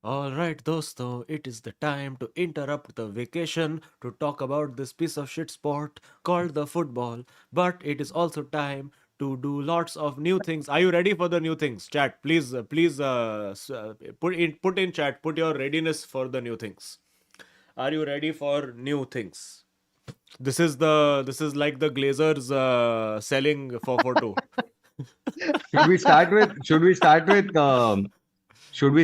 All right, dosto, it is the time to interrupt the vacation to talk about this piece of shit sport called the football. But it is also time to do lots of new things. Are you ready for the new things? Chat, please, put in chat. Put your readiness for the new things. Are you ready for new things? This is like the Glazers selling for photo. Should we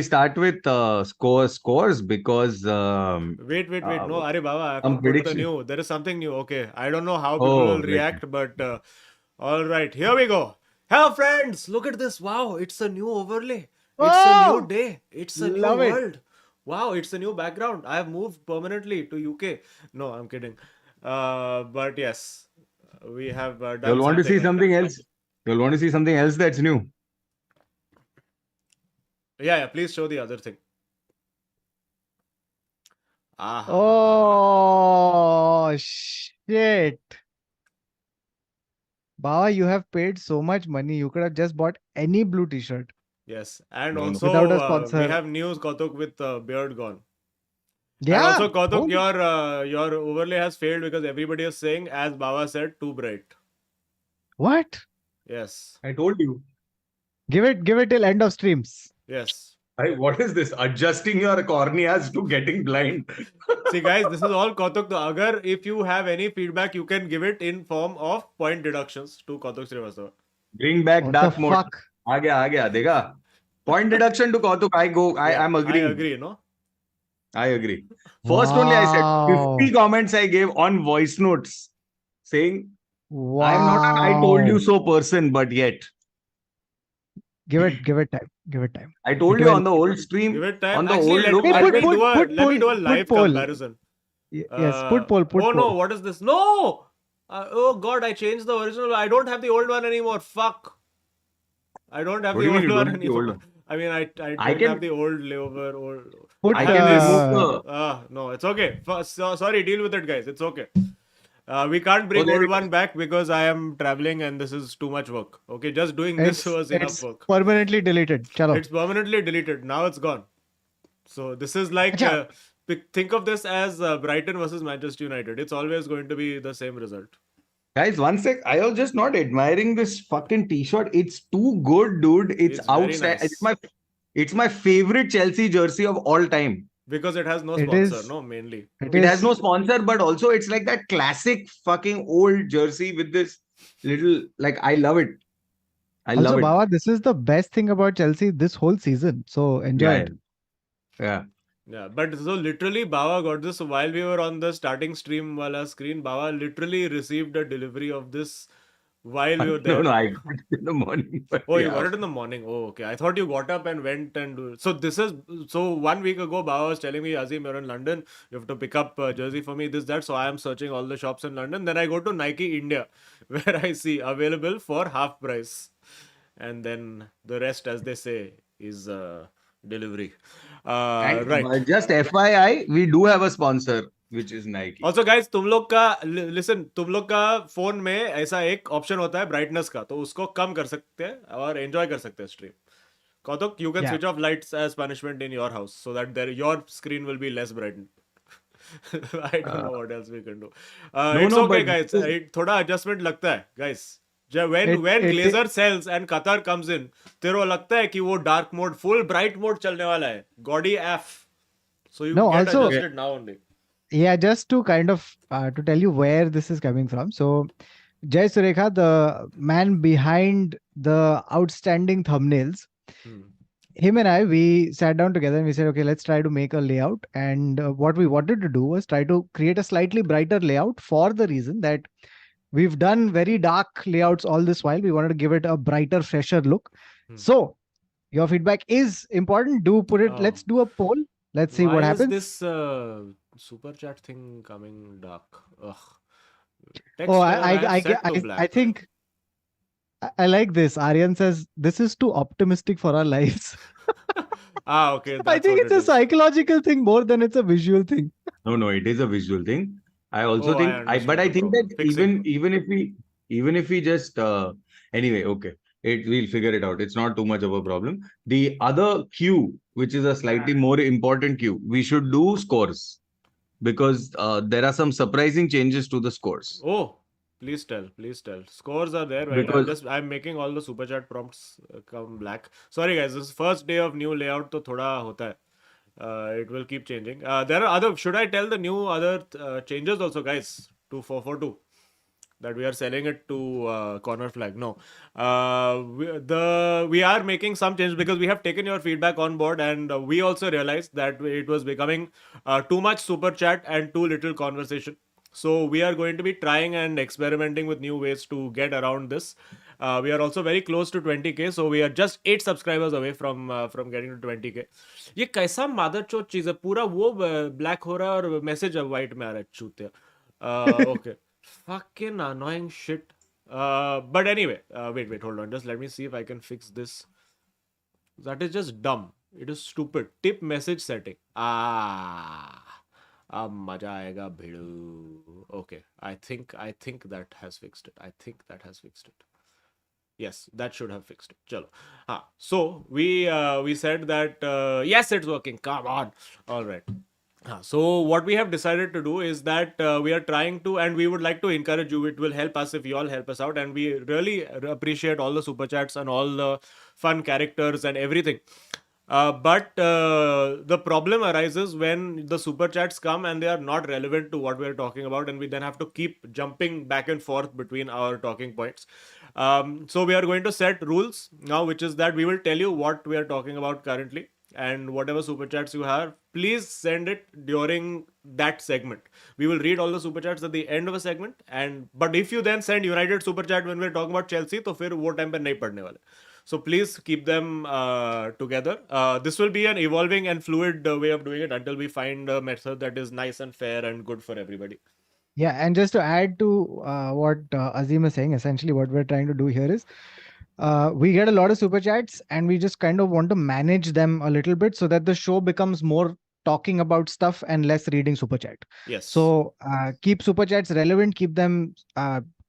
start with scores because Wait. No, Are Baba, I have to some put the prediction. new. There is something new. Okay. I don't know how people Oh, will right. react, but all right. Here we go. Hello, friends. Look at this. Wow. It's a new overlay. It's a new Oh, day. It's a new love it. world. Wow. It's a new background. I have moved permanently to UK. No, I'm kidding. But yes, we have done You'll want to something. see something else. You'll want to see something else that's new. Yeah. Please show the other thing. Ah, ha, ha, ha, ha. Oh, shit. Baba, you have paid so much money. You could have just bought any blue t-shirt Yes. And No, no. without a also, we sponsor. have news, Kautuk, with beard gone. And Yeah. also, Kautuk, Holy your overlay has failed because everybody is saying, as Baba said, too bright. what? Yes, I told you. Give it till end of streams. yes. What is this? Adjusting your corneas to getting blind. See, guys, this is all Kautuk. Agar if you have any feedback, you can give it in form of point deductions to Kautuk Srivastava. Bring back What the dark mode. fuck? आ गया देखा. Point deduction to Kautuk. Yeah, I'm I agreeing. agree. No. I agree. First only I said Wow. 50 comments I gave on voice notes saying I am not an I told you Wow. so person, but yet Give it time. Give it time. I told It you will. on the old stream, Give it time. on the Actually, old look. Hey, I put think let me do a live poll. comparison. Yes, put poll. Oh no, what is this? No! Oh god, I changed the original. I don't have the old one anymore. Fuck. I don't have What the do you mean old you don't one have the old anymore. one? I mean, I I don't have can the old layover. Old. Put I I have can this. remove the No, it's okay. Sorry, deal with it, guys. It's okay. We can't so bring there old it one is. back because I am traveling and this is too much work. Okay, just doing this was enough it's work. permanently deleted. Chalo. It's permanently deleted. Now it's gone. So this is like Acha. think of this as Brighton versus Manchester United. It's always going to be the same result. Guys, one sec. I was just not admiring this fucking t-shirt. It's too good, dude. It's It's very outstanding. nice It's my favorite Chelsea jersey of all time. because it has no It sponsor. is. No, mainly. It It has is. no sponsor, but also it's like that classic fucking old jersey with this little like I love it. I love Also, it. Baba, this is the best thing about Chelsea this whole season. So enjoy Yeah, it. yeah. Yeah, but so literally Baba got this while we were on the starting stream wala screen. Baba literally received a delivery of this while we were No, there. no, I got it in the morning. But Oh, you yeah. got it in the morning. Oh, okay. I thought you got up and went and so this is so 1 week ago. Baba was telling me, Azeem, you're in London. You have to pick up a jersey for me. This that. So I am searching all the shops in London. Then I go to Nike India, where I see available for half price, and then the rest, as they say, is delivery. And Right. just FYI, we do have a sponsor, which is Nike. Also guys तुम लोग का listen तुम लोग का phone में ऐसा एक option होता है ब्राइटनेस का तो उसको कम कर सकते हैं और एंजॉय कर सकते हैं स्ट्रीम कौतुक you can Yeah. Switch off lights as punishment in your house so that there your screen will be less brighten I don't know what else we can do. It's No, okay, but guys. थोड़ा adjustment लगता है, guys. जब when It Glazer sells and Qatar comes in, तेरे को लगता है कि वो dark mode, full bright mode चलने वाला है. Gaudy F. So you No, get also- adjusted now only. yeah, just to kind of to tell you where this is coming from. So Jay Surekha, the man behind the outstanding thumbnails, Hmm. him and I, we sat down together and we said, okay, let's try to make a layout. And what we wanted to do was try to create a slightly brighter layout for the reason that we've done very dark layouts all this while. We wanted to give it a brighter, fresher look. Hmm. So your feedback is important. Do put it. Let's do a poll. Let's see Why what is happens. this super chat thing coming dark? Ugh. Text Oh, color I have set to I black. think I like this. Aryan says this is too optimistic for our lives. Okay. I That's think what it's it a is. psychological thing more than it's a visual thing. no, it is a visual thing. I also Oh, I think but understand I the think problem. that Fix it. even if we just anyway, okay. we'll figure it out. It's not too much of a problem. The other cue, which is a slightly more important cue, we should do scores because there are some surprising changes to the scores. Oh, please tell, please tell. Scores are there. Wait, Because I'm making all the super chat prompts come black. Sorry guys, this is first day of new layout, तो थोड़ा होता है. It will keep changing. There are other. Should I tell the new other changes also, guys? To 442 that we are selling it to corner flag. No, we are making some changes because we have taken your feedback on board, and we also realized that it was becoming too much super chat and too little conversation. So we are going to be trying and experimenting with new ways to get around this. We are also very close to 20k, so we are just 8 subscribers away from getting to 20k. ये कैसा motherchode चीज है, पूरा वो black हो रहा है और message white में आ रहा है, चूतिया. Okay. Fucking annoying shit. But anyway, wait, hold on. Just let me see if I can fix this. That is just dumb. It is stupid. Tip message setting. अब मजा आएगा भिड़ू. Okay, I think that has fixed it. I think that has fixed it. Yes, that should have fixed it. Chalo. So we said that yes, it's working. Come on. All right. So what we have decided to do is that we are trying to, and we would like to encourage you. It will help us if you all help us out, and we really appreciate all the super chats and all the fun characters and everything. But the problem arises when the super chats come and they are not relevant to what we are talking about, and we then have to keep jumping back and forth between our talking points. So we are going to set rules now, which is that we will tell you what we are talking about currently, and whatever super chats you have, please send it during that segment. We will read all the super chats at the end of a segment, but if you then send United super chat when we're talking about Chelsea, तो फिर वो time पे नहीं पढ़ने वाले. So please keep them together. This will be an evolving and fluid way of doing it until we find a method that is nice and fair and good for everybody. Yeah, and just to add to what Azeem is saying, essentially what we're trying to do here is we get a lot of super chats and we just kind of want to manage them a little bit so that the show becomes more talking about stuff and less reading super chat. Yes. So keep super chats relevant, keep them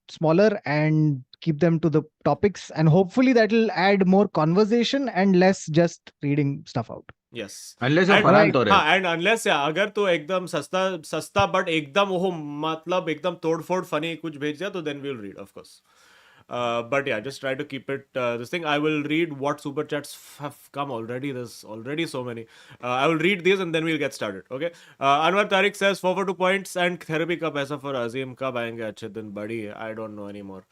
smaller and keep them to the topics, and hopefully that will add more conversation and less just reading stuff out. Yes. unless And, Farhan तो रहे. and unless अगर तो एकदम सस्ता but एकदम वो मतलब एकदम तोड़फोड़ funny कुछ भेज दिया तो then we'll read, of course. But yeah, just try to keep it this thing. I will read what super chats have come already. There's already so many. I will read these and then we'll get started. Okay. Anwar Tariq says 442 points and therapy का पैसा for Azeem कब आएंगे अच्छे दिन बड़ी? I don't know anymore.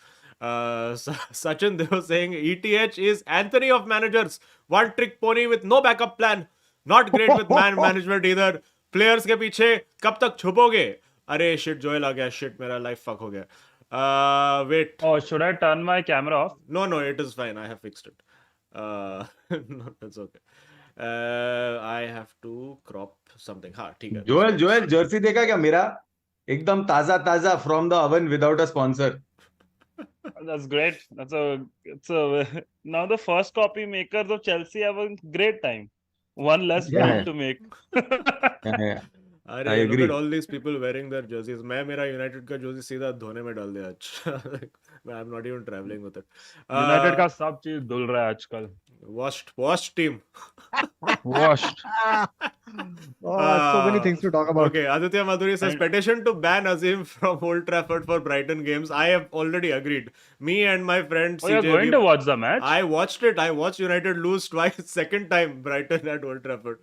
Sachin Dev saying ETH is Anthony of managers. One trick pony with no backup plan. Not great with man management either. Players के पीछे कब तक छुपोगे? अरे shit, Joel आ गया. Shit, मेरा life fuck हो गया. Wait. Oh, should I turn my camera off? No, it is fine. I have fixed it. No, that's okay. I have to crop something. हाँ, ठीक है. Joel jersey देखा क्या मेरा? एकदम ताजा from the oven without a sponsor. That's great. It's a now the first copy makers of Chelsea have a great time. One less Yeah. print to make. Yeah. I अरे look agree. at all these people wearing their jerseys. मैं मेरा United का jersey सीधा धोने में डाल दिया आज. I'm not even traveling with it. United का सब चीज धुल रहा है आजकल. Washed team. Washed. So many things to talk about. Okay, Aditya Madhuri says petition to ban Azeem from Old Trafford for Brighton games. I have already agreed. Me and my friend Oh, you're CJ, going to watch the match? I watched it. I watched United lose twice. Second time Brighton at Old Trafford.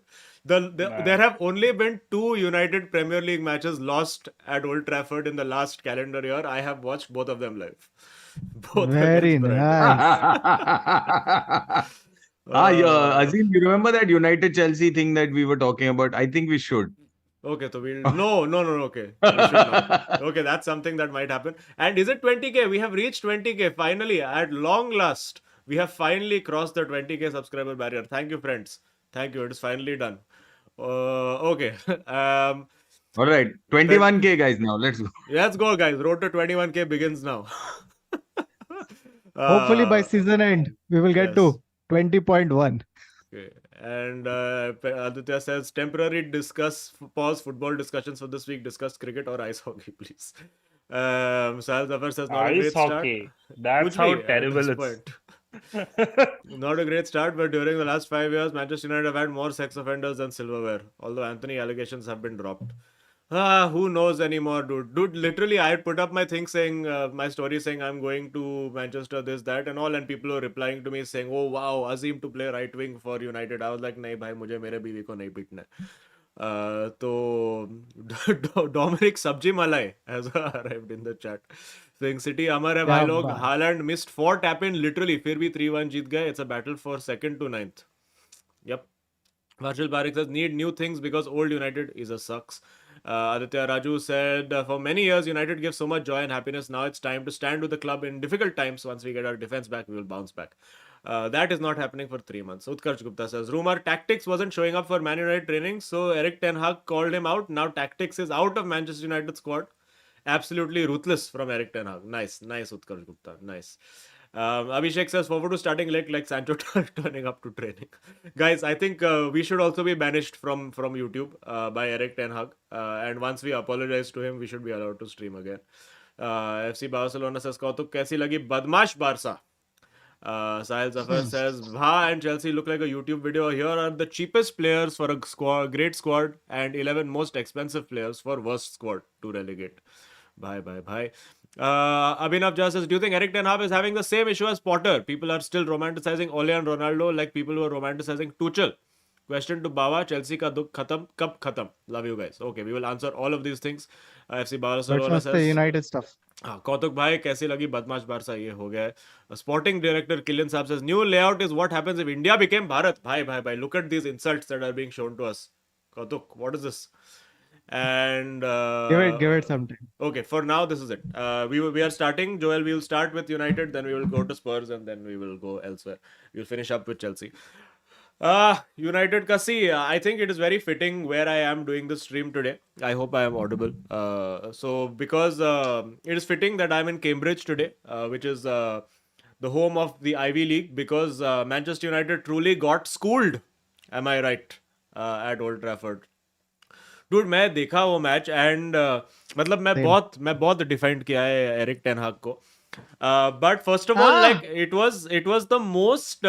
There have only been 2 United Premier League matches lost at Old Trafford in the last calendar year. I have watched both of them live. Both Very against Brighton. nice. Yeah, Azeem, you remember that United Chelsea thing that we were talking about? I think we should. Okay, so we'll no. Okay, we should not. Okay, that's something that might happen. And is it 20k? We have reached 20k finally. At long last, we have finally crossed the 20k subscriber barrier. Thank you, friends. Thank you. It is finally done. Okay. All right, 21k guys now. Let's go. Let's go, guys. Road to 21k begins now. Hopefully by season end, we will get to 20.1. Okay. And Aditya says temporary pause football discussions for this week. Discuss cricket or ice hockey, please. Sahil Zafar says not a great Ice start. hockey. That's Kuch how bhi at terrible this it's. point. Not a great start, but during the last 5 years, Manchester United have had more sex offenders than silverware. Although Anthony allegations have been dropped. Who knows anymore, dude? Dude, literally, I put up my thing saying, my story saying I'm going to Manchester, this, that, and all, and people were replying to me saying, "Oh wow, Azeem to play right wing for United." I was like, "नहीं भाई, मुझे मेरे बीवी को नहीं पीटना है." तो Dominic Sabji Malai has arrived in the chat saying City अमर है भाई क्या लोग. बात. Haaland missed 4 tap in literally, फिर भी 3-1 जीत गए. It's a battle for second to ninth. Yep. Varshil Parekh says, need new things because old United is a sucks. Aditya Raju said, for many years, United gives so much joy and happiness. Now it's time to stand with the club in difficult times. Once we get our defense back, we will bounce back. That is not happening for 3 months. Utkarsh Gupta says, rumor tactics wasn't showing up for Man United training, so Eric Ten Hag called him out. Now tactics is out of Manchester United squad. Absolutely ruthless from Eric Ten Hag. Nice, Utkarsh Gupta. Nice. Abhishek says, forward to starting late like Sancho turning up to training. Guys, I think we should also be banished from YouTube by Eric Ten Hag. And once we apologize to him, we should be allowed to stream again. FC Barcelona says, Kautuk, kaisi lagi badmash Barca? Sahil Zafar says, Bha and Chelsea look like a YouTube video. Here are the cheapest players for a great squad and 11 most expensive players for worst squad to relegate. Bye. Abhinav Jha says, do you think Eric Ten Hag is having the same issue as Potter? People are still romanticizing Ole and Ronaldo like people who are romanticizing Tuchel. Question to Bawa, Chelsea ka dukh khatam, kab khatam? Love you guys. Okay, we will answer all of these things. FC Barcelona Let's the says, United stuff. हाँ कौतुक भाई कैसी लगी बदमाश Barça ये हो गया है स्पोर्टिंग डायरेक्टर किलियन साहब says new layout is what happens if India became Bharat भाई look at these insults that are being shown to us Kautuk what is this and Give it some time. okay for now this is it we are starting Joel we will start with United then we will go to Spurs and then we will go elsewhere we will finish up with Chelsea United ka see, I think it is very fitting where I am doing the stream today. I hope I am audible. So because it is fitting that I am in Cambridge today, which is the home of the Ivy League, because Manchester United truly got schooled. Am I right? At Old Trafford. Dude, मैं देखा वो match and मतलब मैं बहुत defend किया है Erik ten हाग को but first of all like it was the most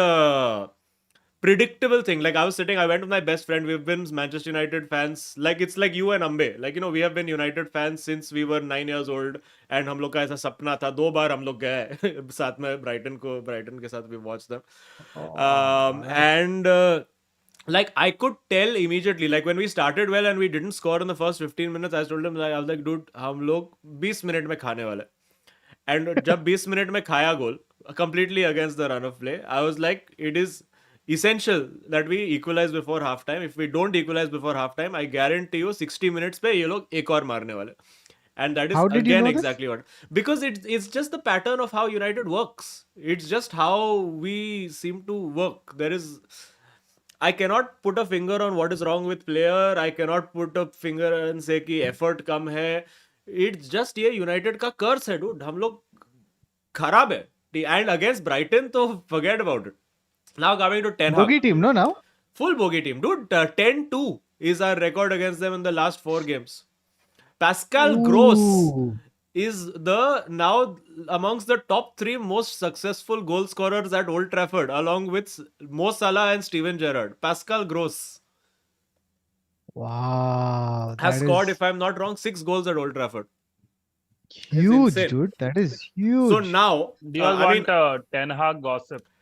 predictable thing. Like I was sitting, I went with my best friend. We've been Manchester United fans. Like it's like you and Ambe. Like we have been United fans since we were 9 years old. And हम लोग का ऐसा सपना था 2 बार हम लोग गए साथ में ब्राइटन के साथ we watched them. And like I could tell immediately. Like when we started well and we didn't score in the first 15 minutes, I told him I was like, dude, हम लोग 20 मिनट में खाने वाले. And जब 20 minute में खाया गोल, completely against the run of play, I was like, it is essential that we equalize before halftime. If we don't equalize before halftime, I guarantee you 60 minutes पे ये लोग एक और मारने वाले. And that is How did you again know this? exactly what. Because it's just the pattern of how United works. It's just how we seem to work. I cannot put a finger on what is wrong with player. I cannot put a finger and say कि effort कम है. It's just ये United का curse है dude. हम लोग खराब है. And against Brighton तो forget about it. Now coming to Ten Hag. Bogey team, no, now? Full bogey team. Dude, 10-2 is our record against them in the last 4 games. Pascal Gross is now amongst the top 3 most successful goal scorers at Old Trafford, along with Mo Salah and Steven Gerrard. Pascal Gross Wow. has scored, if I'm not wrong, 6 goals at Old Trafford. Huge, insane. dude. That is huge. So now, Do you want Ten Hag gossip?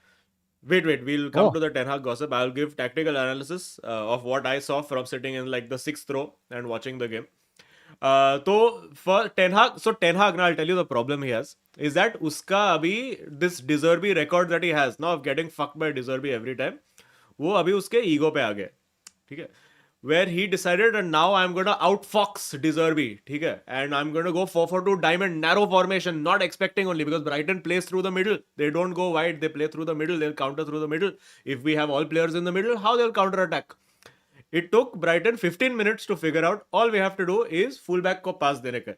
Wait, we'll come to the Ten Hag gossip. I'll give tactical analysis of what I saw from sitting in like the 6th row and watching the game. So for Ten Hag, now I'll tell you the problem he has is that uska abhi this De Zerbi record that he has now of getting fucked by De Zerbi every time, वो अभी उसके ego पे आ गए, ठीक है? Where he decided and now I'm going to outfox De Zerbi, ठीक है? And I'm going to go 4-4-2 diamond narrow formation, not expecting only because Brighton plays through the middle. They don't go wide, they play through the middle, they'll counter through the middle. If we have all players in the middle, how they'll counter attack? It took Brighton 15 minutes to figure out all we have to do is fullback ko pass dene ka.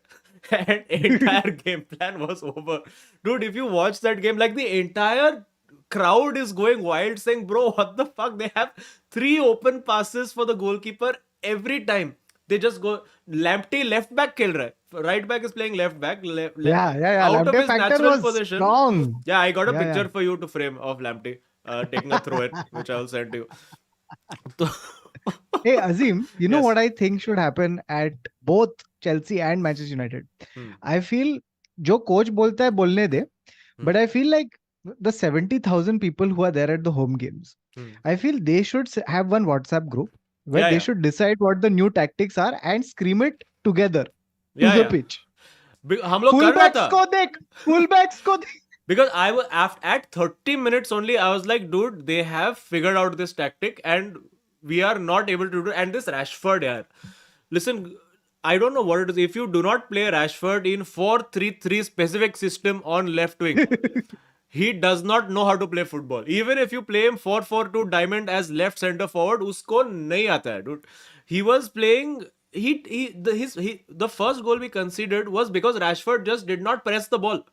And entire game plan was over. Dude, if you watch that game, like the entire crowd is going wild saying, bro, what the fuck? They have 3 open passes for the goalkeeper every time. they just go. Lamptey left back खेल रहा है. Right back is playing left back. Yeah. Out of Lamptey his factor natural was position. strong. Yeah, I got a Yeah, picture yeah. for you to frame of Lamptey taking a throw in, which I will send to you. So, Hey, Azeem, you know Yes. what I think should happen at both Chelsea and Manchester United? Hmm. I feel जो coach बोलता है बोलने दे, but I feel like the 70,000 people who are there at the home games, Hmm. I feel they should have one WhatsApp group where Yeah, they yeah. should decide what the new tactics are and scream it together to Yeah, the yeah. pitch. हम लोग कर रहा Fullbacks था. को देख, fullbacks को देख. Because I was at 30 minutes only, I was like, dude, they have figured out this tactic and we are not able to do it. And this Rashford, yaar. Listen, I don't know what it is. If you do not play Rashford in 4-3-3 specific system on left wing, he does not know how to play football. Even if you play him 4-4-2 diamond as left center forward, usko nahi aata hai, dude. He was playing. The first goal we conceded was because Rashford just did not press the ball.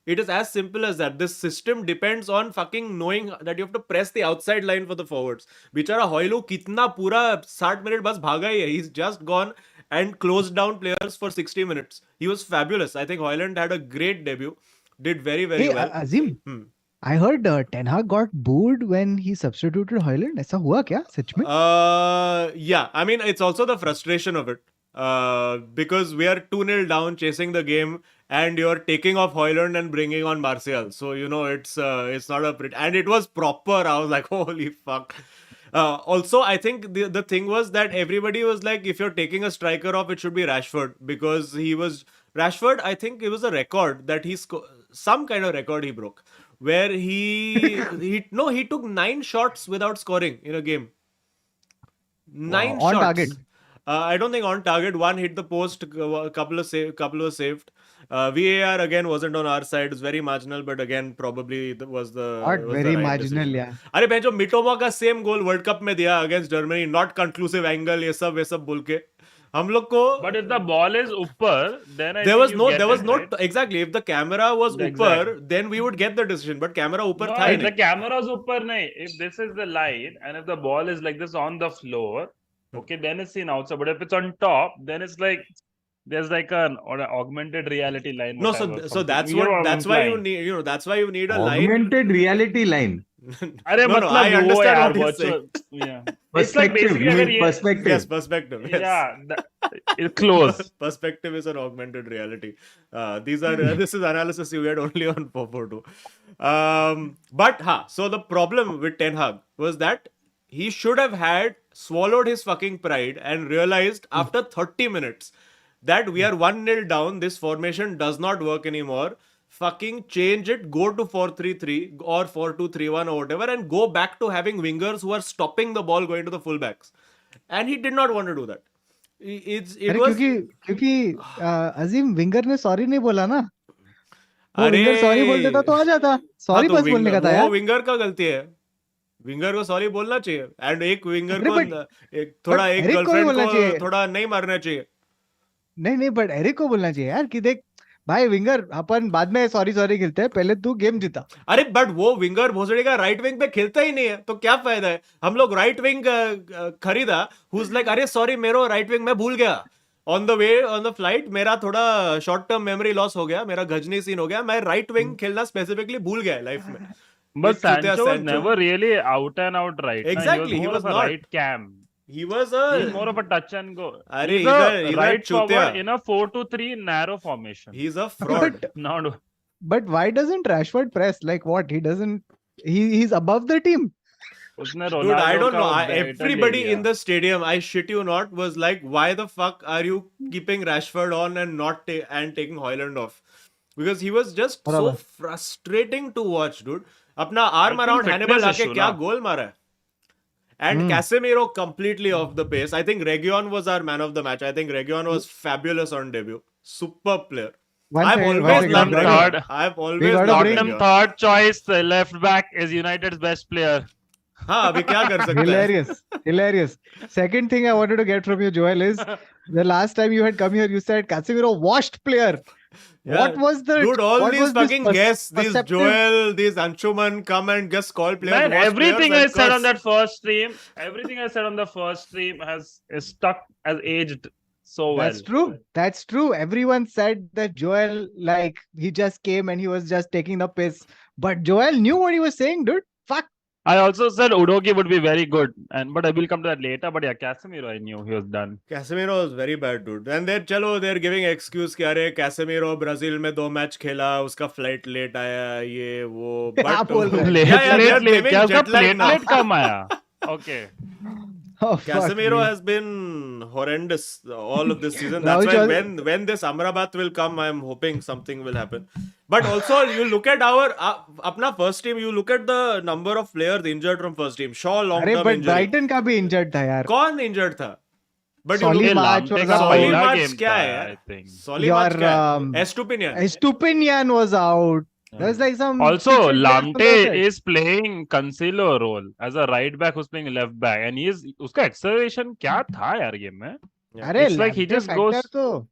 It is as simple as that. This system depends on fucking knowing that you have to press the outside line for the forwards. Bichara Hoylu kitna pura 60 minute bas bhaga hi hai. He's just gone and closed down players for 60 minutes. He was fabulous. I think Hoyland had a great debut. Did very, very Hey, well. Azeem, Hmm. I heard Ten Hag got booed when he substituted Hoyland. ऐसा हुआ क्या सच में? Yeah, I mean, it's also the frustration of it. Because we are 2-0 down chasing the game and you're taking off Hoyland and bringing on Martial. So, you know, it's not a pretty... And it was proper. I was like, holy fuck. Also, I think the thing was that everybody was like, if you're taking a striker off, it should be Rashford. Because he was... Rashford, I think it was a record that some kind of record he broke. Where he took 9 shots without scoring in a game. 9 On shots. target. I don't think on target. One hit the post, a couple were saved. VAR again wasn't on our side. It's very marginal, but again probably was the Very right marginal, decision. yeah. अरे बेंचो मिटोमा का same गोल world cup में दिया against Germany, not conclusive angle, ये सब बोल के हम लोग को. But if the ball is upper, then I there think was you no get there was it, no right? exactly, if the camera was Exactly. upper then we would get the decision, but camera upper No, था ही if the नहीं. camera's upper, nahi. If this is the line and if the ball is like this on the floor, okay, then it's seen outside. But if it's on top, then it's like there's like an augmented reality line. No, whatever, so that's something. what that's why you implying. need a line. Augmented reality line. अरे No, मतलब I वो understand यार what he's saying. virtual, yeah. It's like Perspective. basically You अगर mean ये perspective. Yes, perspective. Yes. yeah, it's close. Perspective is an augmented reality. This is analysis you get only on 442. But so the problem with Ten Hag was that he should have swallowed his fucking pride and realized after 30 minutes that we are 1-0 down, this formation does not work anymore. Fucking change it, go to 4-3-3 or 4-2-3-1 or whatever, and go back to having wingers who are stopping the ball going to the fullbacks. And he did not want to do that. It अरे was क्योंकि अजीम winger ने sorry नहीं बोला ना. वो अरे winger sorry बोल देता तो आ जाता. सॉरी तो बस बोलने का था वो यार. विंगर का गलती है. विंगर को सॉरी बोलना चाहिए. एंड एक विंगर अरे को एक एरिक को भी गर्लफ्रेंड बोलना को चाहिए. थोड़ा नहीं मारना चाहिए. नहीं बट एरिक को बोलना चाहिए यार कि देख भाई विंगर अपन बाद में सॉरी खेलते हैं, पहले तू गेम जीता. अरे बट वो विंगर भोसड़ी का राइट विंग पे खेलता ही नहीं है, तो क्या फायदा है. हम लोग राइट विंग खरीदा, हुज लाइक अरे सॉरी मेरो राइट विंग मैं भूल गया on the way on the flight, मेरा थोड़ा शॉर्ट टर्म मेमोरी लॉस हो गया, मेरा गजनी सीन हो गया, मैं राइट विंग खेलना स्पेसिफिकली भूल गया लाइफ में. But ये चूतिया Sancho was Sancho. never really out and out right. Exactly, he he was was more of a not. right cam. He was He's more of a touch and go. अरे He's a इधर right चूतिया. forward in a 4-3 narrow formation. He's a fraud. Not But why doesn't Rashford press? Like what? He doesn't. He's above the team. उसने Dude, I Ronaldo don't know. का better Everybody ले in the stadium, I shit you not, was like, "Why the fuck are you keeping Rashford on and not taking Hoyland off?" Because he was just so बराबर. frustrating to watch, dude. अपना arm think around Hannibal fitness आके issue क्या ना. गोल मारा है. And Casemiro completely off the pace. I think Reguilon was our man of the match. I think Reguilon was fabulous on debut. Super player. One I've second, always one loved second. Reguilon. I've always gotta loved bring- Tottenham Reguilon. third choice left back is United's best player. हाँ अभी क्या कर सकते हैं. Hilarious. Second thing I wanted to get from you, Joel, is the last time you had come here, you said Casemiro washed player. What was the Dude, all what these was this fucking guests, these perceptive- Joel, these Anshuman come and just call players. Man, watch everything players I and said on curse. that first stream, everything I said on the first stream is stuck as aged so well. That's true. That's true. Everyone said that Joel, like, he just came and he was just taking the piss. But Joel knew what he was saying, dude. Fuck. I also said Udogi would be very good, but I will come to that later. But yeah, Casemiro, I knew he was done. Casemiro was very bad, dude. And they're giving excuse कि अरे Casemiro Brazil में 2 match खेला, उसका flight late आया, ये वो. क्या But बोल रहे हैं? they're blaming क्या उसका jet lag now. प्लेटलेट कम आया? Okay. Oh, fuck Casemiro me. has been horrendous all of this season. Now That's why it was- when this Amrabat will come, I'm hoping something will happen. But also, you look at our अपना first team. You look at the number of players injured from first team. Shaw long अरे term but injury. Brighton का भी injured था यार. कौन injured था? But you Solly look March लाम्टे was का out. Solly पहला March game क्या था, है यार? I think. Solly Your, March क्या है? Estupinian. Estupinian was out. There's like some. Also, featured players Lamte without it. is playing Cancelo role as a right back who's playing left back, and उसका acceleration क्या था यार game में? अरे It's like he Lamptey just factor goes- तो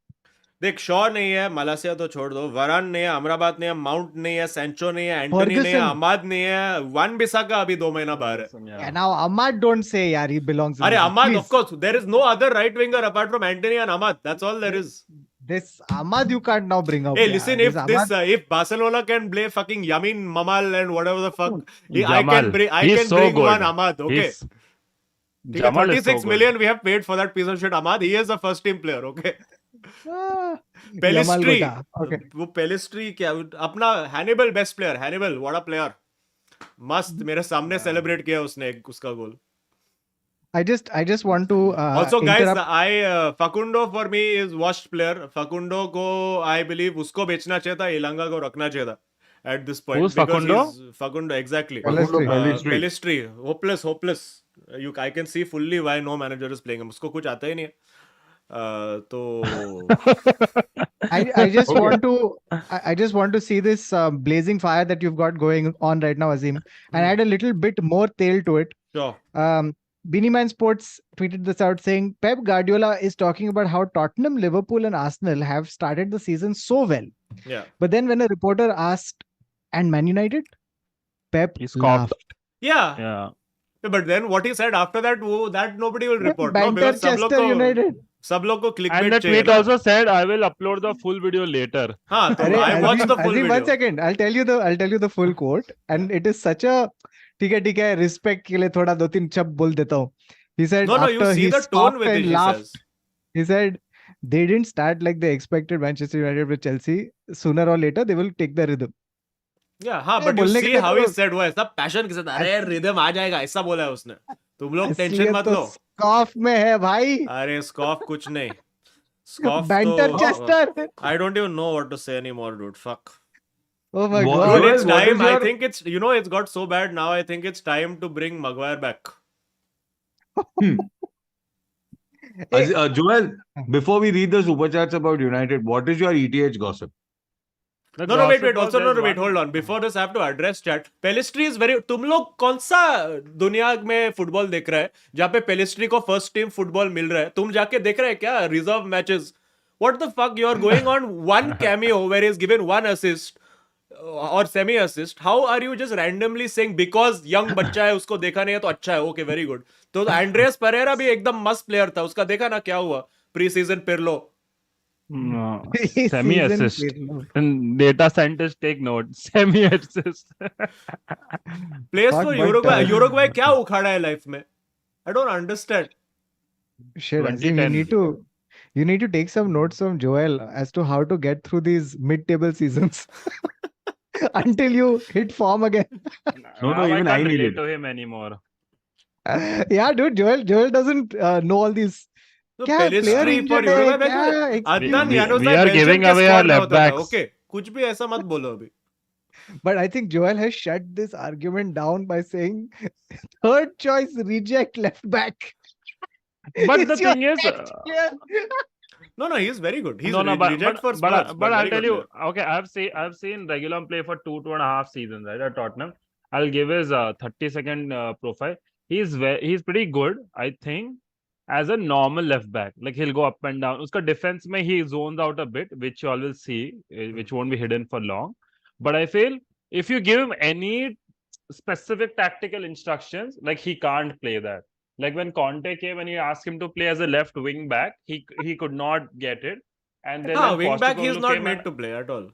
देख शॉ नहीं है, मलासिया तो छोड़ दो, वरान नहीं है, अमराबाद नहीं है, माउंट नहीं है, सेंचो नहीं है, एंटनी नहीं है, Ferguson. अमाद नहीं है, वन बिसाका अभी 2 महीना बाहर है. Yeah, now Ahmad don't say yaar he belongs in अरे this, अमाद, please. of course, there is no other right winger apart from Anthony and Ahmad. That's all there is. This Ahmad you can't now bring up. Hey, yaar. listen, This if Barcelona can play fucking Yamin Mamal and whatever the fuck, I Jamal, can bring he's so bring good. one Ahmad. Okay, He's- ठीक है, Jamal is so 36 good. million we have paid for that piece of shit Ahmad. He is a first team player. Okay. Ah, Pelistri, Yamal Gota. Okay. वो Pelistri क्या अपना Hannibal best player, Hannibal what a player, मस्त मेरे सामने celebrate किया उसने उसका गोल. I just want to Also guys, interrupt. Facundo for me is washed player. Facundo को I believe उसको बेचना चाहिए था, इलांगा को रखना चाहिए था at this point. Who's because Facundo? he's- Facundo, exactly. Pelistri. Pelistri, hopeless. I can see fully why no manager is playing him. उसको कुछ आता ही नहीं है. तो I just want to I just want to see this blazing fire that you've got going on right now, Azeem, and add a little bit more tail to it. sure. Beanie Man Sports tweeted this out saying Pep Guardiola is talking about how Tottenham, Liverpool, and Arsenal have started the season so well. Yeah. But then when a reporter asked, and Man United, Pep He scoffed. laughed. Yeah. Yeah. But then what he said after that, that nobody will report. No, Banter because Chester United. सब लोग को clickbait And the चाहिए tweet ना. also said, "I will upload the full video later." हाँ, तो अरे, I watched the full Azeem, video. one second. I'll tell you the full quote, and it is such a ठीक है respect के लिए थोड़ा 2-3 शब्द बोल देता हूँ. He said No, you after see he the tone scoffed with and it, he laughed, says. he said they didn't start like they expected Manchester United with Chelsea. Sooner or later they will take the rhythm. Yeah, हाँ, अरे, but you बोलने के see लिए how तो- he said वो ऐसा passion के साथ, अरे rhythm आ जाएगा, ऐसा बोला है उसने. तुम लोग टेंशन इसलिए मत तो लो. scoff में है भाई. अरे स्कॉफ कुछ नहीं. Scoff Banter तो Chester. I don't even know what to say anymore, dude. Fuck. Oh my What- god. Dude, it's what is time. I your- think it's got so bad now. I think it's time to bring Maguire back. Hey, Joel, before we read the super chats about United, what is your ETH gossip? The No, wait. gossip was Also, there's wait. one- Hold on. Before this, I have to address chat. Pelistri is very. तुम लोग कौन सा दुनिया में football देख रहा है जहाँ पे पेलिस्ट्री को फर्स्ट टीम फुटबॉल मिल रहा है? तुम जाके देख रहे हैं क्या reserve matches? What the fuck? You are going on one cameo where he's given one assist or semi assist. How are you just randomly saying because young बच्चा है उसको देखा नहीं है तो अच्छा है? Okay, very good. तो एंड्रेस परेरा भी एकदम मस्त प्लेयर था. उसका देखा ना क्या हुआ pre season Pirlo. No, Season semi assist. Pirlo. And data scientists take note. Semi assist. Place Fuck, for but, Uruguay क्या उखाड़ा है लाइफ में? I don't understand. Shit, Azeem, 2010. you need to take some notes from Joel as to how to get through these mid-table seasons until you hit form again. No, Now even I I can't need relate it. to him anymore. Yeah, dude, Joel doesn't know all these. So क्या पेलिस्ट्री player for injured है, यूरुग्वे क्या में experience Adnan we- यानुस we are giving away our left backs. Okay कुछ भी ऐसा मत बोलो अभी. But I think Joel has shut this argument down by saying third choice reject left back. But It's the your thing is, next player. No, he's very good. He's no, reject for Spurs, but I'll very tell good you. player. Okay, I've seen Reguilon play for 2.5 seasons, right, at Tottenham. I'll give his 30-second profile. He's pretty good, I think. as a normal left back. Like he'll go up and down. Uska defense mein he zones out a bit, which you all will see, which won't be hidden for long. But I feel if you give him any specific tactical instructions, like he can't play that. Like when Conte came and he asked him to play as a left wing back, he could not get it. And then when wing back, he's Postecoglou not came made and to play at all.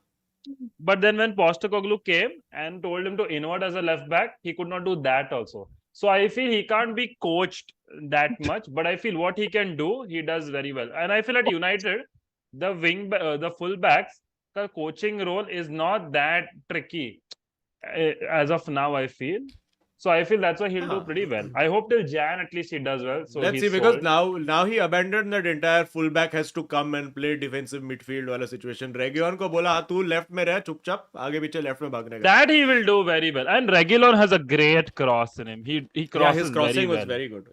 but then when Postecoglou came and told him to invert as a left back, he could not do that also. So I feel he can't be coached that much, but I feel what he can do, he does very well. And I feel at United, the full backs, the coaching role is not that tricky as of now. I feel so. I feel that's why he'll do pretty well. I hope till Jan at least he does well. So Let's he's see, because sold. now he abandoned that entire fullback has to come and play defensive midfield वाला situation. Reguilon को बोला हाँ तू left में रह चुपचाप आगे पीछे left में भागने का. That he will do very well. And Reguilon has a great cross in him. He crosses his crossing very well. was very good.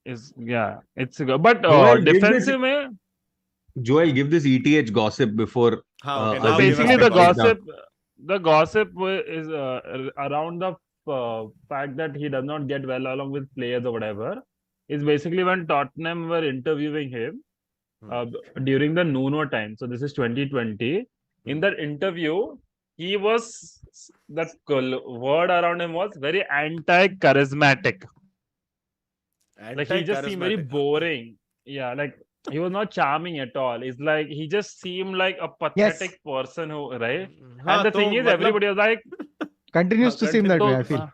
It's good. But Joel, give defensive this- mein, Joel, give this ETH gossip before. Okay, so now Azeem give us basically the the gossip is around the fact that he does not get well along with players or whatever. Is basically when Tottenham were interviewing him during the Nuno time. So this is 2020. In that interview, he was the word around him was very anti-charismatic. Like he just seemed very Anti-charismatic. boring. Yeah, like he was not charming at all. It's like he just seemed like a pathetic person who, right? हाँ, And the तो thing is, मतलब- everybody was like, Continues to seem that way, I तो, feel.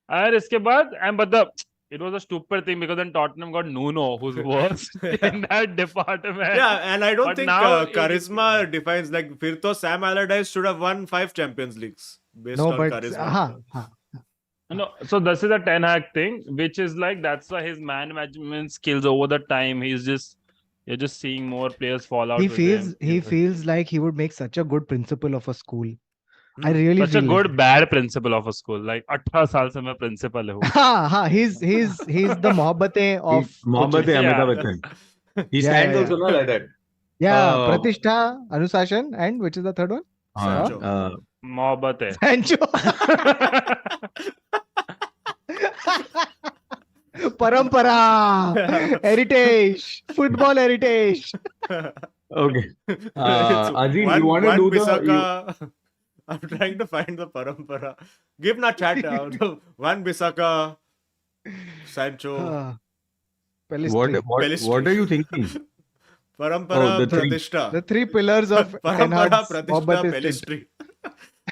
and इसके बाद, and but it was a stupid thing because then Tottenham got Nuno, who's worse in that department. Yeah, and I don't But think now it is- charisma defines, like फिर तो Sam Allardyce should have won 5 Champions Leagues based No, on but charisma. No, so this is a Ten Hag thing, which is like that's why his man management skills over the time. You're just seeing more players fall out. he with feels him. feels like he would make such a good principal of a school. I really Such a feel good like bad principal of a school. Like 18 साल से मैं principal हूँ. he's the mohabbatein of Mohammed coaching. Yeah. Amitabh Bachchan. He Yeah, stands yeah, also not like that. Yeah, Uh, Pratishtha, Anusashan, and which is the third one? Sancho. मोहब्बत है. Sancho. Parampara, heritage, football heritage. Okay. It's Azeem, one- you want to one do the? Bissaka- I'm trying to find the parampara. Give na chat out. One Bissaka, Sancho, Ah, What, Pellistri. what are you thinking? Parampara, the three- Pratishtha. The three pillars of Ten Parampara, Hag's Pratishtha, mohabbatein stint. Pellistri.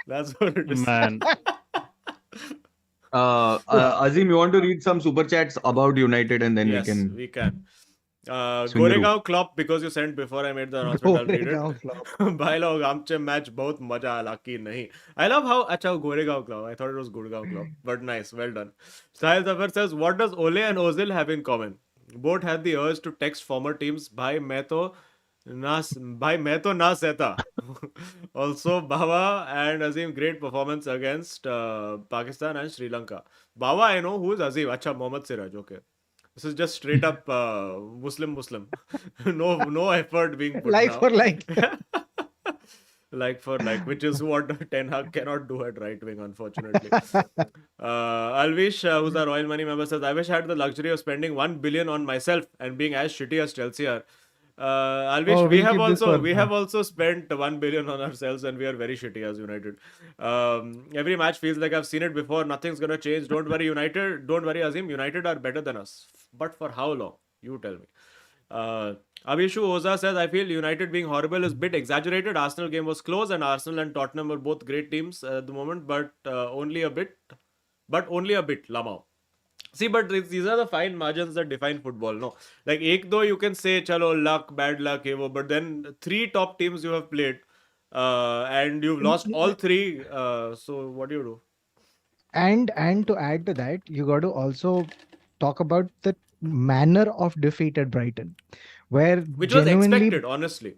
That's what it is. Man. Azeem, you want to read some super chats about United and then Yes, we can. can. Swing the Goregaon Klopp, because you sent before I made the announcement, I'll read it. Goregaon Klopp. भाई लोग आमचे match बहुत मजा आला की नहीं. I love how अच्छा Goregaon Klopp. I thought it was Gurgaon Klopp, but nice, well done. Sahil Zafar says, what does Ole and Ozil have in common? Both had the urge to text former teams. भाई मैं तो ना सहता. Also Bawa and Azeem, great performance against Pakistan and Sri Lanka. Bawa I know, who is Azeem? अच्छा Mohammad Siraj, okay. This is just straight up Muslim. no effort being put Like now. for like. Like for like, which is what Ten Hag cannot do at right wing, unfortunately. Alvish, who's a Royal Money member, says, I wish I had the luxury of spending 1 billion on myself and being as shitty as Chelsea are. Alvish, Oh, we we'll keep this one. have also spent 1 billion on ourselves and we are very shitty as United. Every match feels like I've seen it before. Nothing's gonna change. Don't worry, United. Don't worry, Azeem. United are better than us. But for how long? You tell me. Abhishu Oza says, I feel United being horrible is a bit exaggerated. Arsenal game was close and Arsenal and Tottenham were both great teams at the moment, but only a bit. Lamau. See, but these are the fine margins that define football, no? Like, ek do you can say, chalo, luck, bad luck, but then 3 top teams you have played and you've lost all 3. So, what do you do? And to add to that, you got to also talk about the manner of defeat at Brighton, where Which was expected, honestly.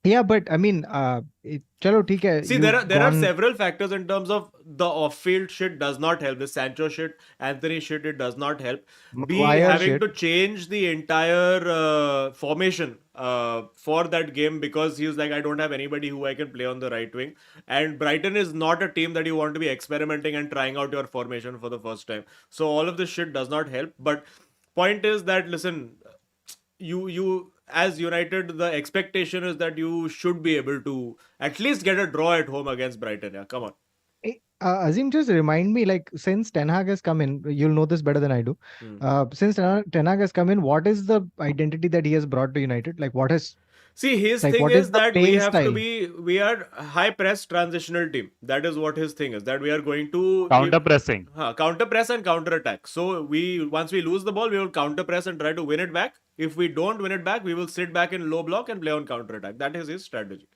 Yeah, but I mean, chalo, theek hai, See, you've there are gone- several factors in terms of the off-field shit does not help. The Sancho shit, Anthony shit, it does not help. B, Maguire having shit. to change the entire formation for that game because he was like, I don't have anybody who I can play on the right wing. And Brighton is not a team that you want to be experimenting and trying out your formation for the first time. So all of this shit does not help. But point is that listen, you as United, the expectation is that you should be able to at least get a draw at home against Brighton. Yeah, come on. Azim, just remind me, like, since Ten Hag has come in, you'll know this better than I do. Hmm. Since Ten Hag has come in, what is the identity that he has brought to United? Like, what is See, his like thing what is is the that playing style? we are a high press transitional team. That is what his thing is. That we are going to Counter pressing. counter press and counter attack. So once we lose the ball, we will counter press and try to win it back. If we don't win it back, we will sit back in low block and play on counter attack. That is his strategy.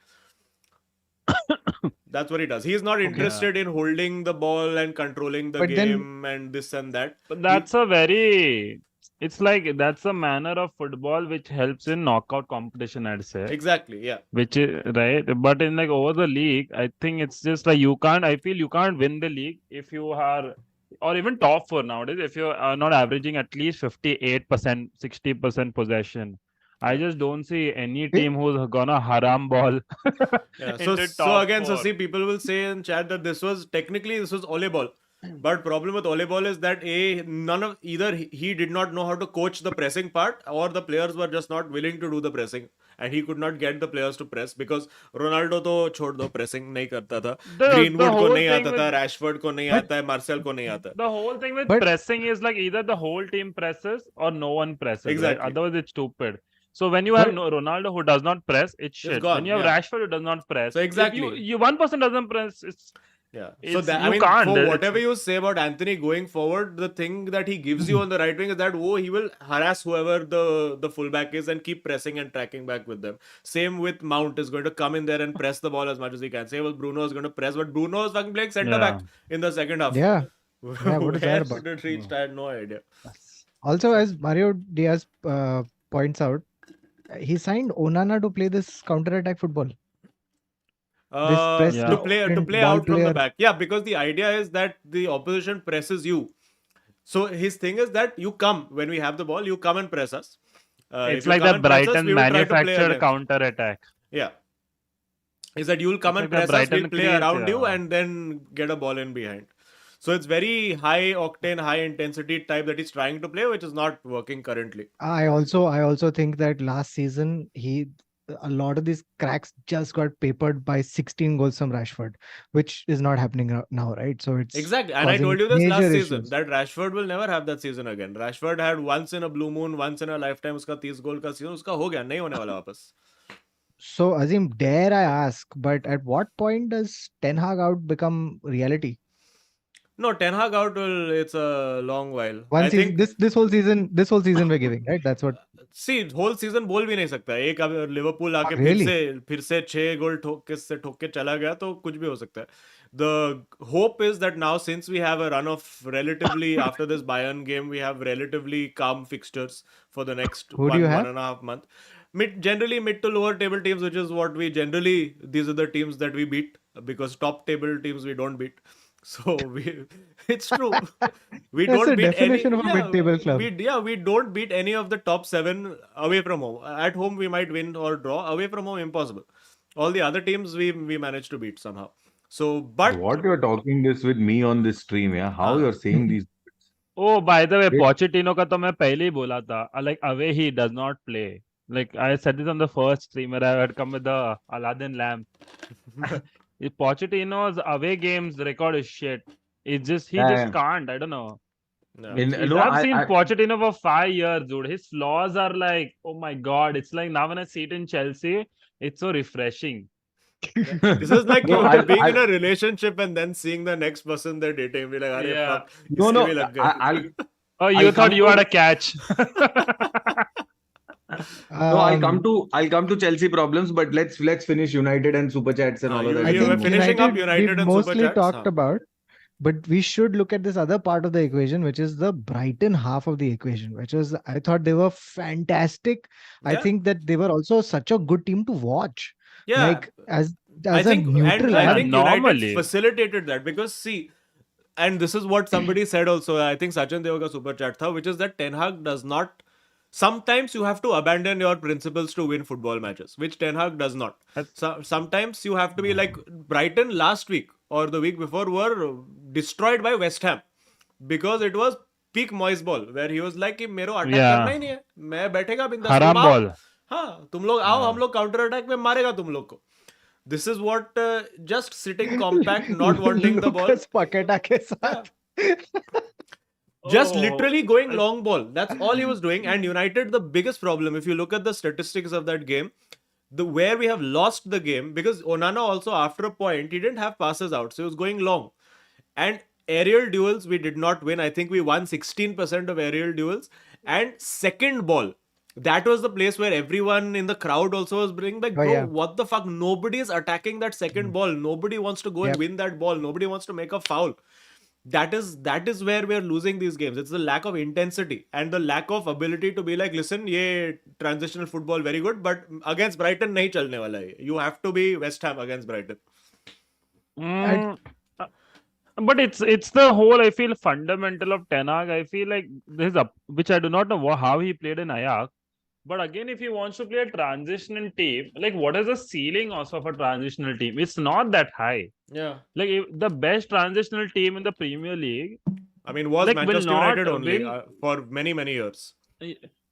That's what he does. He's not interested in holding the ball and controlling the But then- game and this and that. But that's a very, it's like that's a manner of football which helps in knockout competition, I'd say. Exactly, yeah. Which is right. But in like over the league, I think it's just like I feel you can't win the league if you are, or even top four nowadays, if you are not averaging at least 58%, 60% possession. I just don't see any team who's gonna haram ball. Yeah. into So top again, so four. see, people will say in chat that this was Ole ball. But problem with Ole ball is that either he did not know how to coach the pressing part, or the players were just not willing to do the pressing, and he could not get the players to press because Ronaldo तो छोड़ दो pressing नहीं करता था, The Greenwood को whole नहीं thing आता था, with- Rashford को नहीं आता है, Martial को नहीं आता है. The whole thing with But- pressing is like either the whole team presses or no one presses. Right? Exactly. Otherwise, it's stupid. So when you have But- no Ronaldo who does not press, it's shit. gone, When you have yeah. Rashford who does not press, So if exactly. you one person doesn't press, it's Yeah. So It's- that, I you mean, can't. for It's- whatever you say about Anthony going forward, the thing that he gives you on the right wing is that he will harass whoever the fullback is and keep pressing and tracking back with them. Same with Mount is going to come in there and press the ball as much as he can. Same with Bruno is going to press, but Bruno is fucking playing centre back in the second half. Yeah. Yeah, what is that Where about? it reached, I had no idea. Also, as Mario Diaz points out, he signed Onana to play this counter-attack football. press Yeah. To play and out ball from the player. back. Yeah, because the idea is that the opposition presses you. So his thing is that you come when we have the ball, you come and press us. If it's you like come the and press us, Brighton we will try to play manufactured against. counter attack. Yeah. Is that you'll come It's and like the press us, we'll Brighton play creates, around you yeah. and then get a ball in behind. So it's very high octane, high intensity type that he's trying to play, which is not working currently. I also think that last season a lot of these cracks just got papered by 16 goals from Rashford, which is not happening now, right? So it's Exactly. And I causing told you this last major season issues. that Rashford will never have that season again. Rashford had once in a blue moon, once in a lifetime, uska 30 goal का season, uska हो गया, नहीं होने वाला वापस. So Azim, dare I ask, but at what point does Ten Hag out become reality? No, Ten Hag out it's a long while. One I season, think this whole season we're giving, right? That's what. see whole season बोल भी नहीं सकता. एक अब Liverpool आके really? फिर से 6 गोल ठोक के चला गया तो कुछ भी हो सकता है. The hope is that now since we have a run of relatively after this Bayern game we have relatively calm fixtures for the next Who do you have? 1.5 month. Generally mid to lower table teams, which is what we generally, these are the teams that we beat, because top table teams we don't beat. So it's true. We That's don't the beat definition any, of a mid-table club. we don't beat any of the top 7 away from home. At home we might win or draw. Away from home impossible. All the other teams we managed to beat somehow. So, but What you're talking this with me on this stream, yeah? How you're saying these? Oh, by the way, Wait. Pochettino का तो मैं पहले ही बोला था. Like away he does not play. Like I said this on the first stream where I had come with the Aladdin lamp. If Pochettino's away games record is shit. It's just he Yeah, just yeah. can't. I don't know. yeah. I've seen Pochettino for 5 years, dude. His flaws are like, oh my god. It's like now when I see it in Chelsea, it's so refreshing. This is like No, you being in a relationship and then seeing the next person they're dating. Be like, "Arey Yeah. fuck, No, इससे no. भी लग गए." I'll Oh, you I'll thought come you to- had a catch. No, I'll come Um, to Chelsea problems, but let's finish United and super chats and all of you- that. I you were think finishing up we've United and Super mostly Chats, talked huh? about, but we should look at this other part of the equation, which is the Brighton half of the equation, which was I thought they were fantastic. I Yeah. think that they were also such a good team to watch. Yeah. Like as I a think, neutral, I Yeah, think United normally. facilitated that because see, and this is what somebody said also. I think Sachin Devaga super chat tha, which is that Ten Hag does not. Sometimes you have to abandon your principles to win football matches, which Ten Hag does not. Sometimes you have to be like Brighton last week or the week before were destroyed by West Ham because it was peak Moise ball where he was like कि मेरे को attack Yeah. करना ही नहीं है, मैं बैठेगा बिंदास, Haram तुम आओ, ball. हाँ तुम लोग आओ, हाँ. हम लोग counter attack में मारेगा तुम लोग को. This is what just sitting compact, not wanting the ball. Lucas Paqueta के साथ. Just Oh. literally going long ball. That's all he was doing. And United, the biggest problem, if you look at the statistics of that game, where we have lost the game, because Onana also after a point he didn't have passes out, so he was going long. And aerial duels we did not win. I think we won 16% of aerial duels. And second ball, that was the place where everyone in the crowd also was bringing like, Oh, bro, yeah. what the fuck? Nobody is attacking that second ball. Nobody wants to go and Yep. win that ball. Nobody wants to make a foul. That is where we are losing these games. It's the lack of intensity and the lack of ability to be like, listen, ये transitional football very good, but against Brighton नहीं चलने वाला है. You have to be West Ham against Brighton. Mm, but it's the whole, I feel, fundamental of Ten Hag. I feel like this is which I do not know how he played in Ajax. But again, if he wants to play a transitional team, like what is the ceiling also of a transitional team? It's not that high. Yeah. Like the best transitional team in the Premier League, I mean, was like, will Manchester not United only win. For many years.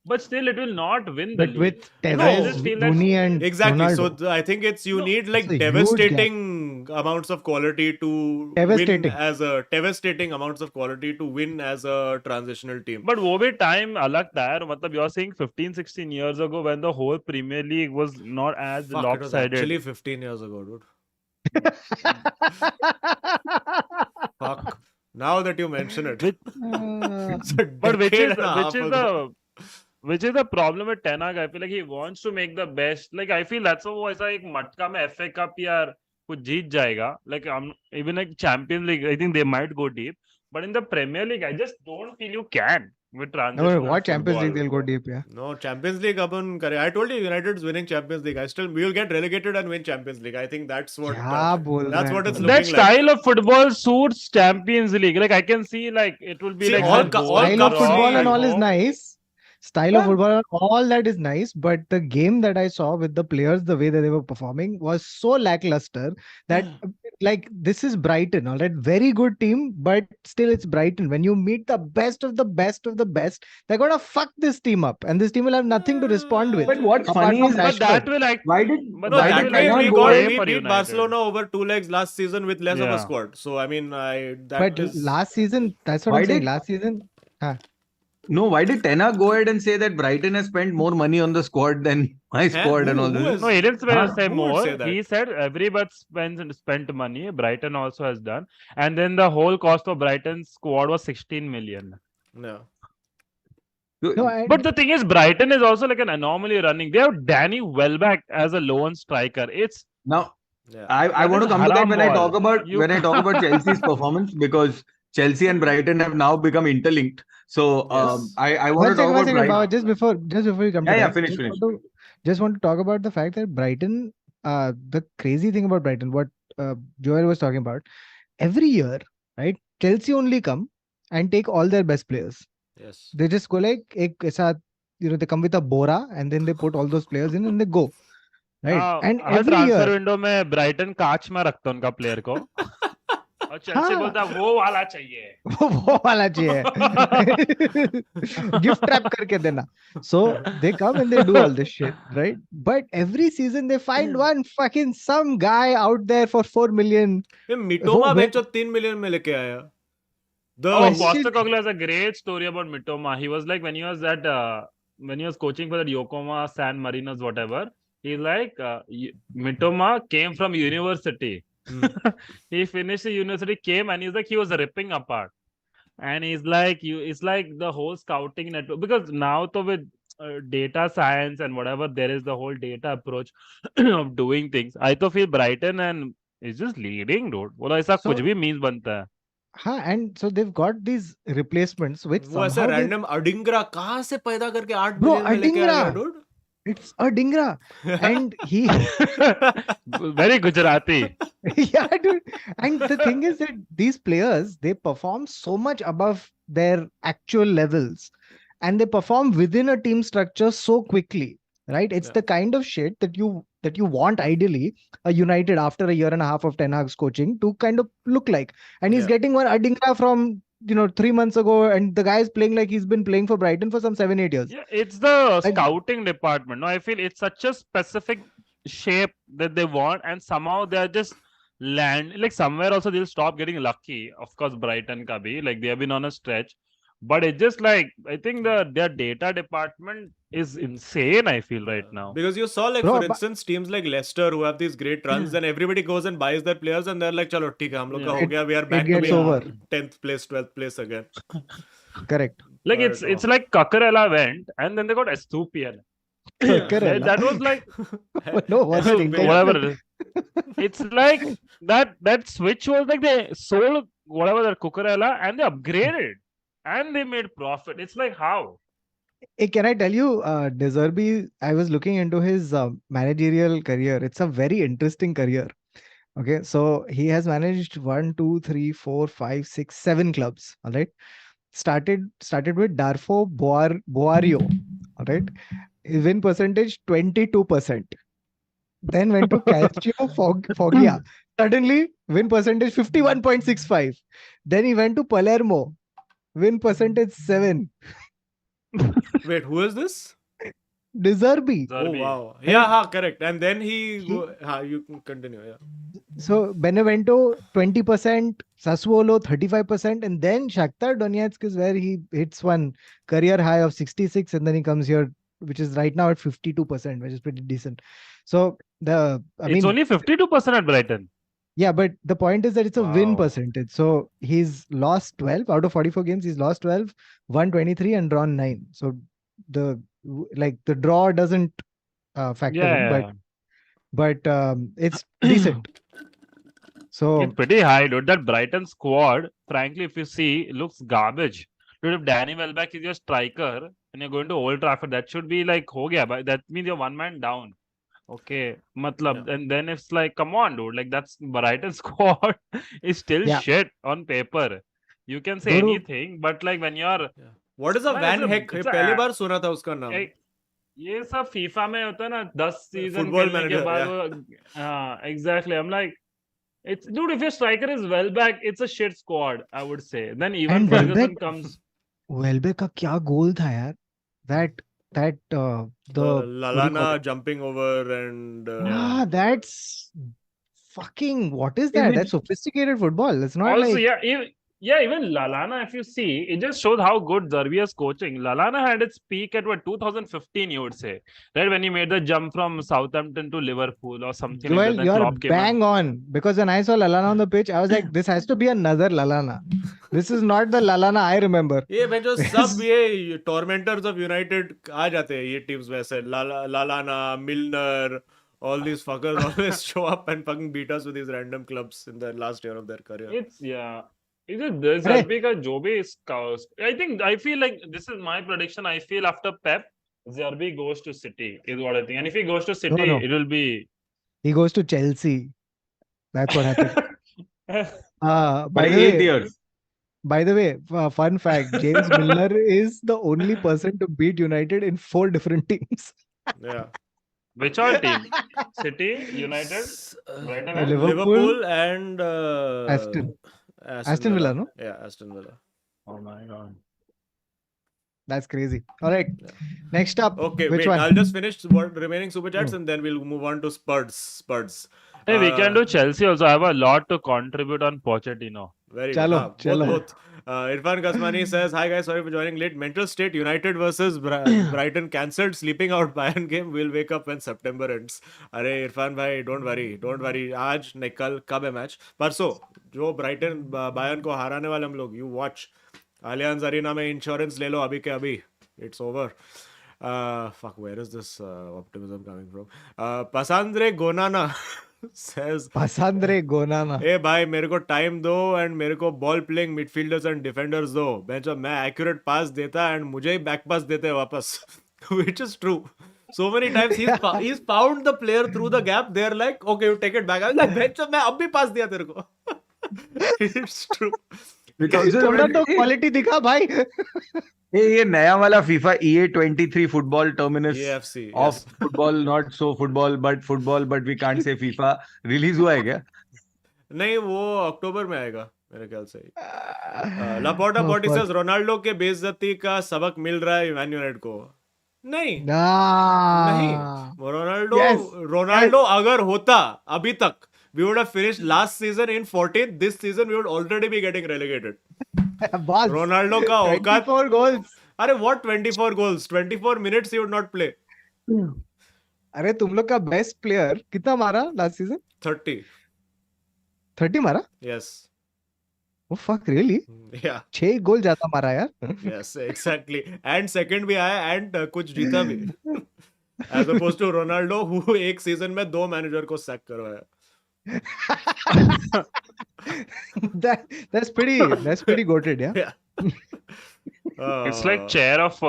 But still, it will not win the But league. with I Tevez, just feel that- Rooney and Exactly. So Ronaldo. I think it's you No, need like it's a huge devastating amounts of quality to Devastating. win as a devastating amounts of quality to win as a transitional team. But वो भी time अलग था यार. मतलब you're saying 15-16 years ago when the whole Premier League was not as Fuck, it was lopsided. actually 15 years ago, dude. Fuck. Now that you mention it. Which- It's a But which decade is and a half ago. the problem with Ten Hag? I feel like he wants to make the best. Like I feel that's वो ऐसा एक मटका में FA Cup या कुछ जीत जाएगा. Like even like Champions League, I think they might go deep. But in the Premier League, I just don't feel you can with No, transitional what Champions League football. they'll go deep, yeah. No, Champions League अपन करे. I told you United's winning Champions League. We will get relegated and win Champions League. I think that's what क्या बोल that's रहे what हैं it's तुम? looking That like. style of football suits Champions League. Like I can see, like it will be See, like all some co- goals all Style of cups draw football see- and all is home. nice. Style of football, all that is nice. But the game that I saw with the players, the way that they were performing was so lackluster that like this is Brighton, all right, very good team, but still it's Brighton. When you meet the best of the best of the best, they're gonna fuck this team up, and this team will have nothing to respond with. But what's apart funny from is But that Rashford. will like why did But No, why that that did will way Ten we Hag got go for we beat United. Barcelona over 2 legs last season with less of a Yeah. squad. So I mean, But that is last season, that's what Why I'm saying. did- Last season, No, why did Ten Hag go ahead and say that Brighton has spent more money on the squad than my squad and all Who this? has- No, he didn't Huh? say Who would more. say that? He said everybody spent money. Brighton also has done, and then the whole cost of Brighton's squad was 16 million. no. no, I, But the thing is, Brighton is also like an anomaly running. They have Danny Welbeck as a lone striker. It's Now Yeah. I That want to is come to that haram when I ball. talk about You when I talk about Chelsea's performance, because Chelsea and Brighton have now become interlinked. So Yes. I want to talk one about second, Baba, Brighton. just before you come to Yeah, that, finish, just finish. just want to talk about the fact that Brighton, the crazy thing about Brighton, what Joel was talking about, every year, right? Chelsea only come and take all their best players. Yes. They just go like, they come with a Bora and then they put all those players in and they go. Right? And her every transfer year, window में Brighton कांच में रखता उनका player को और Chelsea हाँ। बोलता है, वो वाला चाहिए वो वाला चाहिए gift wrap करके देना. So they come and they do all this shit, right? But every season they find one fucking some guy out there for 4 million. ये मिटोमा वो- बेचो 3 मिलियन में लेके आया. The Oh, shit. Postecoglou has a great story about Mitoma. He was like when he was at when he was coaching for that Yokohama, San Marinos, whatever. He's like Mitoma came from university. He finished the university, came and he's like he was ripping apart. And he's like it's like the whole scouting network, because now to with data science and whatever, there is the whole data approach of doing things. I to feel Brighton and is just leading, dude. बोला ऐसा So- कुछ भी means बनता है. Huh, and so they've got these replacements which वो ऐसा somehow they- random अडिंगरा कहाँ से पैदा करके 8 Bro, मिलियन में लेके आया Adingra. dude. it's a Dingra. And he Very Gujarati. yeah, dude. And the thing is that these players, they perform so much above their actual levels and they perform within a team structure so quickly, right? It's Yeah. the kind of shit that you want ideally a United after a year and a half of Ten Hag's coaching to kind of look like. And he's Yeah. getting one Adingra from 3 months ago, and the guy is playing like he's been playing for Brighton for some 7-8 years. Yeah, it's the Like- scouting department. No, I feel it's such a specific shape that they want, and somehow they're just like somewhere also they'll stop getting lucky. Of course, Brighton ka bhi, like they have been on a stretch, but it's just like I think their data department is insane. I feel right now. Because you saw, like, Bro, for but- instance, teams like Leicester who have these great runs, and everybody goes and buys their players, and they're like, "Chalo, theek hai, hum log ka Yeah. ho gaya. We are back to gets being over. 10th place, 12th place again." Correct. Like But, it's like Cucurella went, and then they got Estupian. Cucurella? That was like No, what's it? Estupian. whatever it is. It's like that switch was like they sold whatever their Cucurella and they upgraded and they made profit. It's like how? Hey, can I tell you, De Zerbi, I was looking into his managerial career. It's a very interesting career. Okay, so he has managed 1, 2, 3, 4, 5, 6, 7 clubs. All right, started with Darfo Boario. All right, his win percentage 22%. Then went to Calcio Foggia. Suddenly, win percentage 51.65. Then he went to Palermo. Win percentage 7. Wait, who is this? De Zerbi. Oh Zerbi. wow, yeah, correct. And then you can continue. Yeah, So Benevento 20%, Sassuolo 35%, and then Shakhtar Donetsk is where he hits one career high of 66, and then he comes here, which is right now at 52%, which is pretty decent. So It's only 52% at Brighton. yeah, but the point is that it's a win Wow. percentage. So he's lost 12 out of 44 games. He's lost 12, won 23, and drawn 9. So the draw doesn't factor in, Yeah, but it's decent. So it's pretty high, dude. That Brighton squad, frankly, if you see, it looks garbage. Dude, if Danny Welbeck is your striker and you're going to Old Trafford, that should be like ho gaya, but that means you're one man down. Okay, matlab, and then it's like, come on, dude, like that's Brighton squad is still Yeah. shit on paper. You can say Guru- anything, but like when you're what is a Man, Van it's a- Heck? it's a- पहली बार सुना था उसका नाम. ए- ये सब FIFA में होता है ना 10 सीजन Football खेलने के manager, बाद yeah. वो हाँ exactly I'm like it's dude if your striker is well back it's a shit squad I would say then even And Ferguson Welbeck- comes Welbeck का क्या गोल था यार, that the Lalana jumping over and yeah, that's fucking, what is that? Even- That's sophisticated football. It's not also like even Lalana if you see it just shows how good Zerbi is coaching. Lalana had its peak at what 2015 you would say, right, when he made the jump from Southampton to Liverpool or something Joel, like that. Then you're Klopp came in. bang on, because when I saw Lalana on the pitch, I was like, this has to be another Lalana. This is not the Lalana I remember. ये जो सब ये tormentors of United आ जाते हैं ये teams वैसे Lalana, Milner, all these fuckers always show up and fucking beat us with these random clubs in the last year of their career. It's Is it this Zerbi ka jo bhi is I feel like this is my prediction. I feel after Pep, Zerbi goes to City is what I think. And if he goes to City, no. it will be He goes to Chelsea. That's what happened. By By the 8 way, years. By the way, fun fact, James Milner is the only person to beat United in 4 different teams. Yeah. Which all team? City, United, Brighton, and Liverpool, and Aston Villa, no? Yeah, Aston Villa. oh my god. That's crazy. All right. Next up. Okay, Which wait. one? I'll just finish what remaining super chats and then we'll move on to Spurs. Hey, we can do Chelsea also. I have a lot to contribute on Pochettino. Very Chalo, good. chalo. Both. Irfan Kasmani says, "Hi guys, sorry for joining late. Mental state: United versus Brighton cancelled. Sleeping out Bayern game. We'll wake up when September ends." अरे इरफान भाई, don't worry. आज नहीं कल कब है match? परसों जो Brighton Bayern को हराने वाले हम लोग. You watch. Allianz Arena में इंश्योरेंस ले लो अभी के अभी. It's over. Fuck, where is this optimism coming from? Pasandre Gonana says, Pasandre Gonana. ए भाई मेरे को टाइम दो एंड मेरे को ball playing midfielders and defenders दो मैं एक्यूरेट पास देता एंड मुझे ही बैक पास देते हैं वापस which is true so many times he's found the player through the gap they're like okay you take it back I'm like मैं अब भी पास दिया तेरे को it's true थोड़ा तो क्वालिटी दिखा भाई. ये नया वाला FIFA EA23 football terminus AFC of football, not so football but we can't say FIFA, release हुआ है क्या? नहीं वो अक्टूबर में आएगा मेरे ख्याल से Laporta Oh, potty fuck. says Ronaldo के बेइज्जती का सबक मिल रहा है मैन यूनाइटेड को. नहीं नहीं, Ah, रोनाल्डो yes, रोनाल्डो अगर होता अभी तक, we would have finished last season in 14th. This season we would already be getting relegated. yes. Boss. Ronaldo का औकात. 24 goals. अरे what 24 goals? 24 minutes he would not play. अरे तुम लोग का बेस्ट प्लेयर कितना मारा लास्ट सीजन? 30. 30 मारा? Yes. Oh fuck, really? Yeah. 6 गोल ज्यादा मारा यार. Yes, exactly. And second भी आया and कुछ जीता भी. As opposed to Ronaldo who एक सीजन में 2 मैनेजर को सैक करवाया. That's pretty goated, yeah. Yeah. It's like chair of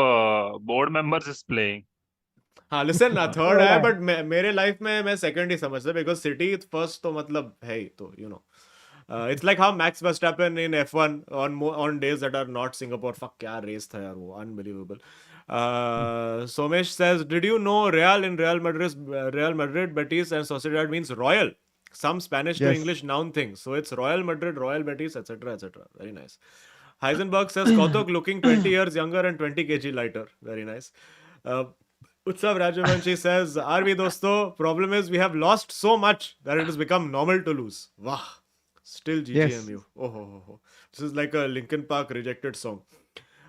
board members is playing. हाँ listen ना थर्ड है बट मेरे लाइफ में मैं सेकंड ही समझता बिकॉज सिटी फर्स्ट तो मतलब है ही तो you know it's like how max Verstappen in F1 on days that are not Singapore. Fuck क्या रेस था यार वो, unbelievable. Somesh says, did you know Real in Real Madrid, Betis and Sociedad means royal? Some Spanish to Yes. English noun thing. So it's Royal Madrid, Royal Betis, etc. etc. Very nice. Heisenberg says Kautuk looking 20 years younger and 20 kg lighter. Very nice. Utsav Rajavanshi says, are we dosto? Problem is we have lost so much that it has become normal to lose. Wow. Still GGMU. Oh, ho, ho, ho. This is like a Linkin Park rejected song.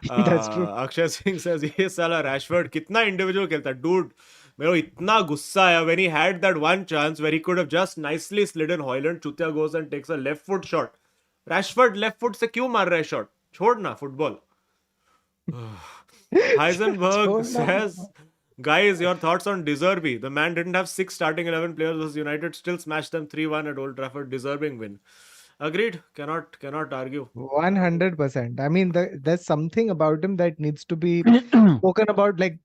That's true. Akshay Singh says, ये साला Rashford कितना individual खेलता है. Dude, मेरे को इतना गुस्सा आया when he had that one chance where he could have just nicely slid in Hoyland. Chutia goes and takes a left foot shot. Rashford left foot से क्यों मार रहा है shot? छोड़ ना football. Heisenberg says, guys, your thoughts on Deserby? The man didn't have 6 starting 11 players versus United, still smashed them 3-1 at Old Trafford. Deserving win. Agreed. Cannot argue. 100%. I mean, there's something about him that needs to be spoken about. Like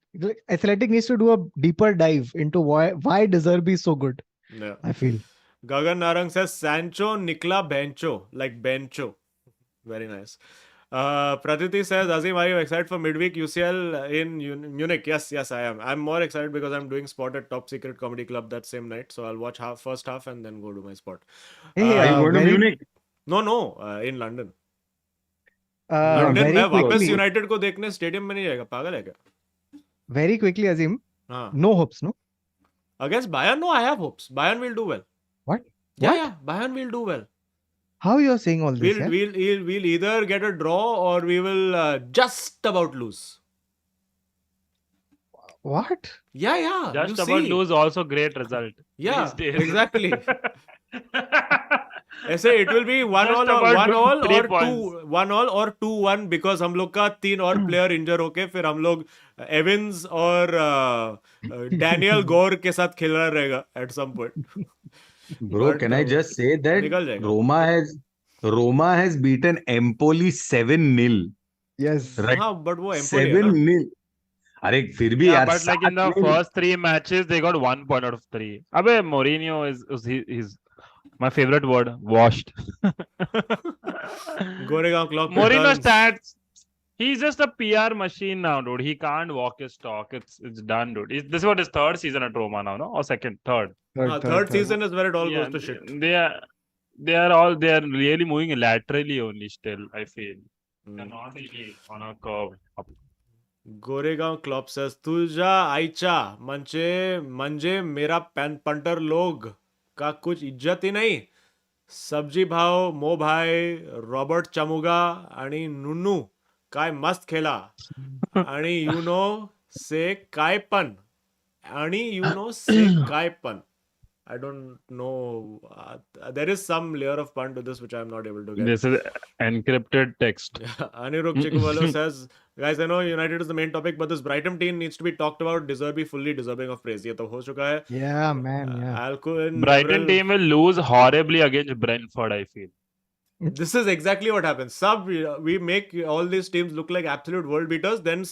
Athletic needs to do a deeper dive into why Deserby is so good. Yeah. I feel. Gagan Narang says Sancho Nikla Bencho, like Bencho. Very nice. Pratiti says, Azeem, are you excited for midweek UCL in Munich? Yes, I am. I'm more excited because I'm doing spot at Top Secret Comedy Club that same night. So I'll watch first half and then go to my spot. Hey, Are you going to very- Munich? No, in London. London very में वापस quickly, United को देखने stadium में नहीं जाएगा, पागल है क्या? very quickly, Azeem. हाँ. No hopes, no? Against Bayern, no, I have hopes. Bayern will do well. What? Yeah, Bayern will do well. How you're saying all this? We'll either get a draw or we will just about lose. What? Yeah. Just you about see. lose also great result. Yeah, these days. exactly. ऐसे it will be 1-1 Just or about 1-1 3 or 1-1 or 2-1 because हम लोग का 3 और player इंजर होके फिर हम लोग evince और डैनियल गौर के साथ खेल रहा रहेगा at some point. Bro, But, can I just say that निकल जाएगा. Roma has beaten Empoli 7-0. Yes. Right? हाँ, but वो Empoli है ना. 7-0. अरे फिर भी Yeah, यार but like in the 7-0. first 3 matches, they got 1 point out of 3. Abe, Mourinho is my favorite word, washed. Goregaon Clock Mourinho returns. stats. He's just a PR machine now, dude. He can't walk his talk. It's done, dude. This is what his third season at Roma now, no? Or second, third. Third season is where it all goes to shit. They are really moving laterally only still, I feel. They're not really on a curve up. Goregaon club says तुझा आयचा म्हणजे मेरा punter लोग का कुछ इज्जत ही नाही. सब्जी भाव मो भाई रॉबर्ट चमुगा आणि नुनू काय मस्त खेळा आणि युनो से काय पण I don't know. There is some layer of pun to this which I am not able to get. This is encrypted text. Anirudh Chikuvalo says, guys, I know United is the main topic, but this Brighton team needs to be talked about. Deserby fully deserving of praise. ये तो हो चुका है. Yeah, man. Yeah. Alcuin, Brighton team will lose horribly against Brentford, I feel. This is exactly what happens. We make all these teams look like absolute world beaters. Then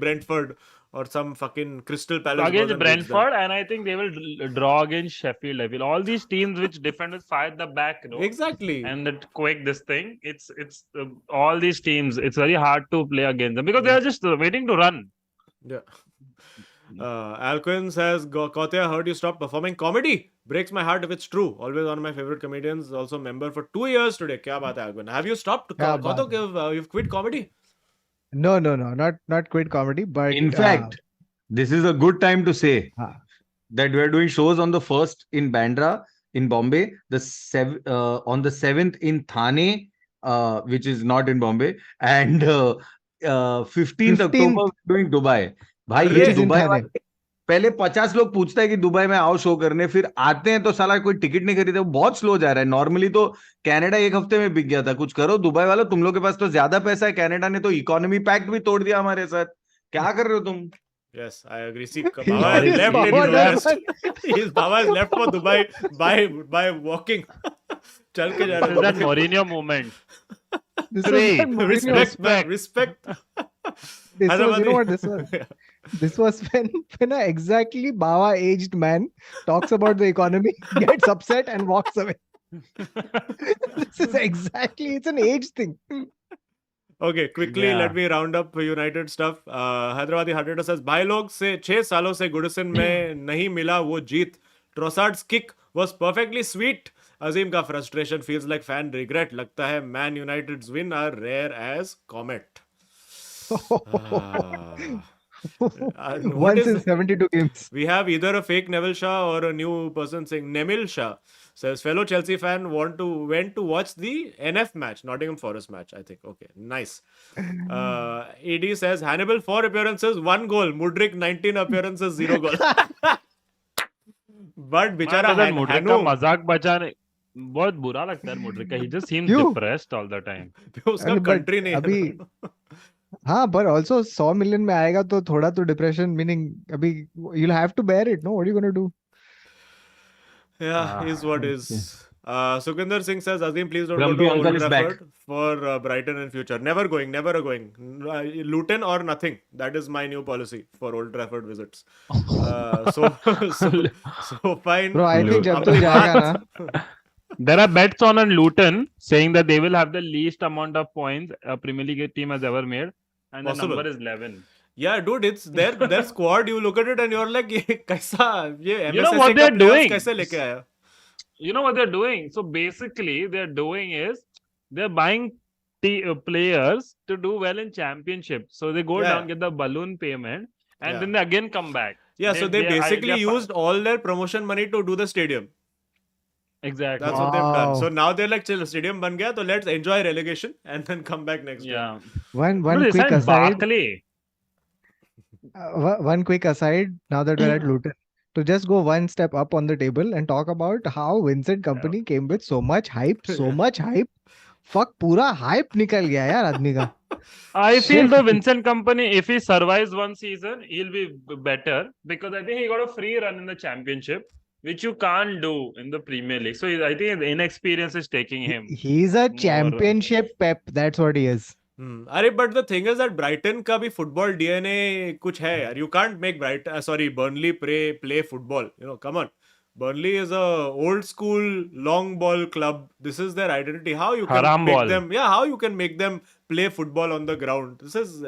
Brentford or some fucking Crystal Palace goes Against and beats them. Brentford, and I think they will draw against Sheffield. I feel all these teams which defend with 5 at the back, you know, Exactly. and that quick this thing. It's all these teams. It's very hard to play against them because they are just waiting to run. Yeah. Alquin says, Kautia, I heard you stopped performing comedy. Breaks my heart if it's true. Always one of my favorite comedians. Also member for 2 years today. Kya baat hai, Alquin? Have you stopped? Kya Kauto, baat hai. you've quit comedy? No, not quit comedy, but In fact, this is a good time to say हाँ, that we are doing shows on the 1st in Bandra in Bombay, on the 7th in Thane, which is not in Bombay, and 15th 15th, October we're doing Dubai. भाई अरे! ये which is in Dubai Thane. वाले पहले 50 लोग पूछता है कि Dubai में आओ शो करने, फिर आते हैं तो साला कोई टिकट नहीं खरीदे, वो बहुत स्लो जा रहा है. नॉर्मली तो कनाडा एक हफ्ते में बिक गया था. कुछ करो दुबई वालों, तुम लोग के पास तो ज्यादा पैसा है. कनाडा ने तो इकोनॉमी पैक्ट भी तोड़ दिया हमारे साथ. क्या कर रहे हो तुम? Yes, I agree. See, He Baba has is left and Baba he's does left. Baba has left for Dubai by walking. चल के जा This is रहा that है. Mourinho moment. This Three. was when Mourinho, Respect, man. Respect. this was, you Hyderabadi. know what this was? This was when an exactly Bawa aged man talks about the economy, gets upset and walks away. This is exactly, it's an age thing. Okay, quickly Yeah. let me round up United stuff. Hyderabadi Hydrator says, भाई लोग से 6 सालों से गुडसन में नहीं मिला वो जीत. Trossard's kick was perfectly sweet. Azeem का frustration feels like fan regret. लगता है Man United's win are rare as comet. What Once is in 72 games. We have either a fake Neville Shah or a new person saying Nemil Shah. Says fellow Chelsea fan went to watch the NF match, Nottingham Forest match. I think. Okay, nice. AD says Hannibal 4 appearances, 1 goal. Mudrik 19 appearances, 0 goal. But बेचारा Man, Mudryk का Hanu मजाक बचाने बहुत बुरा लगता है Mudryk का. He just seems क्यों? depressed all the time. उसका अरे, but कंट्री नहीं अभी है. हाँ, but also 100 million में आएगा तो थोड़ा तो depression, meaning अभी you'll have to bear it, no? What are you gonna do? Yeah, is what is. Sukinder Singh says, Azeem, please don't Grumpy go to uncle Old is back. Trafford for Brighton in future. Never going. Luton or nothing. That is my new policy for Old Trafford visits. So fine. Bro, I think जब अब तू जाएगा बात- ना, There are bets on Luton saying that they will have the least amount of points a Premier League team has ever made, and the Possible. number is 11. Yeah, dude, it's their squad. You look at it and you're like, ये कैसा ये You know MSSA what का they're players doing? कैसे लेके आया? You know what they're doing? So basically, they're doing is they're buying players to do well in championship. So they go Yeah. down, get the balloon payment, and Yeah. then they again come back. Yeah, so they basically they're used all their promotion money to do the stadium. exactly. That's what they've done. Wow. So now they're like, चलो stadium बन गया, तो let's enjoy relegation and then come back next year. Yeah. one Bro, they quick signed aside, Barkley. one quick aside, now that we're at Luton, to just go one step up on the table and talk about how Vincent Company came with so much hype, so much hype. Fuck, पूरा hype निकल गया यार आदमी का. I feel Shit. the Vincent Company, if he survives one season, he'll be better because I think he got a free run in the championship, which you can't do in the Premier League. So I think the inexperience is taking him. He's a more- championship pep. That's what he is. अरे but the thing is that Brighton का भी football DNA कुछ है यार. You can't make Burnley play football. You know, come on. Burnley is a old school long ball club. This is their identity. How you can Haram make ball. them? Yeah, how you can make them play football on the ground? This is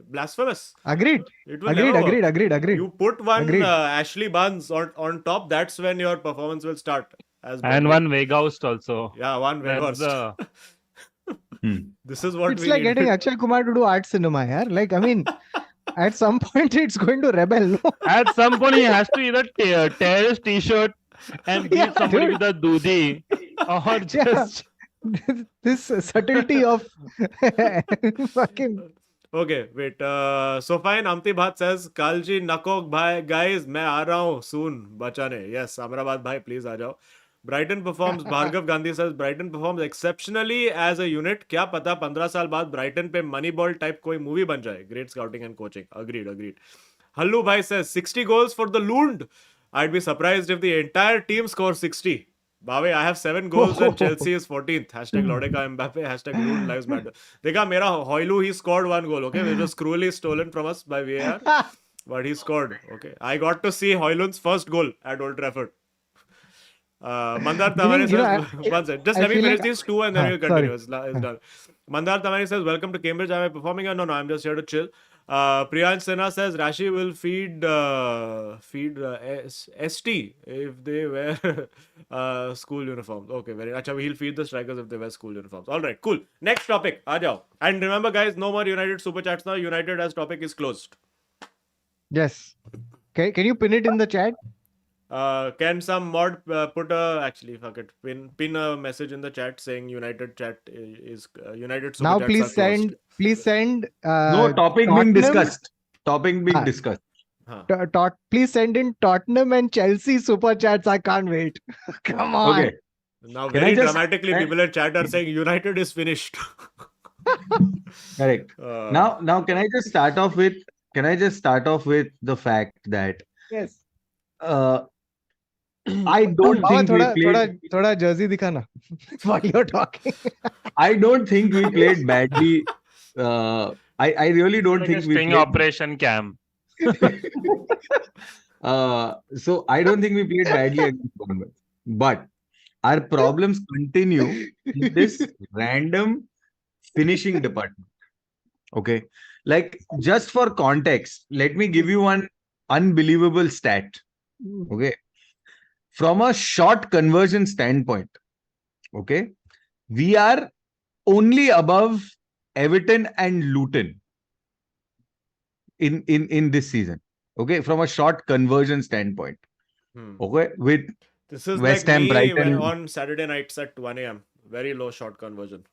blasphemous. Agreed. It will never work. Agreed. You put one Agreed. Ashley Barnes on top. That's when your performance will start. As And Burnley. one Weghorst also. Yeah, one That's Weghorst. Hmm. This is what It's we like need. getting Akshay Kumar to do art cinema, yaar. Like, I mean, at some point it's going to rebel, no? At some point, he has to either tear his t-shirt and beat Yeah, somebody dude. with a doodhi, or Yeah. just This subtlety of fucking. Okay, wait. So fine. Amti Bhat says, Kalji Nakok bhai, guys, मैं आ रहा हूँ soon बचाने. Yes, Amrabat bhai, please आ जाओ. Brighton performs. Bhargav Gandhi says Brighton performs exceptionally as a unit. क्या पता 15 साल बाद Brighton पे Moneyball type कोई movie बन जाए. Great scouting and coaching. Agreed. Hallu bhai says 60 goals for the Lund. I'd be surprised if the entire team scores 60. Bave, I have 7 goals and Chelsea is 14th. Hashtag Lodeka Mbappe. Hashtag Lund lives matter. Dekha, mera Hoylu, he scored 1 goal. Okay, which was cruelly stolen from us by VAR. But he scored. Okay, I got to see Hoylund's first goal at Old Trafford. Mandar Tamari You know, says, one second. Just I let me feel finish like- these two and then Huh, we'll continue. sorry. It's done. Mandar Tamari says, welcome to Cambridge. Am I performing? No, I'm just here to chill. Priyansh Sinha says Rashi will feed ST if they wear school uniforms. Okay, very. Acha, he'll feed the strikers if they wear school uniforms. All right, cool. Next topic. Aajao. And remember, guys, no more United super chats now. United as topic is closed. Yes. Can you pin it in the chat? Can some mod put a actually fuck it pin a message in the chat saying United chat is United super Now chats please are closed. send No topic being Tottenham- discussed. Topic being Ah. discussed. Huh. please send in Tottenham and Chelsea super chats. I can't wait. Come on. Okay. Now Can I very just- dramatically people in chat are saying United is finished. Correct. Now can I just start off with the fact that Yes. I don't Baba, think we played thoda jersey dikhana while you're talking. I don't think we played badly. I really don't Like a think we sting played operation cam. so I don't think we played badly against Bournemouth. But our problems continue in this random finishing department. Okay. Like, just for context, let me give you one unbelievable stat. Okay. From a shot conversion standpoint, okay, we are only above Everton and Luton in this season. Okay, from a shot conversion standpoint. Okay, with This is West like Ham, me Brighton. on Saturday nights at 1 a.m. Very low shot conversion.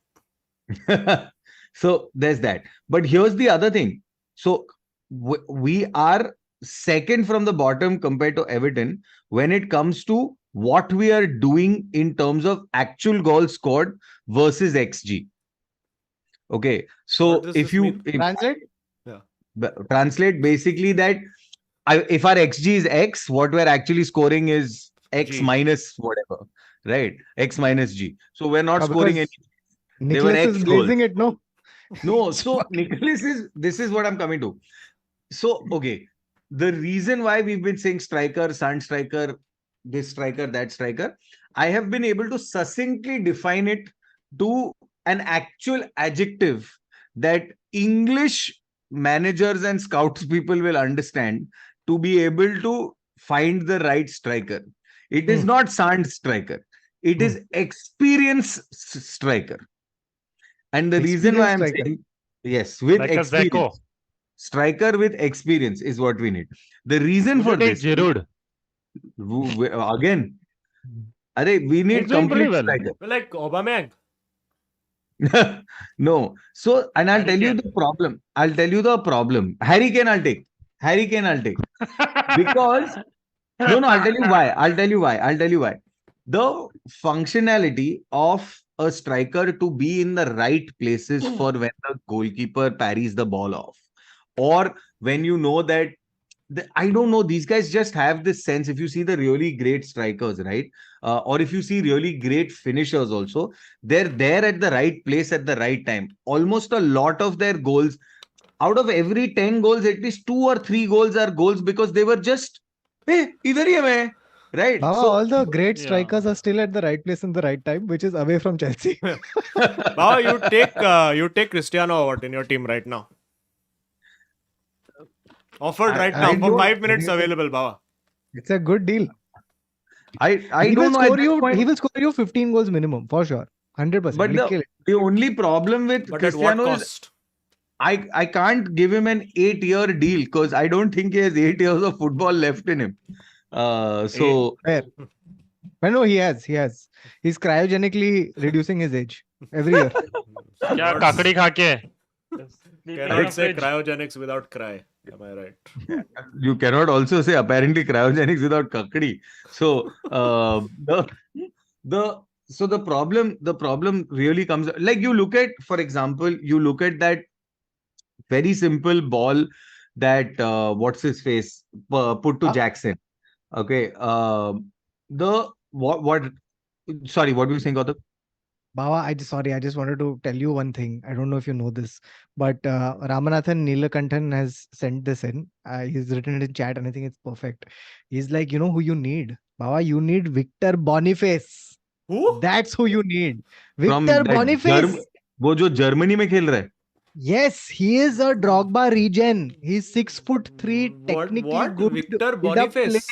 So there's that. But here's the other thing. So we are second from the bottom compared to Everton when it comes to what we are doing in terms of actual goals scored versus XG. Okay, so What does if this you mean? Translate? translate basically that if our XG is X, what we're actually scoring is X G. minus whatever, right? X minus G. So we're not Yeah, scoring any. because They were Nicholas is X blazing it, no? No, so Nicholas this is what I'm coming to. So, okay, the reason why we've been saying striker, sun striker, this striker, that striker, I have been able to succinctly define it to an actual adjective that English managers and scouts people will understand to be able to find the right striker. It is not sand striker. It is experience striker. And the reason why I'm Experienced saying, yes, with Like a experience. Zeko. Striker with experience is what we need. The reason for this, Giroud. again, we need He's doing pretty complete well. striker. Like Aubameyang. No. So, and I'll Harry tell you Kane. the problem. I'll tell you the problem. Harry Kane, I'll take. Harry Kane, I'll take. Because, no, I'll tell you why. I'll tell you why. The functionality of a striker to be in the right places for when the goalkeeper parries the ball off. Or when you know that I don't know, these guys just have this sense. If you see the really great strikers, right? Or if you see really great finishers also, they're there at the right place at the right time. Almost a lot of their goals, out of every 10 goals, at least 2 or 3 goals are goals because they were just, hey, idhar hi hai main. Right? Baba, So, all the great Yeah. strikers are still at the right place in the right time, which is away from Chelsea. Baba, you take Cristiano what in your team right now? Offered right now I for don't- 5 minutes available, Baba. It's a good deal. I He will don't know. at score this you. point- He will score you 15 goals minimum for sure. 100%. But the only problem with But at what Cristiano is cost? I can't give him an 8-year deal because I don't think he has 8 years of football left in him. So Fair. But no, he has. He's cryogenically reducing his age every year. क्या काकड़ी खा के? Cannot say cryogenics without cry. Am I right? you cannot also say apparently cryogenics without kakadi. So the problem really comes like you look at, for example, that very simple ball that what's his face put to Jackson. Okay. Sorry, what were you saying, Gautam? Baba, I just wanted to tell you one thing. I don't know if you know this, but Ramanathan Neelakantan has sent this in. He's written it in chat and I think it's perfect. He's like, you know who you need? Baba, you need Victor Boniface. Who? That's who you need. From Victor that Boniface. वो जो Germany में खेल रहा है Yes, he is a Drogba regen. He's 6'3", technically What? good. Victor Did a play. Boniface.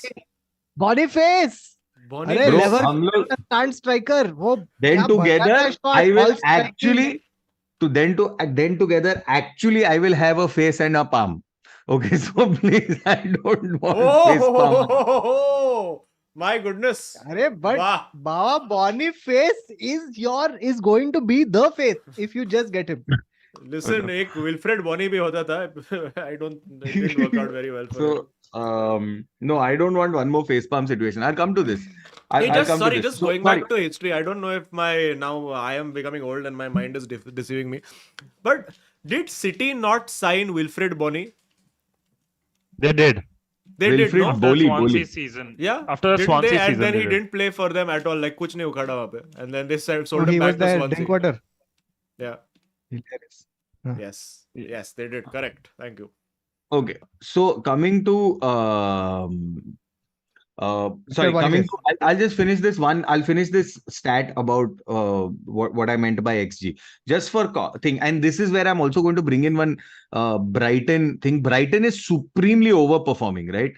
Boniface. अरे Bro, Boniface. लेवर हम लोग stand striker वो then क्या भगाता है together shot I will all striking. then together actually I will have a face and a palm. Okay, so please, I don't want face palm. Oh, my goodness. अरे but Wow. Baba Boniface is going to be the face if you just get him. Listen, एक Wilfred Bony भी होता था. It didn't work out very well for him. So, no, I don't want one more face palm situation. I'll come to this. Hey, I'll come to sorry, this. just So, going sorry. back to history. I don't know if now I am becoming old and my mind is deceiving me. But did City not sign Wilfred Bony? They did. They did, Wilfred no? After Boli, Swansea Boli. season. Yeah. After the Didn't Swansea they? And season. then they he did. didn't play for them at all. Like कुछ नहीं उखाड़ा वहाँ पे. And then they sold No, him he was back to there Swansea. Drinkwater. Yeah. Hilarious. Yes. Yes, they did. Correct. Thank you. Okay, so coming to sorry, coming Boniface. to, I'll just finish this one. I'll finish this stat about what I meant by XG. Just for thing, and this is where I'm also going to bring in one Brighton thing. Brighton is supremely overperforming, right?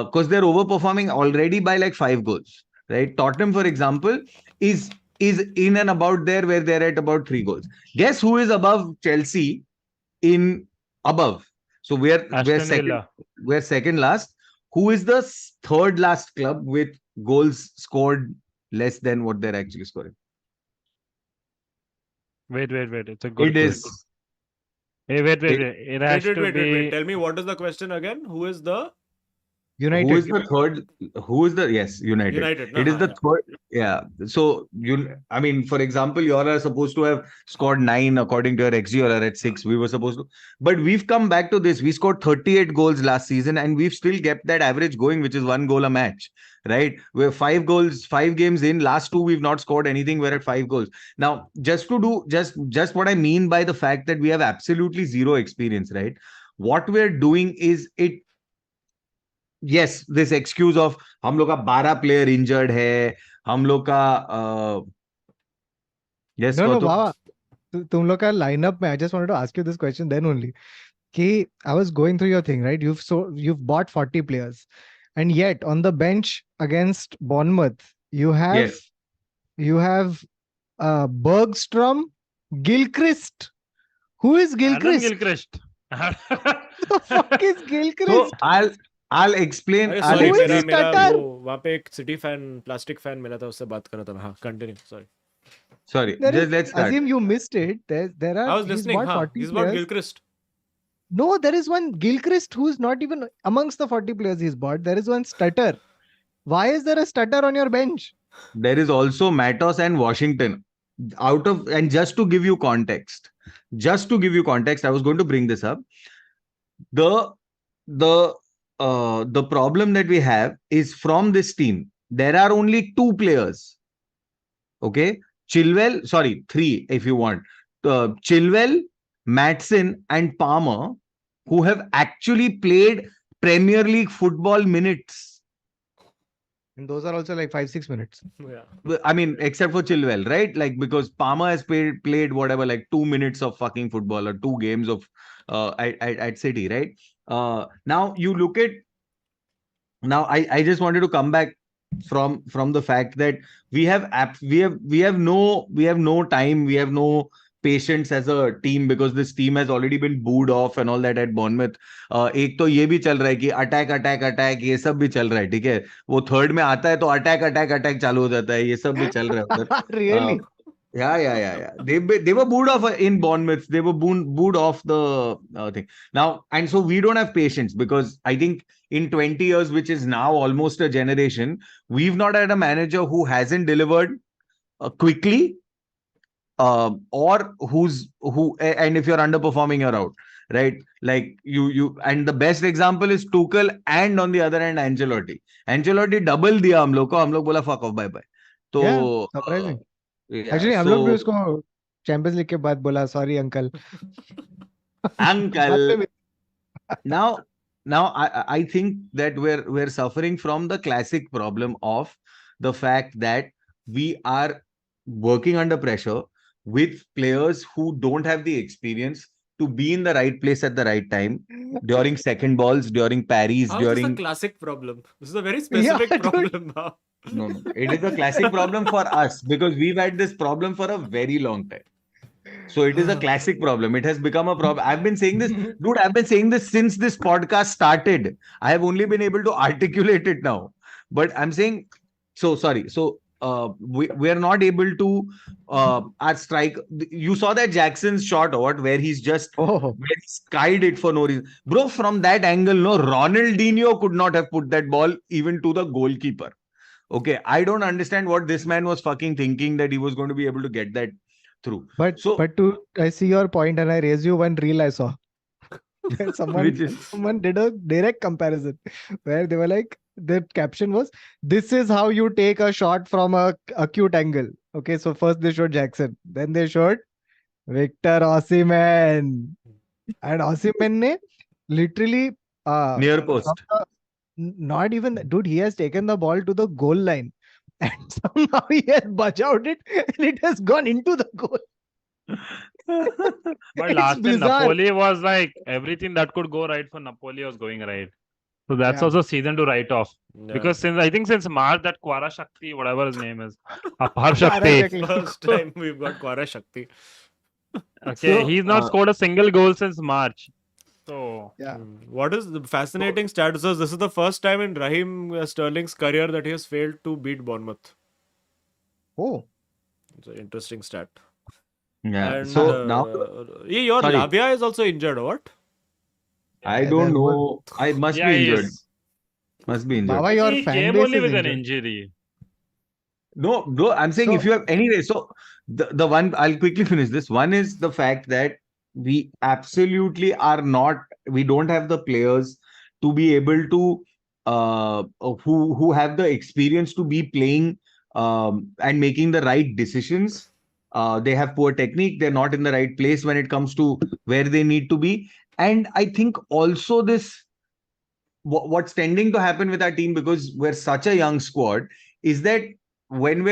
Because they're overperforming already by like 5 goals, right? Tottenham, for example, is in and about there where they're at about 3 goals. Guess who is above Chelsea in above? So we're Aston second. Villa. We're second last. Who is the third last club with goals scored less than what they're actually scoring? Wait. It's a good It question. is. Hey, wait. It has to Wait. be. Tell me what is the question again? Who is the United. Who is the third? Who is the yes United? United? It is the third. Yeah. So I mean, for example, you all are supposed to have scored 9 according to your XG, or are at 6. We were supposed to, but we've come back to this. We scored 38 goals last season, and we've still kept that average going, which is 1 goal a match. Right? We're 5 goals, 5 games in. Last 2 we've not scored anything. We're at 5 goals now. Just to do just what I mean by the fact that we have absolutely zero experience. Right? What we're doing is it. Yes, this excuse of हम लोग का 12 player injured है, हम लोग का yes, No, Kautuk. बाबा तुम लोग का lineup में I just wanted to ask you this question then only. कि I was going through your thing, right? You've bought 40 players, and yet on the bench against Bournemouth, you have Bergstrom, Gilchrist. Who is Alan Gilchrist? Gilchrist. Who the fuck is So Gilchrist? I'll explain. अरे I'll sorry, Who is मेरा this मेरा Tatar? वो वहाँ पे एक city fan plastic fan मिला था उससे बात कर रहा था. हाँ, continue. Sorry. Sorry, There just is, let's start. Azeem, you missed it. There are. I was He's listening. bought हाँ, 40 he's about players. Gilchrist. No, there is one Gilchrist who's not even amongst the 40 players he's bought. There is one Stutter. Why is there a Stutter on your bench? There is also Matos and Washington. And just to give you context, I was going to bring this up. The problem that we have is from this team. There are only 2 players. Okay, Chilwell. Sorry, 3 if you want. Chilwell, Maatson, and Palmer, who have actually played Premier League football minutes. And those are also like 5-6 minutes. Yeah. I mean, except for Chilwell, right? Like, because Palmer has played whatever, like 2 minutes of fucking football or 2 games of at City, right? Now you look at. Now I just wanted to come back from the fact that we have no time, we have no patience as a team, because this team has already been booed off and all that at Bournemouth. एक तो ये भी चल रहा है कि attack ये सब भी चल रहा है, ठीक है? वो थर्ड में आता है तो अटैक चालू हो जाता है, ये सब भी चल रहा है उधर. Really? Yeah. They were booed off in Bournemouth. They were booed off the thing. Now, and so we don't have patience, because I think in 20 years, which is now almost a generation, we've not had a manager who hasn't delivered quickly, or and if you're underperforming, you're out, right? Like and the best example is Tuchel, and on the other hand, Ancelotti double दिया हम लोग बोला fuck off, bye bye. तो Yeah, surprising. yeah, Actually, हम लोग भी so उसको champions league के बाद बोला sorry uncle. uncle. Now I think that we're suffering from the classic problem of the fact that we are working under pressure with players who don't have the experience, to be in the right place at the right time during second balls, during parries, How is this a during classic problem? This is a very Yeah, specific dude. problem now. no. It is a classic problem for us because we've had this problem for a very long time. So it is a classic problem. It has become a problem. I've been saying this, dude. I've been saying this since this podcast started. I have only been able to articulate it now. But I'm saying, so sorry. So we are not able to our strike. You saw that Jackson's shot or what, where he's just Oh, where he skied it for no reason, bro. From that angle, no, Ronaldinho could not have put that ball even to the goalkeeper. Okay, I don't understand what this man was fucking thinking that he was going to be able to get that through. but So, I see your point, and I raise you one reel I saw. Where which is someone did a direct comparison where they were like, the caption was, "This is how you take a shot from a acute angle." Okay, so first they showed Jackson, then they showed Victor Osimhen, and Osimhen ne literally near from post. not even dude, he has taken the ball to the goal line, and somehow he has budged out it, and it has gone into the goal. But It's last time bizarre. Napoli was like everything that could go right for Napoli was going right. So that's Yeah. also season to write off. Yeah. Because since March, that Kwara Shakti, whatever his name is, Apar Shakti. Exactly. First time we've got Kwara Shakti. Okay, So, he's not scored a single goal since March. So Yeah. What is the fascinating status is this is the first time in Raheem Sterling's career that he has failed to beat Bournemouth. Oh, It's an interesting stat. yeah. And So now your sorry. Lavia is also injured, or what? I Yeah, don't there was- know. I must yeah, be he injured. is. Must be injured. Baba, your He fan came base only is with an injured. injury. No, bro, I'm saying if So- you have anyway, so the one I'll quickly finish this. One is the fact that we absolutely are not, we don't have the players to be able to who have the experience to be playing and making the right decisions. They have poor technique, they're not in the right place when it comes to where they need to be. And I think also this what's tending to happen with our team, because we're such a young squad, is that when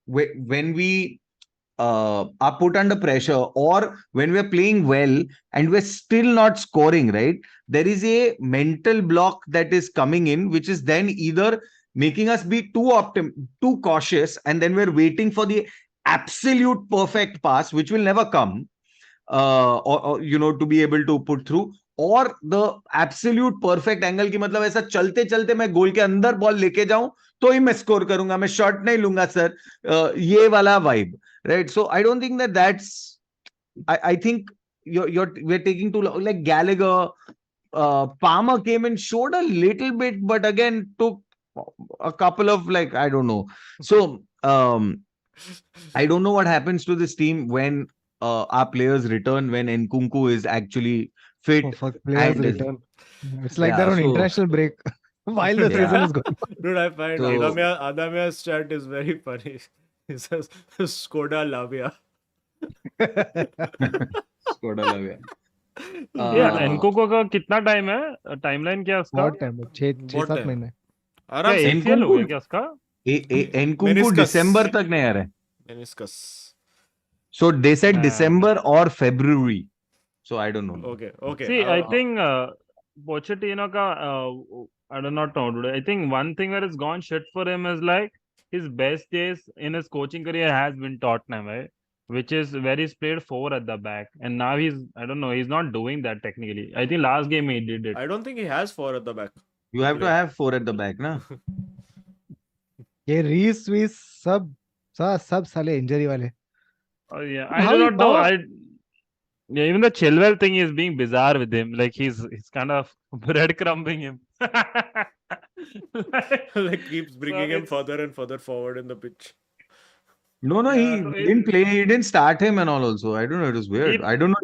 when we are put under pressure, or when we're playing well and we're still not scoring, right, there is a mental block that is coming in, which is then either making us be too cautious, and then we're waiting for the absolute perfect pass which will never come, or you know, to be able to put through, और the absolute perfect angle की मतलब ऐसा चलते चलते मैं गोल के अंदर ball लेके जाऊं तो ही मैं स्कोर करूंगा, मैं शॉट नहीं लूंगा सर, ये वाला vibe, right? So I don't think that's I think we're taking too long. Like Gallagher, Palmer came and showed a little bit, but again took a couple of, like, I don't know. So I don't know what happens to this team when our players return, when Nkunku is actually fit. Oh, fuck, players and is- return. It's like Yeah, they're on so- international break while the Yeah. season is going. Dude, I find So- Adamia's chat is very funny. He says Skoda Lavia. Skoda Lavia. Yeah, Uh, एनकोको का कितना time है? Timeline क्या है उसका? बहुत time, 6-7 time? महीने. आराम क्या से ACL हो गया Nkunku- क्या उसका? Nkunku Meniscus. दिसंबर तक नहीं आ रहा है. meniscus. So they said Nah. December or February. So I don't know. Okay. See, I think Pochettino ka, I do not know, dude. I think one thing where it's gone shit for him is like his best days in his coaching career has been Tottenham, right? Which is where he's played 4 at the back, and now I don't know, he's not doing that technically. I think last game he did it. I don't think he has 4 at the back. You have to have 4 at the back, na? ये रीस वीस सब साले injury वाले. Oh yeah, How I do he not know. power- Yeah, even the Chilwell thing is being bizarre with him. Like he's kind of breadcrumbing him. Like keeps bringing him it's- further and further forward in the pitch. No, Yeah, he so didn't play. He didn't start him and all also. I don't know. It was weird. I don't know.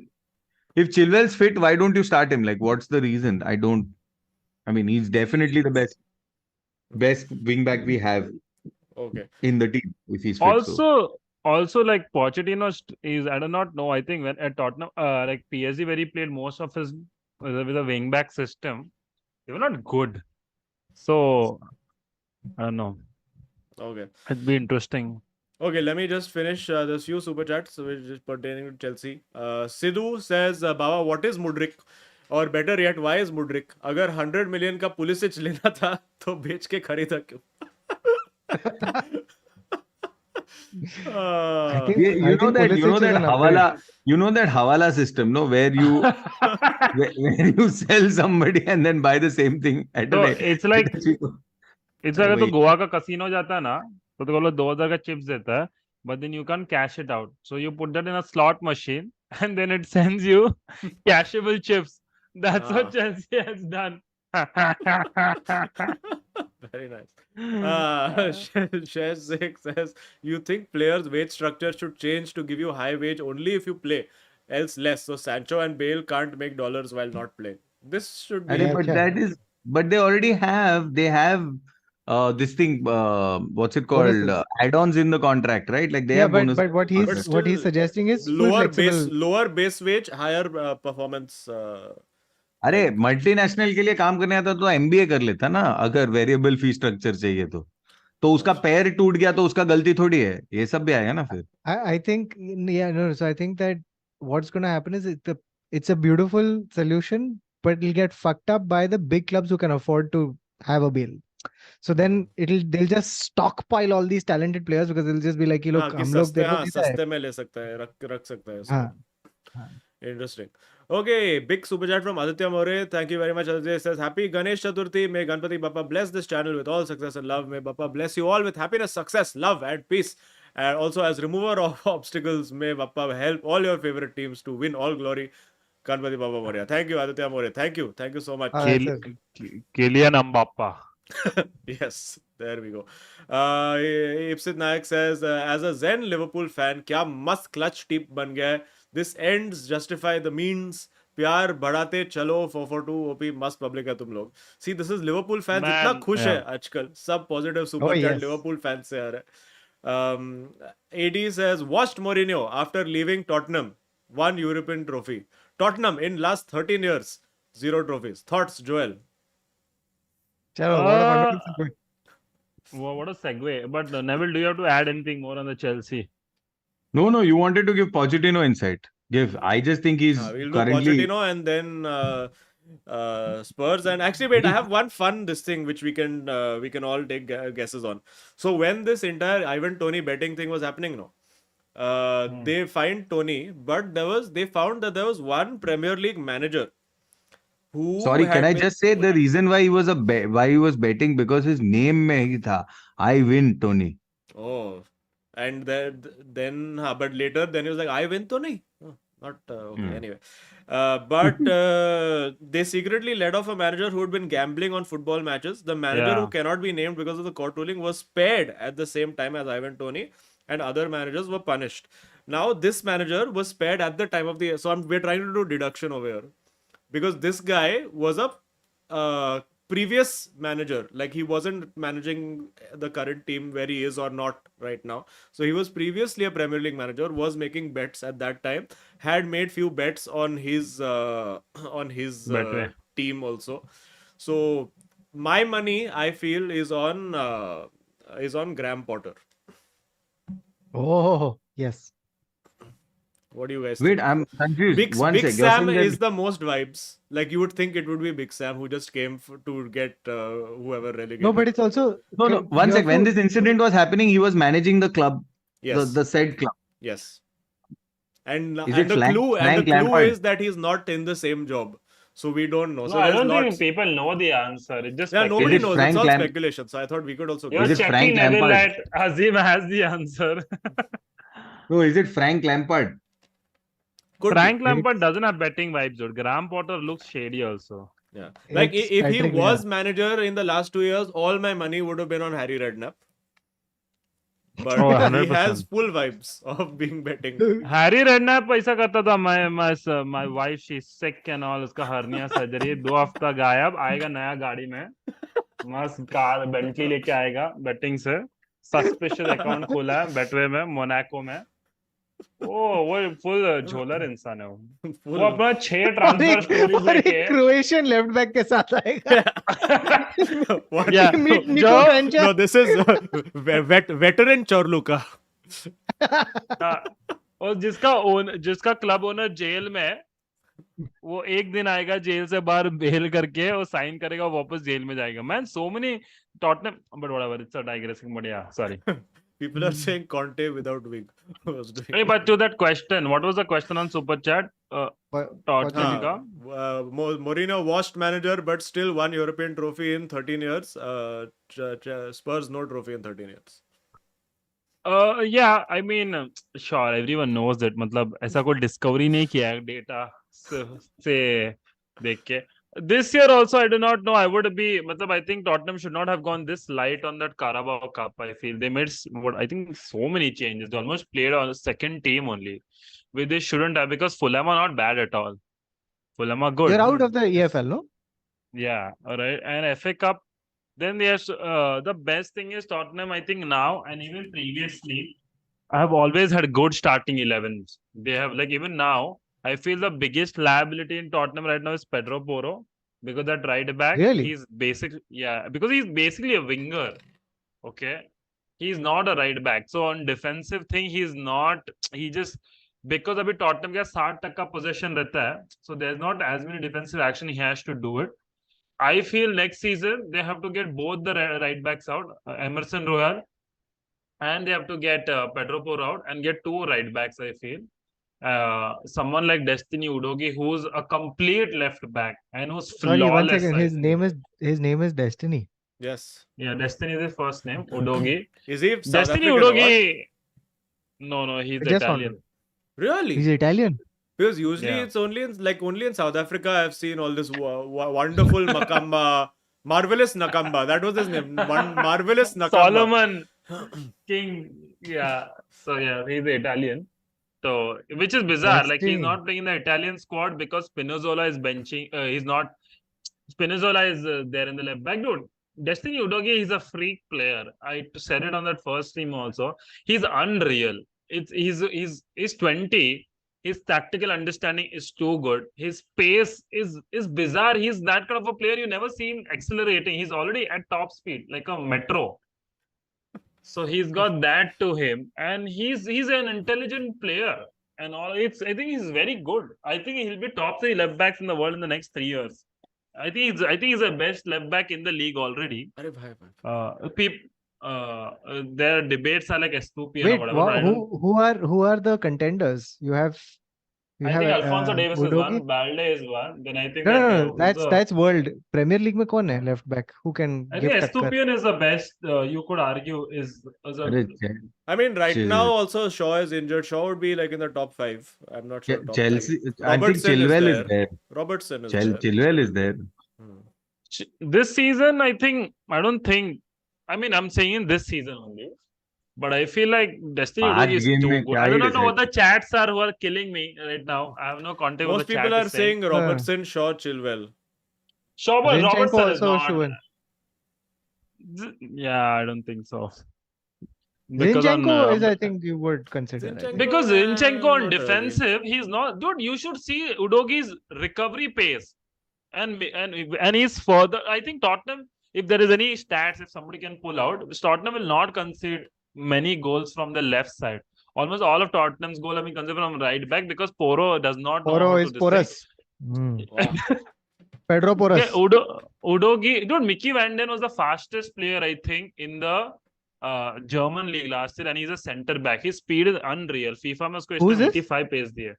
If Chilwell's fit, why don't you start him? Like, what's the reason? I mean, he's definitely the best wing back we have Okay. in the team if he's fit. So. Also, like Pochettino is, I do not know. I think when at Tottenham, like PSG, where he played most of his with a wing back system, they were not good. So I don't know. Okay. It'd be interesting. Okay, let me just finish. There's few super chats which is pertaining to Chelsea. Sidhu says, Baba, what is Mudrik? Or better yet, why is Mudrik? अगर 100 million का Pulisic लेना था तो बेच के खरीदा क्यों? I Uh, think You know that Pulisic is an upgrade. hawala system, no, where you where you sell somebody and then buy the same thing at So a it's like अरे अगर तो वही। गोवा का कसिनो जाता है ना तो बोलो 2000 का चिप्स देता है but then you can't cash it out so you put that in a slot machine and then it sends you cashable chips. That's Ah. what Chelsea has done. Very nice. Shaz says, you think players' wage structure should change to give you high wage only if you play, else less. So Sancho and Bale can't make dollars while not playing. This should be. अरे, but अच्छा. that is, but they already have, this thing, what's it called? Bonuses. Add-ons in the contract, right? Like they Yeah, have but bonuses. what in the he's contract. what he's still, suggesting is full flexible. lower base wage, higher performance. अरे multinational के लिए काम करने आता तो MBA कर लेता ना, अगर वेरिएबल फी स्ट्रक्चर चाहिए तो उसका पैर टूट गया तो उसका गलती थोड़ी है, ये सब भी आएगा ना फिर। I think yeah, no, so I think that what's going to happen is it's a beautiful solution, but it'll get fucked up by the big clubs who can afford to have a bill. So then they'll just stockpile all these talented players because they'll just be like, हाँ, look, कि हम लोग सस्ते, तेरे को हाँ, देता है। सस्ते में ले सकता है, रख सकता है इसको. हाँ, हाँ. Interesting. Okay, big super chat from Aditya More. Thank you very much. Aditya says, Happy Ganesh Chaturthi. May Ganpati Bappa bless this channel with all success and love. May Bappa bless you all with happiness, success, love, and peace. And also, as remover of obstacles, may Bappa help all your favorite teams to win all glory. Ganpati Bappa Moria. Thank you, Aditya More. Thank you. Thank you so much. That's it. Kylian Mbappe. Yes, there we go. Ipsit Nayak says, as a Zen Liverpool fan, क्या मस्त clutch tip बन गया है. This ends justify the means. प्यार बढ़ाते चलो 442 OP मस्त public है तुम लोग. See, this is Liverpool fans Man, इतना खुश है yeah. आजकल. सब positive super Oh, chat yes. Liverpool fans से आ रहा है. AD says, watched Mourinho after leaving Tottenham. One European trophy. Tottenham in last 13 years. 0 trophies. Thoughts, Joel? Chalo, what a wonderful segue. What a segue. But Neville, do you have to add anything more on the Chelsea? No, you wanted to give Pochettino insight. I just think he's we'll do currently. Pochettino and then Spurs. And actually, wait, I have one fun this thing which we can all take guesses on. So when this entire Ivan Toney betting thing was happening, they fined Toney, but they found that there was one Premier League manager who. Sorry, had can I been- just say the reason why he was why he was betting, because his name में ही था, I win Tony. Oh, and then but later then he was like, I win Tony. Oh, not okay. Anyway, but they secretly let off a manager who had been gambling on football matches. The manager who Yeah. cannot be named because of the court ruling was spared at the same time as Ivan Toney, and other managers were punished. Now this manager was spared at the time of the. So we're trying to do deduction over here, because this guy was a previous manager. Like he wasn't managing the current team where he is or not right now. So he was previously a Premier League manager, was making bets at that time, had made few bets on his Betway. team also. So my money, I feel, is on Graham Potter. Oh, yes. What do you guys Wait, think? I'm confused. Big One Big sec, you're Sam saying that- is the most vibes. Like you would think it would be Big Sam who just came to get whoever relegated. No, but it's also No, one you sec. have When to- this incident was happening, he was managing the club, Yes. the said club. Yes. And Is and it the Frank- clue Frank clue Lampard? is that he's not in the same job. So we don't know. No, So I there's don't lots. think people know the answer. It's just Yeah, nobody it knows. Frank It's all Lamp- speculation. So I thought we could also You're Is guess. it Frank checking Neville Lampard? at Azeem has the answer. No, is it Frank Lampard? Could Frank be. Lampard doesn't have betting vibes, dude. Graham Potter looks shady also. Yeah. Like It's if he Patrick was Vieira. manager in the last 2 years, all my money would have been on Harry Redknapp. But Oh, he 100%. has full vibes of being betting. Harry Redknapp ऐसा करता था. My wife, she's sick and all. उसका hernia surgery 2 हफ्ता गायब. आएगा नया गाड़ी में. मस्त कार बेंटली लेके आएगा betting से. Suspicious account खोला है Betway में, Monaco में. वो फुल झोलर इंसान है वो. Full. वो अपना 6 ट्रांसफर स्टोरी और एक लेके. क्रोएशियन लेफ्ट बैक के साथ आएगा. What? Yeah. Meet Nico Joe- French. No, this is veteran Chorluka. और जिसका क्लब ओनर जेल में है, वो एक दिन आएगा जेल से बाहर बेल करके, वो साइन करेगा, वापस जेल में जाएगा. Man, so many Tottenham, but whatever, it's a digressing, but yeah, sorry. People are saying Conte without wig was doing. Hey, but to that question, what was the question on super chat? Tottenham ka? Mourinho washed manager, but still won European trophy in 13 years. Spurs no trophy in 13 years. Yeah, I mean, sure, everyone knows that. मतलब ऐसा कोई discovery नहीं किया है data से देख के. This year also, I do not know. I would be, मतलब I think Tottenham should not have gone this light on that Carabao Cup. I feel they made what I think so many changes. They almost played on a second team only, which they shouldn't have, because Fulham are not bad at all. Fulham are good. They're out of the EFL, no? Yeah, all right. And FA Cup, then there's the best thing is Tottenham, I think now and even previously, I have always had good starting 11s. They have, like, even now, I feel the biggest liability in Tottenham right now is Pedro Porro, because that right back, Really? he's because he's basically a winger. Okay. He's not a right back. So on defensive thing, he just, because अभी Tottenham का 60% possession रहता है, so there's not as many defensive action he has to do it. I feel next season they have to get both the right backs out, Emerson Royal, and they have to get Pedro Porro out and get two right backs. I feel someone like Destiny Udogie, who's a complete left back and who's flawless. Sorry, one second. I His name is Destiny. Yes. Yeah, Destiny is his first name. Udogie. Is he South Destiny African or what? Udogie. No, he's I just Italian. Really? He's Italian. Because usually Yeah. it's only in South Africa I've seen all this wonderful Makamba, marvelous Nakamba. That was his name. Marvelous Nakamba. Solomon King. Yeah. So yeah, he's Italian. So, which is bizarre. Like, he's Destiny. not playing in the Italian squad because Spinazzola is benching. He's not. Spinazzola is there in the left back. Dude, Destiny Udogie, he's a freak player. I said it on that first stream also. He's unreal. He's 20. His tactical understanding is too good. His pace is bizarre. He's that kind of a player you never see him accelerating. He's already at top speed, like a metro. So he's got that to him, and he's an intelligent player. And all, I think he's very good. I think he'll be top 3 left backs in the world in the next 3 years. I think he's the best left back in the league already. Arey bhai. Their debates are like Estupian Wait, or whatever. who are the contenders? I think Alfonso Davis is Udogie? one, Balde is one. Then I think No, that's world. Premier League में कौन है left back who can I give think टक्कर? Estupian is the best. You could argue is a I mean, right Chil- now also Shaw is injured. Shaw would be like in the top 5. I'm not sure. Top Chelsea. 5. I think Robertson Chilwell is is there. Robertson is there. Chilwell is there. this season. I don't think. I mean, I'm saying in this season only. But I feel like Destiny आज Udogie is game too में good. क्या I do he not know what the decide. chats are who are killing me right now. I have no context what Most the chat people are is saying. saying Robertson, Shaw, Chilwell. Zinchenko Robertson is also not. Shuvan. Yeah, I don't think so. Because Zinchenko is, I think you would consider. I think. Zinchenko- Because Zinchenko on not really. defensive, he's not. Dude, you should see Udogie's recovery pace, and he's further. I think Tottenham, if there is any stats, if somebody can pull out, Tottenham will not concede many goals from the left side. Almost all of Tottenham's goal have been conceded from right back because Porro does not know Porro how is to porous. Wow. Pedro Porros. Yeah, Udogie, dude, Mickey Van Den was the fastest player, I think, in the German league last year, and he's a center back. His speed is unreal. FIFA में उसको Who is इसने this? 85 pace दिए.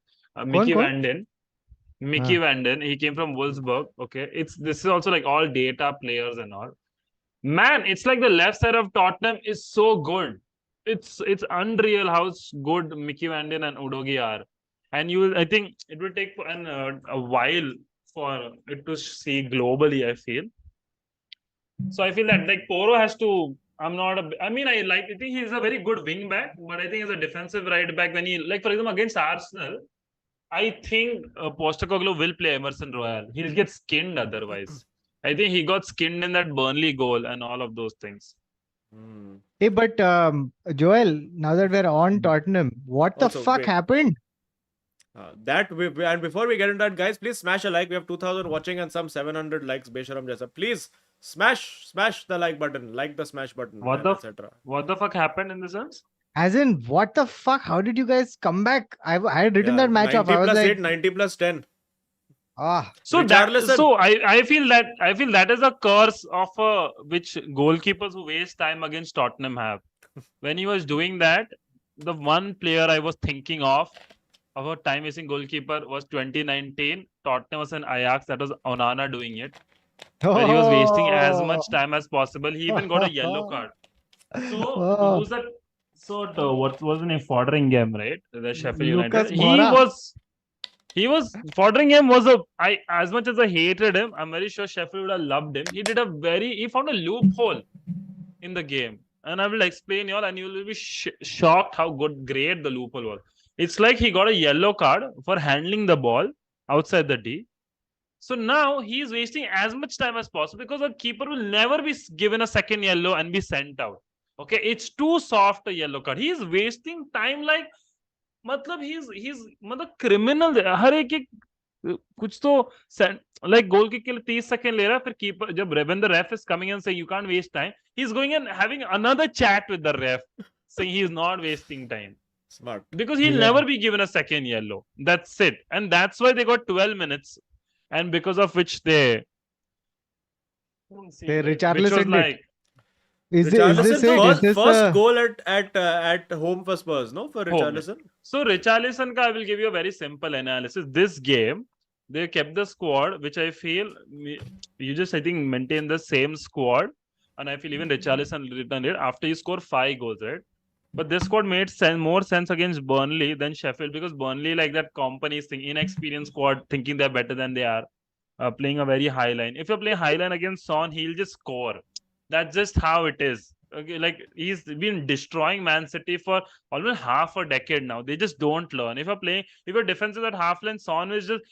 Mickey कौन? Van Den. Mickey Van Den. He came from Wolfsburg. Okay, this is also like all data players and all. Man, it's like the left side of Tottenham is so good. It's unreal how good Mickey Van Den and Udogie are. And I think it will take a while for it to see globally, I feel. So I feel that like Porro has to. I think he's a very good wing back, but I think as a defensive right back, when he, like, for example, against Arsenal, I think Postecoglou will play Emerson Royal. He'll get skinned otherwise. I think he got skinned in that Burnley goal and all of those things. Hey, but Joel, now that we're on Tottenham, what the Also, fuck wait. happened? And before we get into that, guys, please smash a like. We have 2,000 watching and some 700 likes. Besharam Jaisa. Please smash the like button, like the smash button, What the etc. What the fuck happened in the sense? As in, what the fuck? How did you guys come back? I had written Yeah, that match off. 90 I was plus like, 8, 90 plus 10. ah, So that Richarlison. so I feel that is a curse of which goalkeepers who waste time against Tottenham have. When he was doing that, the one player I was thinking of a time wasting goalkeeper was 2019. Tottenham was an Ajax, that was Onana doing it, where he was wasting as much time as possible. He even got a yellow card. So oh, who's that? So what was the name? Foderingham, right? The Sheffield Lucas United. Moura. He was Foderingham was a I as much as I hated him, I'm very sure Sheffield would have loved him. He found a loophole in the game, and I will explain y'all, and you will be shocked how great the loophole was. It's like he got a yellow card for handling the ball outside the D. So now he is wasting as much time as possible because a keeper will never be given a second yellow and be sent out. Okay, it's too soft a yellow card. He is wasting time like मतलब he's मतलब criminal हर एक कुछ तो like goal kick के लिए 30 second ले रहा है फिर कीपर जब when the ref is coming and saying you can't waste time, he's going and having another chat with the ref saying he's not wasting time. Smart. Because he'll never be given a second yellow. That's it. And that's why they got 12 minutes. And because of which they Richarlison like is this Richarlison it? Is this first goal at home for Spurs, no? For home. Richarlison. So Richarlison, I will give you a very simple analysis. This game, they kept the squad, which I feel you just I think maintain the same squad, and I feel even Richarlison returned it after you score 5 goals, right? But this squad made more sense against Burnley than Sheffield because Burnley like that company's thing, inexperienced squad thinking they're better than they are, playing a very high line. If you play high line against Son, he'll just score. That's just how it is. Okay, like he's been destroying Man City for almost half a decade now. They just don't learn. If your defense is at half line, Son is just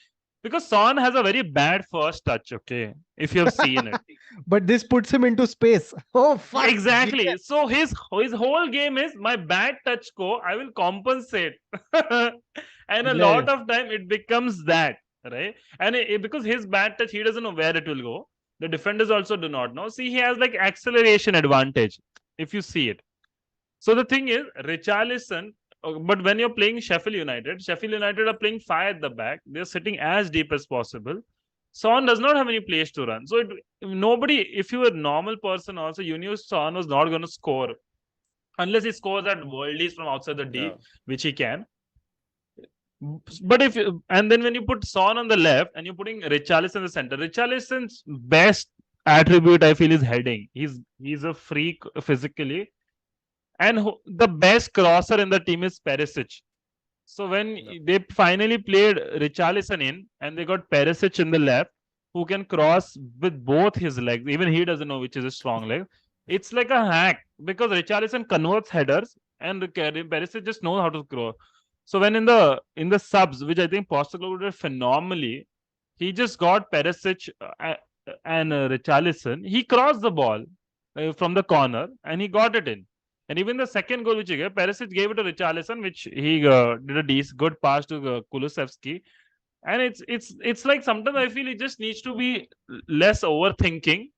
because Son has a very bad first touch. Okay, if you have seen it. but this puts him into space. Oh fuck! Exactly. Yeah. So his whole game is my bad touch go, I will compensate. And a lot of time it becomes that, right? And because his bad touch, he doesn't know where it will go. The defenders also do not know. See, he has like acceleration advantage if you see it. So the thing is, Richarlison, but when you're playing Sheffield United are playing 5 at the back. They're sitting as deep as possible. Son does not have any place to run. So if you were a normal person also, you knew Son was not going to score. Unless he scores at worldies from outside the D, which he can. But and then when you put Son on the left and you're putting Richarlison in the center, Richarlison's best attribute I feel is heading. He's a freak physically. And the best crosser in the team is Perisic. So when they finally played Richarlison in and they got Perisic in the left, who can cross with both his legs, even he doesn't know which is a strong leg. It's like a hack because Richarlison converts headers and Perisic just knows how to cross. So when in the subs, which I think Postecoglou did phenomenally, he just got Perisic and Richarlison. He crossed the ball from the corner and he got it in. And even the second goal which he gave, Perisic gave it to Richarlison, which he did a good pass to Kulusevski. And it's like sometimes I feel it just needs to be less overthinking,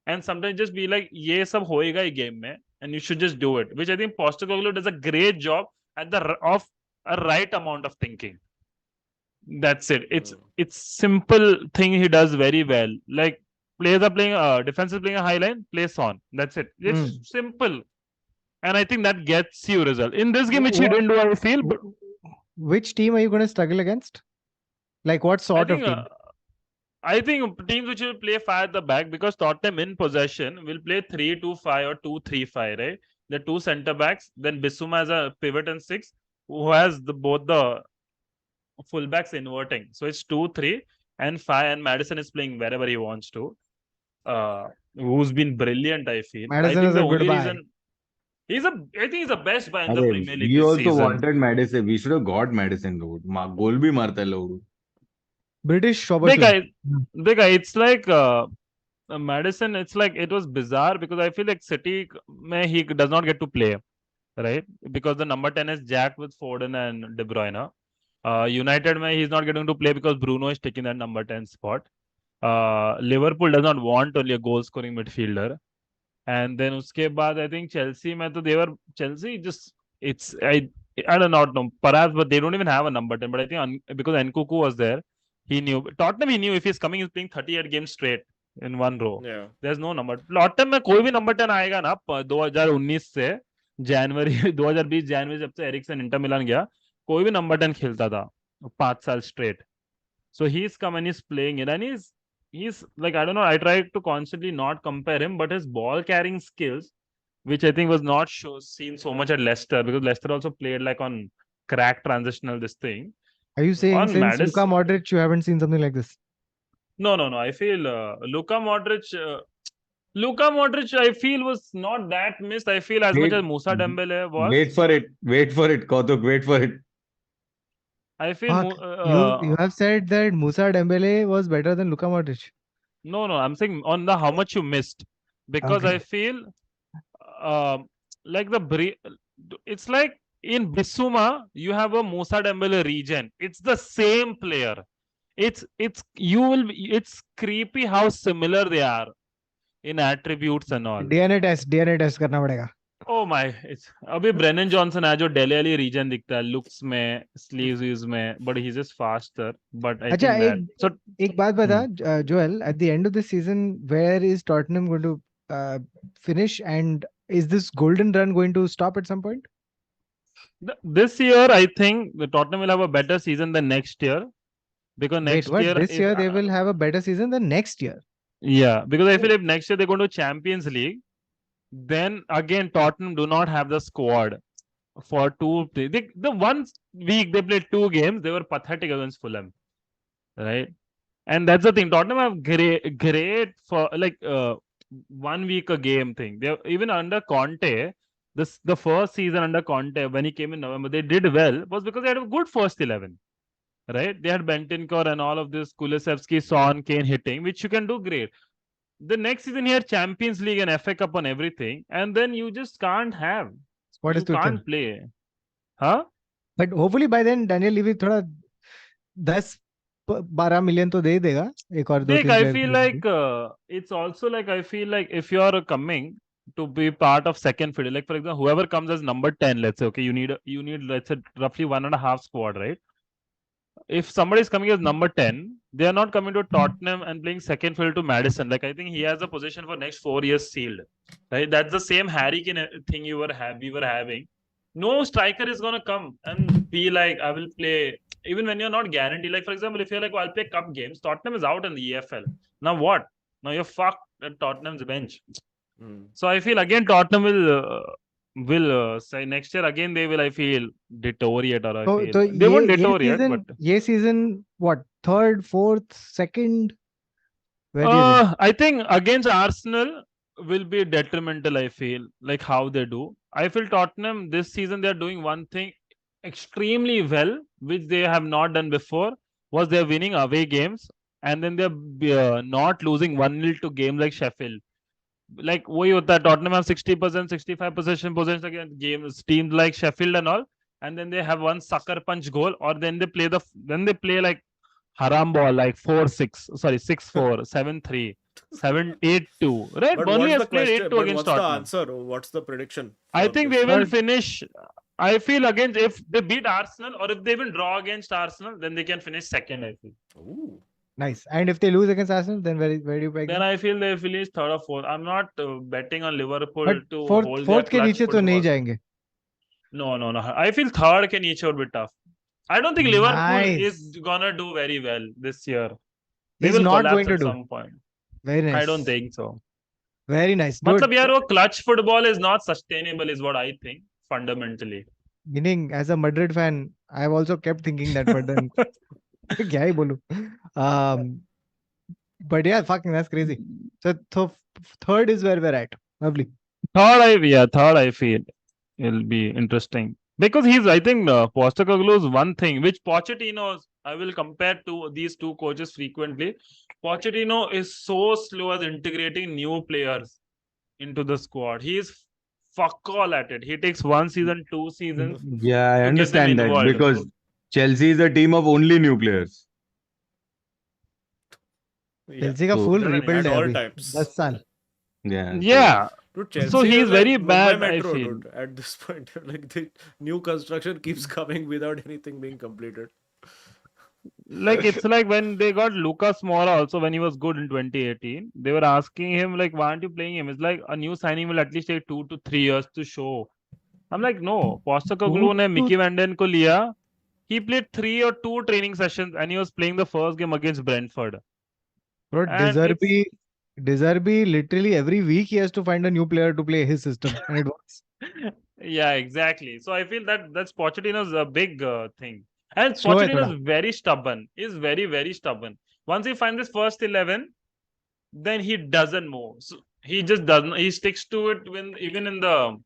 and sometimes just be like, "Ye sab hoega hi game mein," and you should just do it. Which I think Postecoglou does a great job of a right amount of thinking. That's it. It's simple thing he does very well. Like players are playing defense is playing a high line, place on. That's it. It's simple. And I think that gets you result. In this game, which he didn't do, I feel. But which team are you going to struggle against? Like what sort of team? I think teams which will play 5 at the back because Tottenham in possession will play 3-2-5 or 2-3-5, right? The 2 centre backs, then Bissouma has a pivot and 6, who has both the fullbacks inverting. So it's 2-3 and 5, and Maddison is playing wherever he wants to. Who's been brilliant, I feel. Maddison I think is the a only good buy. reason I think he's the best buy in the Premier League We this also season. wanted Madison. We should have got Madison. Goal bhi marta hai lodu. British Dekha, it's like Madison. It's like it was bizarre because I feel like City, he does not get to play, right? Because the number 10 is Jack with Foden and De Bruyne. United, he's not getting to play because Bruno is taking that number 10 spot. Liverpool does not want only a goal-scoring midfielder. And then uske baad, I think Chelsea, Chelsea just it's I don't know, perhaps, but they don't even have a number 10. But I think because Nkunku was there, he knew. Tottenham, he knew if he's coming, he's playing 38 games straight in one row. Yeah. There's no number. Tottenham में कोई भी number 10 आएगा ना 2019 से जनवरी 2020 जनवरी जब से Ericsson Inter Milan गया, कोई भी number 10 खेलता था 5 साल straight. So he's come and he's playing it, and he's like, I don't know, I try to constantly not compare him, but his ball carrying skills, which I think was not seen so much at Leicester, because Leicester also played like on crack transitional this thing. Are you saying On since Madison, Luka Modric you haven't seen something like this? no. I feel Luka Modric, I feel was not that missed. I feel as much as Musa Dembele was. Wait for it, Kautuk, wait for it. I feel Fuck, you have said that Musa Dembele was better than Luka Modric. no. I'm saying on the how much you missed, because Okay. I feel like it's like in Bissouma you have a Musa Dembele regen. It's the same player. It's creepy how similar they are in attributes and all. DNA test करना पड़ेगा. Oh my, अभी Brennan Johnson है जो Dele Alli region दिखता है looks में, sleeves में, but he's just faster. But I अच्छा, think that. So एक बात बता, Joel, at the end of the season, where is Tottenham going to finish, and is this golden run going to stop at some point? This year, I think the Tottenham will have a better season than next year, because next year This year they will have a better season than next year. Yeah, because I feel if next year they go to Champions League, then again Tottenham do not have the squad for the 1 week they played 2 games, they were pathetic against Fulham, right? And that's the thing. Tottenham have great for like 1 week a game thing. They even under Conte, the first season under Conte when he came in November, they did well was because they had a good first 11, right? They had Bentancur and all of this, Kulusevski, Son, Kane hitting, which you can do great. The next season he had Champions League and FA Cup on everything, and then you just can't have. What you is Tuchel? Can't play, huh? But hopefully by then Daniel Levy थोड़ा 10-12 million तो दे देगा एक और 2-3 I feel like it's also like I feel like if you are coming to be part of second fiddle, like for example, whoever comes as number 10, let's say, okay, you need let's say roughly 1.5 squad, right? If somebody is coming as number 10, they are not coming to Tottenham and playing second fiddle to Madison. Like I think he has a position for next 4 years sealed, right? That's the same Harry Kane thing we were having. No striker is gonna come and be like, I will play, even when you're not guaranteed. Like for example, if you're like, I'll play cup games, Tottenham is out in the EFL. Now what? Now you're fucked at Tottenham's bench. So I feel again Tottenham will say next year again they will, I feel, deteriorate, or I feel they won't deteriorate. But ये season what, 3rd, 4th, 2nd? Where do you think? I think against Arsenal will be detrimental. I feel like how they do. I feel Tottenham this season they are doing one thing extremely well, which they have not done before, was they're winning away games and then they're not losing 1-0 to games like Sheffield. Like वही होता है, Tottenham have 60%, 65% possession against games, teams like Sheffield and all, and then they have one sucker punch goal, or then they play like haram ball, like 4-6, sorry 6-4, 7-3, 7-8-2, right? But Burnley what's has the played question? 8-2 But against what's the Tottenham. answer? What's the prediction? I for think this? they will finish. I feel against, if they beat Arsenal or if they even draw against Arsenal, then they can finish second. I feel. Ooh. Nice. And if they lose against Arsenal, then where do you peg Then them? I feel they finish 3rd or 4th. I'm not betting on Liverpool But to fourth hold के their नीचे clutch तो नहीं football. जाएंगे. No. I feel 3rd के नीचे would be tough. I don't think Liverpool Nice. is gonna do very well this year. They He's will not collapse going to at do. some point. Very nice. I don't think so. Very nice. Dude, मतलब यार वो clutch football is not sustainable, is what I think fundamentally. meaning as a Madrid fan, I've also kept thinking that, but then क्या ही बोलूं? But yeah, fucking that's crazy. So 3rd is where we're at. Lovely. 3rd I feel it'll be interesting, because I think Postecoglou's one thing which Pochettino, I will compare to these two coaches frequently. Pochettino is so slow as integrating new players into the squad. He is fuck all at it. He takes 1 season, 2 seasons. Yeah, I to get them understand that, involved. because Chelsea is a team of only new players. Yeah. Chelsea का So- full At rebuild है all अभी. times. 10 साल. Yeah. so- Yeah, Dude, Chelsea So he's is like very Mumbai bad, I Metro, feel. dude. At this point, like the new construction keeps coming without anything being completed. Like it's like when they got Lucas Moura also when he was good in 2018, they were asking him like, why aren't you playing him? It's like a new signing will at least take 2 to 3 years to show. I'm like, no, Postecoglou ne Mickey Van Den ko liya. He played 3 or 2 training sessions and he was playing the first game against Brentford. Bro, And it's Deserby, literally every week he has to find a new player to play his system, and it works. yeah, exactly. So I feel that that's Pochettino's a big thing. And Slow hai Pochettino thoda. is very stubborn. He's very, very stubborn. Once he finds his first 11, then he doesn't move. So he just doesn't. He sticks to it when even in the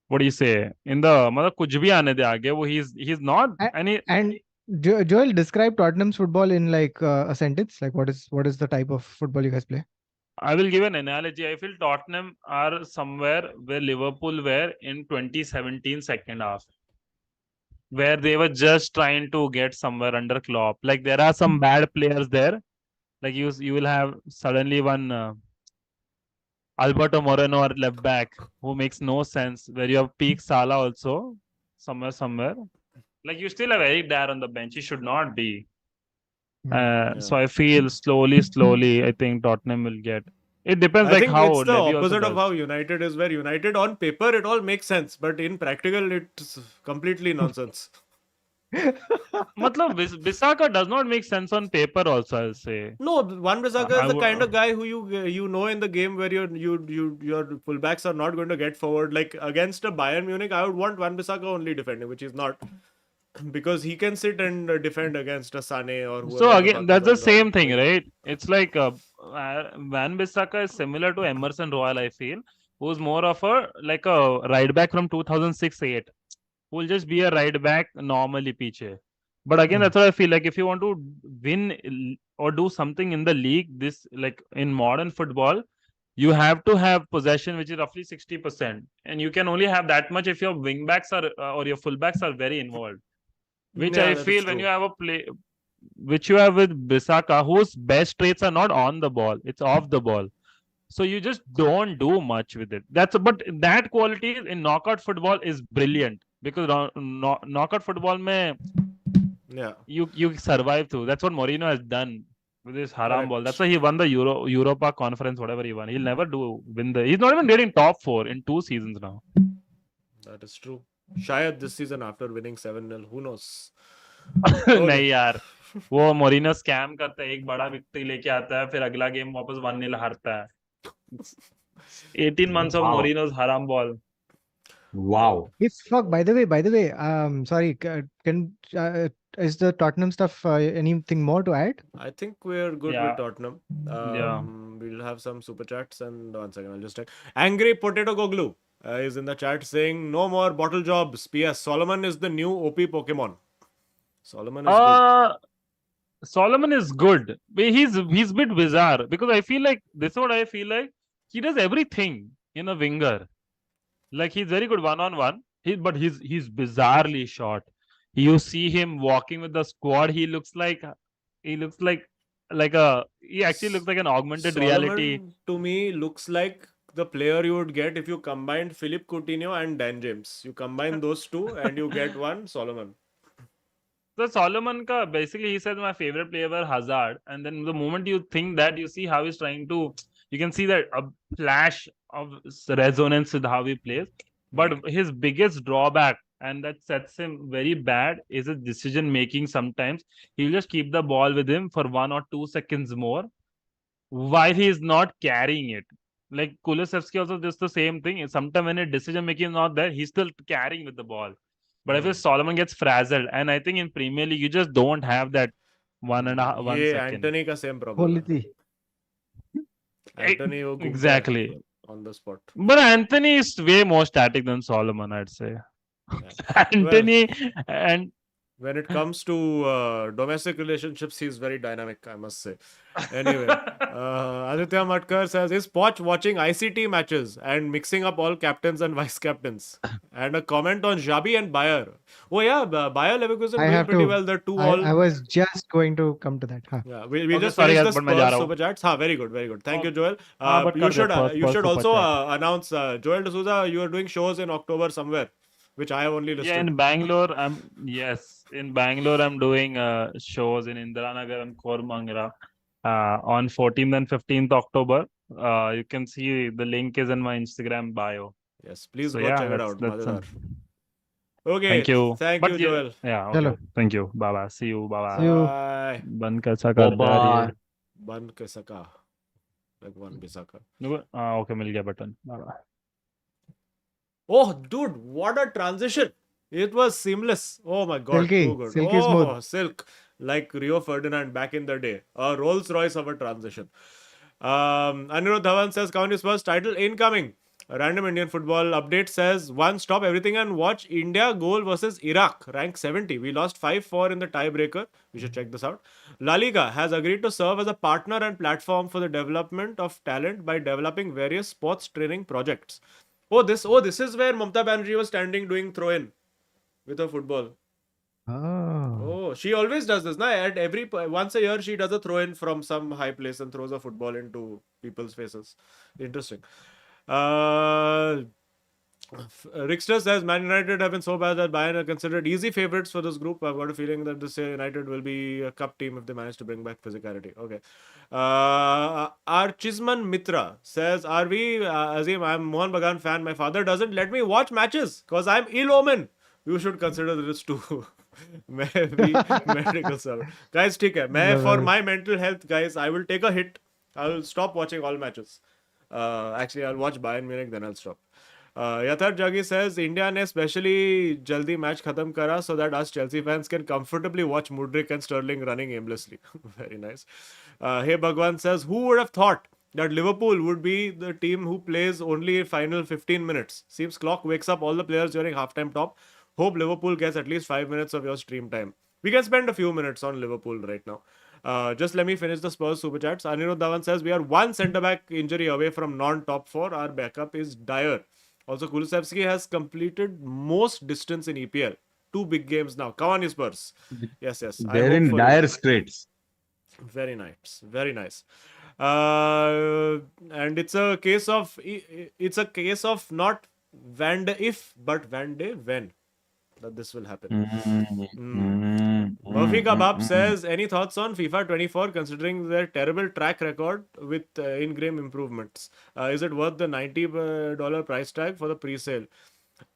what do you say in the मतलब कुछ भी आने दे आगे वो he's not A- and he, And Joel, describe Tottenham's football in like a sentence. Like, what is the type of football you guys play? I will give an analogy. I feel Tottenham are somewhere where Liverpool were in 2017 second half, where they were just trying to get somewhere under Klopp. Like there are some bad players there. Like you will have suddenly one Alberto Moreno or left back who makes no sense. Where you have peak Salah also somewhere. Like you still have Eric Dyer on the bench. He should not be. So I feel slowly, I think Tottenham will get. It depends I like think how it's the Levy also opposite of does. how United is, where United on paper it all makes sense, but in practical it's completely nonsense. Matlab, Bissaka does not make sense on paper also, I'll say. No, Wan Bissaka I is the would- kind of guy who you know in the game where your fullbacks are not going to get forward. Like against a Bayern Munich, I would want Wan Bissaka only defending, which is not, because he can sit and defend against a Sane or whoever So the again, fuck that's is the on the same thing, wing. right? It's like Van Bissaka is similar to Emerson Royal, I feel, who's more of a like a right back from 2006-8, who will just be a right back normally piche. But again, that's what I feel like. If you want to win or do something in the league, this like in modern football, you have to have possession, which is roughly 60%, and you can only have that much if your wing backs are or your fullbacks are very involved. Which Yeah, I that is feel when you true. have a play, which you have with Bisaka, whose best traits are not on the ball, it's off the ball. So you just don't do much with it. But that quality in knockout football is brilliant because knockout football mein Yeah, you survive through. That's what Mourinho has done with his haram ball. That's correct. why he won the Europa Conference, whatever he won. He'll never win the. He's not even getting top 4 in 2 seasons now. That is true. Shayad this season after winning 7-0, who knows? Okay. नहीं यार वो Moreno scam करता है एक बड़ा victory लेके आता है फिर अगला गेम वापस 1-0 हारता है 18 months of Wow. Mourinho's haram ball. Wow. If fuck, by the way, sorry, can is the Tottenham stuff anything more to add? I think we're good Yeah. with Tottenham. Yeah. We'll have some super chats, and 1 second, I'll just check. Angry Potato Goglu is in the chat saying, "No more bottle jobs. P.S. Solomon is the new OP Pokemon." Solomon is good. Solomon is good. But he's a bit bizarre because I feel like this is what I feel like. He does everything in a winger. Like he's very good one-on-one. But he's bizarrely short. You see him walking with the squad. He looks like he actually looks like an augmented reality. Solomon to me looks like the player you would get if you combined Philip Coutinho and Dan James. You combine those two and you get one Solomon. So Solomon ka basically he said my favorite player were Hazard, and then the moment you think that, you see how he's trying to, you can see that a flash of resonance with how he plays. But his biggest drawback, and that sets him very bad, is his decision making. Sometimes he'll just keep the ball with him for 1 or 2 seconds more while he is not carrying it. Like Kulusevski also does the same thing. Sometimes when his decision making is not there, he's still carrying with the ball. But I feel Solomon gets frazzled, and I think in Premier League you just don't have that 1 second. Anthony ka same problem. Quality. Anthony wo ghumta hai Exactly. on the spot. But Anthony is way more static than Solomon, I'd say. Yeah. Anthony and When it comes to domestic relationships, he's very dynamic, I must say. Anyway, Aditya Matkar says, is Poch watching ICT matches and mixing up all captains and vice captains? And a comment on Xabi and Bayer. Oh yeah, Bayer Leverkusen I doing have pretty to. well. The two I all. was just going to come to that. Huh. Yeah, we Okay, just sorry finished guys, the but मैं जा Spurs रहा हूँ. super chats. Ha, very good, very good. Thank you, Joel. हाँ, but You कर दे should first super also chat. announce Joel D'Souza. You are doing shows in October somewhere, which I have only listed. Yeah, in Bangalore, in Bangalore, I'm doing shows in Indiranagar and Koramangala on 14th and 15th October. You can see the link is in my Instagram bio. Yes, please So go yeah, check it out. that's Madhedar. Okay, thank you. thank But you, Joel. yeah, okay. Chalo. Thank you. Bye bye. See you. Bye See bye. you. Bye. बंद कैसा कर दे यार ये? Bye-bye. Ban ke saka. Like one bisaka. Okay, मिल गया button. Bye bye. Oh, dude, what a transition! It was seamless. Oh my god, Silky, too good. silky oh, smooth. silk. Like Rio Ferdinand back in the day. A Rolls Royce of a transition. Anirudh Dhawan says, County Spurs title incoming. A random Indian football update says, one, stop everything and watch India goal versus Iraq, rank 70. We lost 5-4 in the tiebreaker. We should check this out. La Liga has agreed to serve as a partner and platform for the development of talent by developing various sports training projects. Oh, this is where Mamta Banerjee was standing doing throw-in with her football. Oh. Oh, she always does this. Now, at once a year, she does a throw-in from some high place and throws a football into people's faces. Interesting. Rickster says Man United have been so bad that Bayern are considered easy favorites for this group. I've got a feeling that this year United will be a cup team if they manage to bring back physicality. Okay. Archisman Mitra says, are we, Azeem, I'm Mohan Bagan fan. My father doesn't let me watch matches because I'm ill omen. You should consider this too. Maybe medical service. Guys, ठीक है. मैं for my mental health, guys, I will take a hit. I will stop watching all matches. Actually, I'll watch Bayern Munich, then I'll stop. Yathar Jagi says, India ने specially जल्दी match खत्म करा so that us Chelsea fans can comfortably watch Mudryk and Sterling running aimlessly. Very nice. Hey Bhagwan says, who would have thought that Liverpool would be the team who plays only final 15 minutes? Seems clock wakes up all the players during halftime top. Hope Liverpool gets at least 5 minutes of your stream time. We can spend a few minutes on Liverpool right now. Just let me finish the Spurs super chats. Anirudh Dhawan says, we are one centre back injury away from non-top 4. Our backup is dire. Also, Kulusevski has completed most distance in EPL. 2 big games now. Come on, you Spurs. Yes. They're in dire straits. Very nice. Very nice. And it's a case of not Van de if, but Van de when that this will happen. Murphy Kabab says, any thoughts on FIFA 24 considering their terrible track record with in-game improvements? Is it worth the $90 price tag for the pre-sale?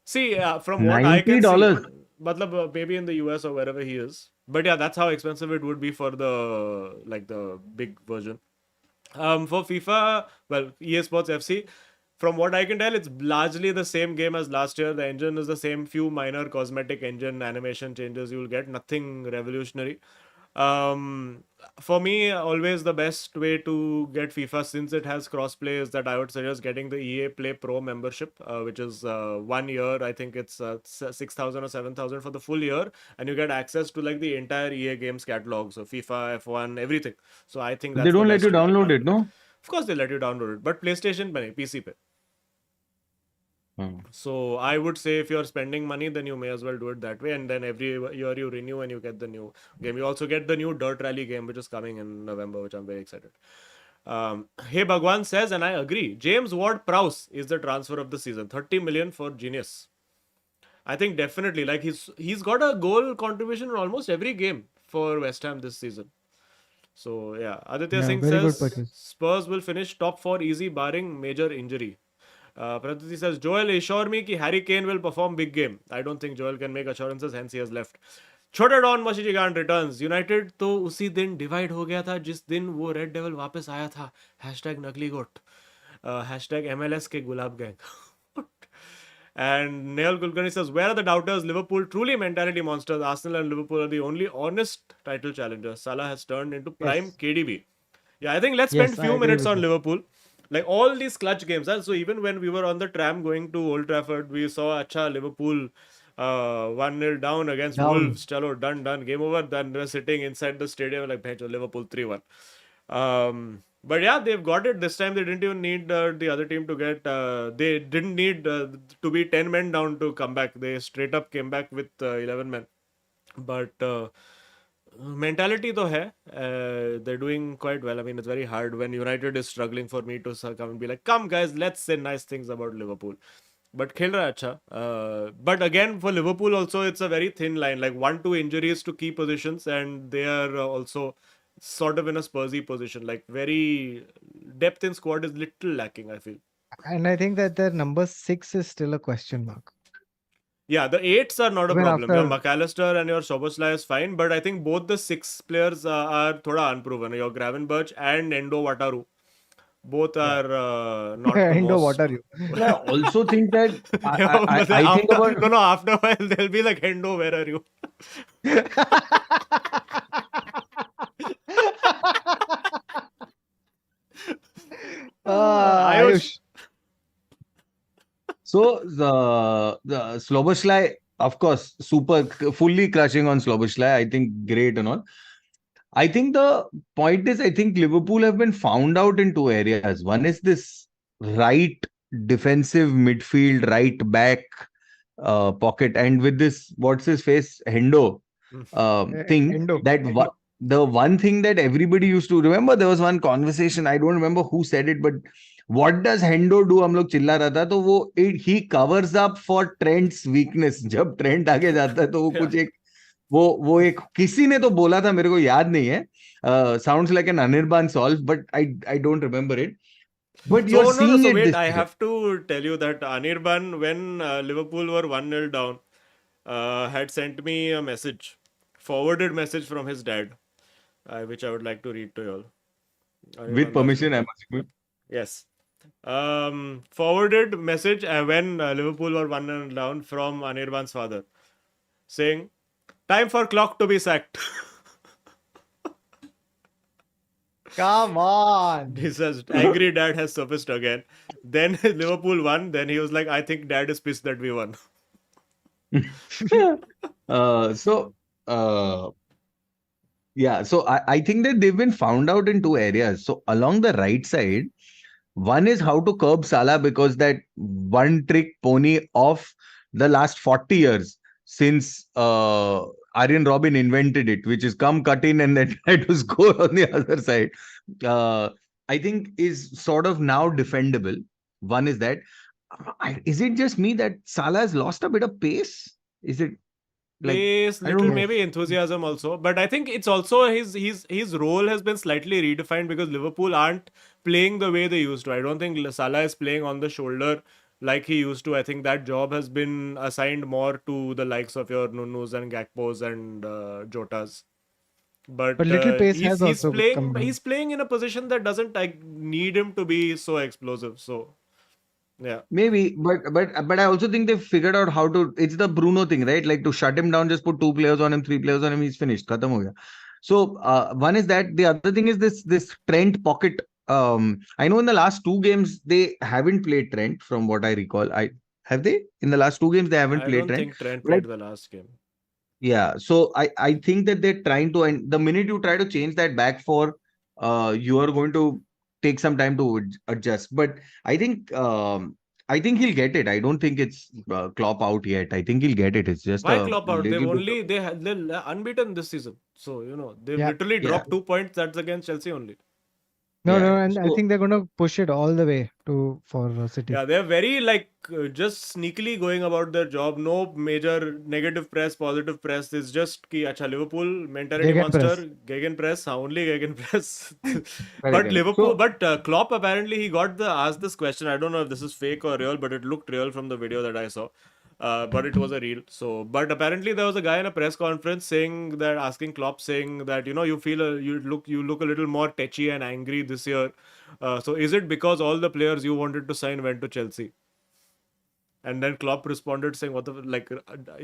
See, from what I can $90? see, matlab, maybe in the US or wherever he is. But yeah, that's how expensive it would be for the big version. For FIFA, well, EA Sports FC, from what I can tell, it's largely the same game as last year. The engine is the same, few minor cosmetic engine animation changes you'll get, nothing revolutionary. For me, always the best way to get FIFA, since it has crossplay, is that I would suggest getting the EA Play Pro membership, which is 1 year. I think it's 6,000 or 7,000 for the full year, and you get access to like the entire EA games catalog, so FIFA, F1, everything. So I think that's They don't the let you best way. download it, no? Of course, they let you download it, but PlayStation pe nahi, PC pe. So I would say if you're spending money, then you may as well do it that way, and then every year you renew and you get the new game. You also get the new Dirt Rally game, which is coming in November, which I'm very excited. Hey Bhagwan says, and I agree, James Ward-Prowse is the transfer of the season. 30 million for Genius. I think definitely, like he's got a goal contribution in almost every game for West Ham this season. So yeah, Aditya Singh very good says purchase. Spurs will finish top 4 easy barring major injury. Pratiti says, Joel, assure me that Harry Kane will perform big game. I don't think Joel can make assurances, hence he has left. Chota Don Mashijigan returns. United तो उसी दिन divide हो गया था जिस दिन वो red devil वापस आया था. #नकली गोट. #MLS के गुलाब gang. And Nehal Kulkarni says, where are the doubters? Liverpool truly mentality monsters. Arsenal and Liverpool are the only honest title challengers. Salah has turned into prime KDB. Yeah, I think let's spend Yes, I few agree minutes with on you. Liverpool. Like all these clutch games. So even when we were on the tram going to Old Trafford, we saw Liverpool 1-0 down against Down. Wolves. Chalo, done, game over. Then they're sitting inside the stadium like, "Bhai, Liverpool 3-1." But yeah, they've got it this time. They didn't even need the other team to get. They didn't need to be 10 men down to come back. They straight up came back with 11 men. But mentality though hai, they're doing quite well. I mean, it's very hard when United is struggling for me to come and be like, come guys, let's say nice things about Liverpool. But खेल रहा है अच्छा. But again, for Liverpool also, it's a very thin line. Like 1-2 injuries to key positions, and they are also sort of in a Spursy position. Like very depth in squad is little lacking, I feel. And I think that their number 6 is still a question mark. Yeah, the 8s are not a Even problem. Your after- McAllister and your Szoboszlai is fine, but I think both the 6 players are thoda unproven. Your Gravenberch and Endo Wataru, both are not the Endo, most. what are you? I also think that But then I think after, about no, after a while they'll be like, Endo, where are you? Ayush. so the Szoboszlai, of course, super fully crushing on Szoboszlai. I think great and all. I think the point is, I think Liverpool have been found out in two areas. One is this right defensive midfield, right back pocket, and with this, what's his face, Hendo thing. Endo. The one thing that everybody used to remember, there was one conversation. I don't remember who said it, but what does Hendo do? हम लोग चिल्ला रहा था तो वो he covers up for Trent's weakness. जब Trent आगे जाता है तो वो कुछ एक वो एक किसी ने तो बोला था, मेरे को याद नहीं है. Sounds like an Anirban solve, but I don't remember it. But you're seeing it wait, this I year. have to tell you that Anirban, when Liverpool were 1-0 down, had sent me a message, forwarded message from his dad, which I would like to read to you all. With Anirban permission, Das. I'm assuming. Yes. Forwarded message when Liverpool were 1-0 down from Anirban's father, saying, "Time for clock to be sacked." Come on. He says, angry dad has surfaced again. Then Liverpool won. Then he was like, I think dad is pissed that we won. So I think that they've been found out in two areas. So along the right side, one is how to curb Salah, because that one trick pony of the last 40 years since Arjen Robben invented it, which is come cut in and then try to score on the other side, I think is sort of now defendable. One is that. Is it just me that Salah has lost a bit of pace? Is it like Pace, I don't little know. maybe enthusiasm also, but I think it's also his role has been slightly redefined because Liverpool aren't playing the way they used to. I don't think Salah is playing on the shoulder like he used to. I think that job has been assigned more to the likes of your Nunus and Gakpos and Jotas. But little pace has he's also playing come down. he's playing in a position that doesn't need him to be so explosive. So yeah. Maybe, but I also think they've figured out how to. It's the Bruno thing, right? Like to shut him down, just put 2 players on him, 3 players on him, he's finished. Khatam ho gaya. So one is that. The other thing is this Trent pocket. I know in the last 2 games they haven't played Trent, from what I recall. Have they in the last 2 games they haven't I played don't Trent. think Trent Right. played the last game. Yeah, so I think that they're trying to, and the minute you try to change that back four, you are going to take some time to adjust. But I think he'll get it. I don't think it's Klopp out yet. I think he'll get it. It's just Why a Klopp out? They've little bit only they're unbeaten this season. So they've Yeah. literally Yeah. dropped 2 points. That's against Chelsea only. No, Yeah, and I so- think they're going to push it all the way for City. Yeah, they're very just sneakily going about their job. No major negative press, positive press. It's just ki acha Liverpool mentality Gegenpress. monster, gegenpress, only gegenpress. But Correct. Liverpool, So- but Klopp apparently he got asked this question. I don't know if this is fake or real, but it looked real from the video that I saw. But it was a reel. So, but apparently there was a guy in a press conference asking Klopp, saying that you feel you look a little more tetchy and angry this year. So is it because all the players you wanted to sign went to Chelsea? And then Klopp responded saying, "What the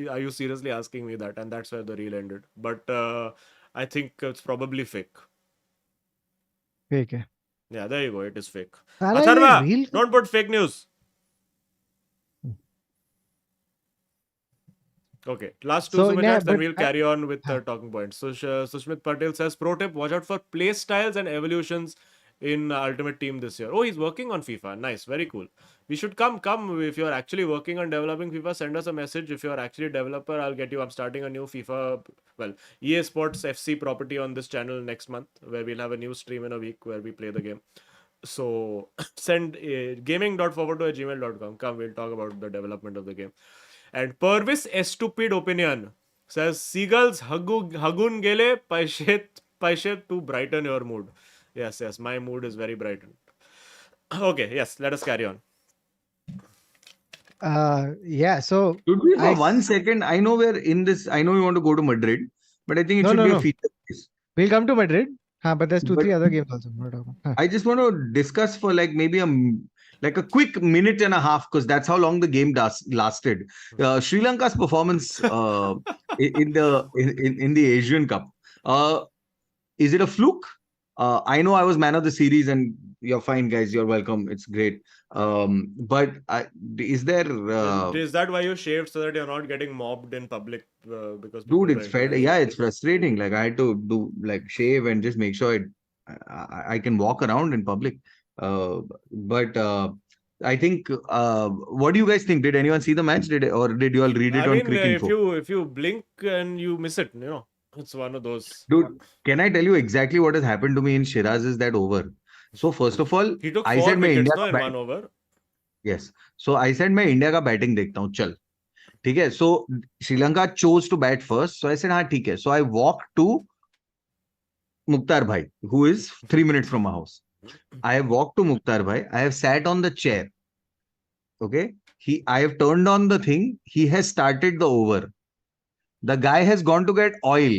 are you seriously asking me that?" And that's where the reel ended. But I think it's probably fake. Fake hai. Yeah, there you go. It is fake. Salah Atharva, is a real. don't put fake news. Okay, last two So, super yeah, chats, then but we'll I- carry on with the talking points. So, Sushmit Patel says, pro tip, watch out for play styles and evolutions in Ultimate Team this year. Oh, he's working on FIFA. Nice, very cool. We should come. If you're actually working on developing FIFA, send us a message. If you're actually a developer, I'll get you. I'm starting a new FIFA, well, EA Sports FC property on this channel next month, where we'll have a new stream in a week where we play the game. So, send gaming.forward@gmail.com. Come, we'll talk about the development of the game. And Purvis a stupid opinion says Seagulls hagun gele paishet to brighten your mood. Yes, my mood is very brightened. Okay, yes, let us carry on. yeah. So Should we for I 1 second? I know we're in this. I know you want to go to Madrid, but I think it No, should no, be a no. feature piece. We'll come to Madrid. But there's 3 But other games also. We're talking about. I just want to discuss for like maybe like a quick minute and a half, because that's how long the game lasted. Sri Lanka's performance in the Asian Cup. Is it a fluke? I know I was man of the series, and you're fine, guys. You're welcome. It's great. But is there? Is that why you shaved so that you're not getting mobbed in public? Because Dude, people it's trying to fed. Yeah, it's frustrating. Like I had to do like shave and just make sure I can walk around in public. But I think. What do you guys think? Did anyone see the match? Or did you all read it I on mean, Crick Info? if you blink and you miss it, it's one of those. Dude, can I tell you exactly what has happened to me in Shiraz? Is that over? So first of all, He took I 4 said मैं wickets, India no, का in bat one over. yes. So I said मैं India का batting देखता हूँ चल ठीक है. So Sri Lanka chose to bat first. So I said हाँ ठीक है. So I walked to Mukhtar Bhai, who is 3 minutes from my house. I have walked to Mukhtar Bhai. I have sat on the chair. Okay. I have turned on the thing. He has started the over. The guy has gone to get oil,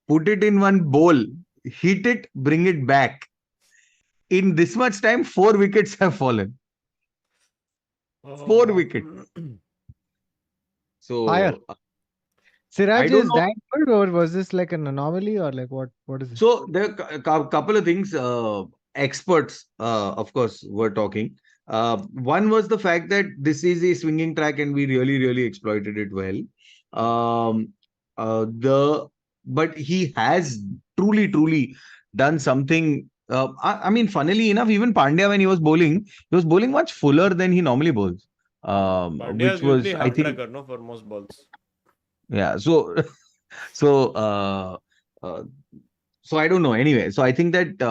put it in one bowl, heat it, bring it back. In this much time, 4 wickets have fallen. 4 wickets. So Fire. I Siraj don't is know. that good, or was this like an anomaly, or like what? What is it? So there are a couple of things. Experts, of course, were talking. One was the fact that this is a swinging track, and we really, really exploited it well. But he has truly done something. I mean, funnily enough, even Pandya, when he was bowling much fuller than he normally bowls. Pandya is Which was, usually I half think, tracker, no, for most balls. yeah. So so I don't know. Anyway, so I think that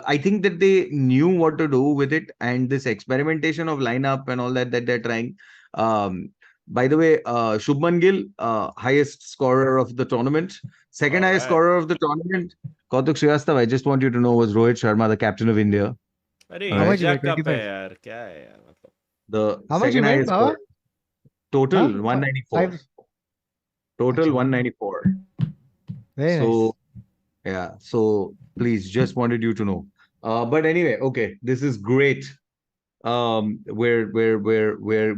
I think that they knew what to do with it, and this experimentation of lineup and all that they're trying. By the way, Shubman Gill, highest scorer of the tournament, second All highest right. scorer of the tournament. Kautuk Srivastava, I just want you to know, was Rohit Sharma, the captain of India. अरे How much you Asia made? Cup है 25? यार क्या है यार मतलब The How much you second made, highest Baba? scorer. Total Huh? 194. 5. Total Acha. 194. Very nice. So yeah, so please, just wanted you to know. But anyway, okay, this is great. Where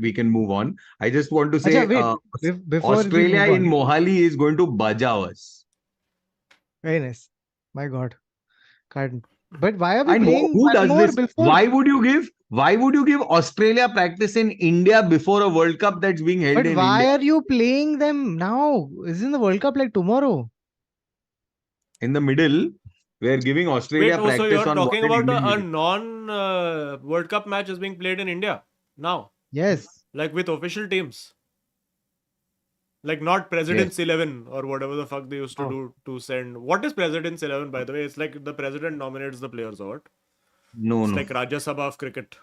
we can move on. I just want to say, Acha, wait. Before we Australia move in on. Mohali is going to baja us. Very nice. My God. Can't. But why are we I know playing who one does more this. before? Why would you give Australia practice in India before a World Cup that's being held But in why India? are you playing them now? Isn't the World Cup like tomorrow? In the middle, we're giving wait, Australia so practice you're on what talking an about Indian a cricket. non World Cup match is being played in India now, Yes. like with official teams, like not President's 11 or whatever the fuck they used to Oh. do to send. What is President's 11, by the way? It's like the president nominates the players or what? No, It's no. like Rajya Sabha of cricket.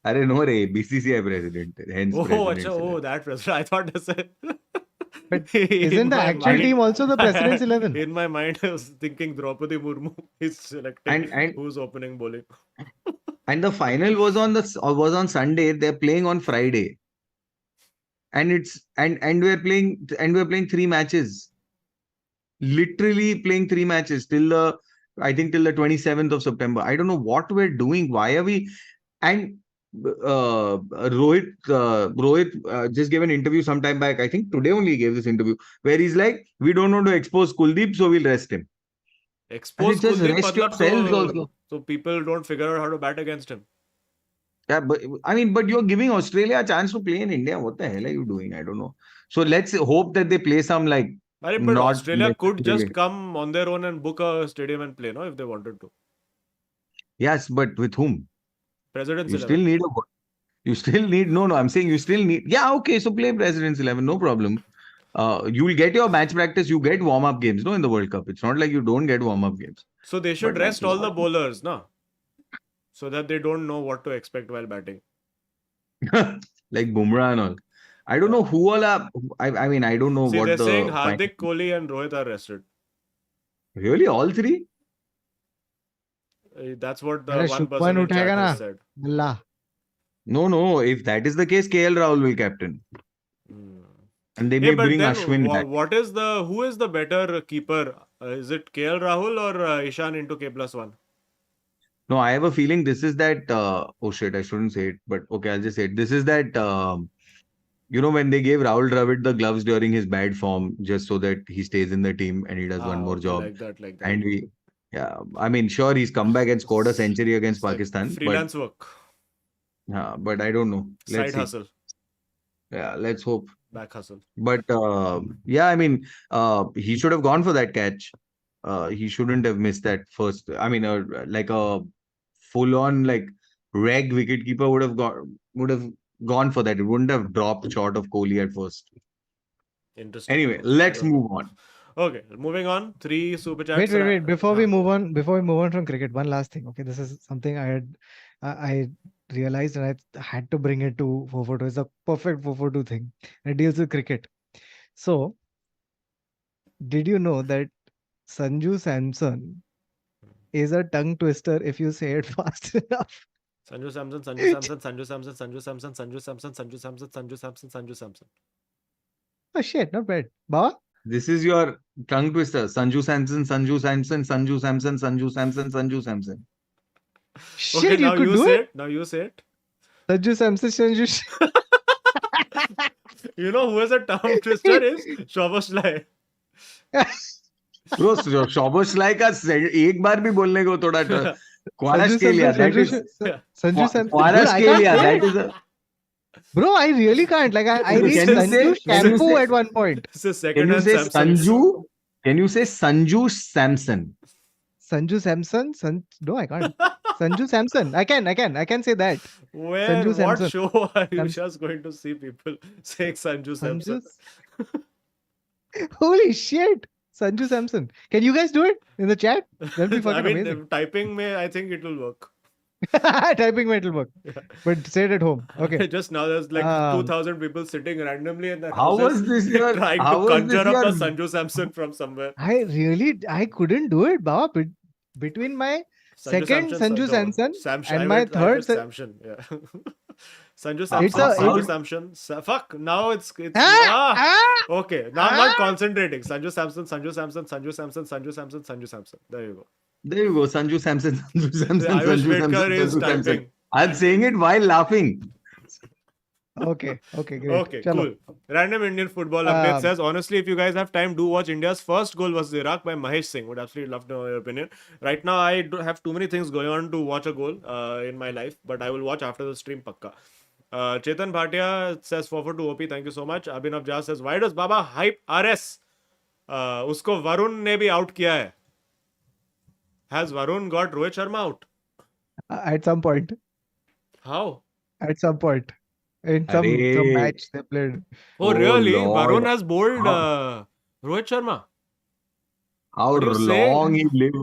I don't know, BCCI president, hence Oh, President's acha, 11. that president. I thought that's it. But In isn't the my actual mind- team also the President's 11? In my mind, I was thinking Draupadi Murmu is selecting And who's opening bowling. And the final was on Sunday. They're playing on Friday, and we're playing 3 matches. Literally playing 3 matches till the 27th of September. I don't know what we're doing. Why are we? And Rohit just gave an interview sometime back. I think today only he gave this interview where he's like, we don't want to expose Kuldeep, so we'll rest him. Expose just Kuldeep, rest matlab yourselves also. so people don't figure out how to bat against him. Yeah, but I mean, but you're giving Australia a chance to play in India. What the hell are you doing? I don't know. So let's hope that they play some like But not Australia could necessarily. just come on their own and book a stadium and play, no, if they wanted to. Yes, but with whom? Presidents You still 11. need a. You still need no. I'm saying you still need. Yeah, okay. So play Presidents 11, no problem. You will get your match practice. You get warm up games, no, in the World Cup. It's not like you don't get warm up games. So they should But rest matches. all the bowlers, no? So that they don't know what to expect while batting. Like Bumrah and all. I don't know who all are. I mean, I don't know See, what they're saying the Hardik, Kohli and Rohit are rested. really all three. That's what the अरे one Shubman person in उठेगा chat ना has said. Allah No. If that is the case, KL Rahul will captain, Hmm. and they Hey, may but bring then Ashwin back. who is the better keeper? Is it KL Rahul or Ishan into K+1? No, I have a feeling this is that. Oh shit, I shouldn't say it, but okay, I'll just say it. This is that. When they gave Rahul Dravid the gloves during his bad form, just so that he stays in the team and he does one more Okay, job. like that. And I mean, sure, he's come back and scored a century against It's like Pakistan, freelance work, but I don't know. Let's side see. hustle, Yeah, let's hope. back hustle. But yeah, I mean, he should have gone for that catch. He shouldn't have missed that first. I mean, like a full-on like reg wicketkeeper would have gone for that. It wouldn't have dropped short of Kohli at first. Interesting. Anyway, I let's don't know. move on. Okay, moving on. 3 super chats. wait before we move on from cricket, one last thing. Okay, this is something I realized and I had to bring it to 442. It's a perfect 442 thing. It deals with cricket. So did you know that Sanju Samson is a tongue twister if you say it fast enough? Sanju Samson, Sanju Samson, Sanju Samson, Sanju Samson, Sanju Samson, Sanju Samson, Sanju Samson, Sanju Samson. Oh shit, not bad. Baba? This is your tongue twister. Sanju Samson, Sanju Samson, Sanju Samson, Sanju Samson, Sanju Samson. Shit, Okay, you now could you do say it. it. Now you say it. Sanju Samson, Sanju. You know who is a tongue twister is Shoboshlai. Bro, Shobosh like का एक बार भी बोलने को थोड़ा Kwarashkelia. That is Sanju Samson. Dude, I Kwarashkelia. can't say That it. is a. Bro, I really can't. Like I Can read you Sanju say- can you shampoo say- at one point. This is Can second you hand say Samsung. Sanju? Can you say Sanju Samson? Sanju Samson? No, I can't. Sanju Samson. I can say that. Where? Sanju What Samson. show are you Samson. just going to see people saying Sanju Samson? Holy shit. Sanju Samson. Can you guys do it in the chat? That'll be I fucking mean, amazing. typing me, I think it will work. Typing metal work. Yeah. But say it at home. Okay. Just now there's like Um, 2,000 people sitting randomly in their How houses was this your? trying How to was conjure this up a your? Sanju Samson from somewhere. I couldn't do it, Baba. Between my second Sanju Samson and my third Samson. Yeah. Sanju It's Samson, a- Sanju Samson. Fuck. Now it's okay. Now I'm not concentrating. Sanju Samson, Sanju Samson, Sanju Samson, Sanju Samson, Sanju Samson. There you go. There you go, Sanju Samson, Sanju Samson, Ayush Sanju Vedkar Samson, is Sanju Samson. typing. I'm saying it while laughing. Okay, great. Okay, Chalo. cool. Random Indian football update Um, says, honestly, if you guys have time, do watch India's first goal versus Iraq by Mahesh Singh. Would absolutely love to know your opinion. Right now, I don't have too many things going on to watch a goal in my life, but I will watch after the stream, pakka. Chetan Bhatia says, forward to OP, thank you so much. Abhinav Jha says, why does Baba hype RS? Usko Varun ne bhi out kiya hai. Has Varun got Rohit Sharma out? At some point. How? At some point. In some Arey. match they played. Oh, Oh, really? Lord. Varun has bowled How? Rohit Sharma. How What do you say? long he live?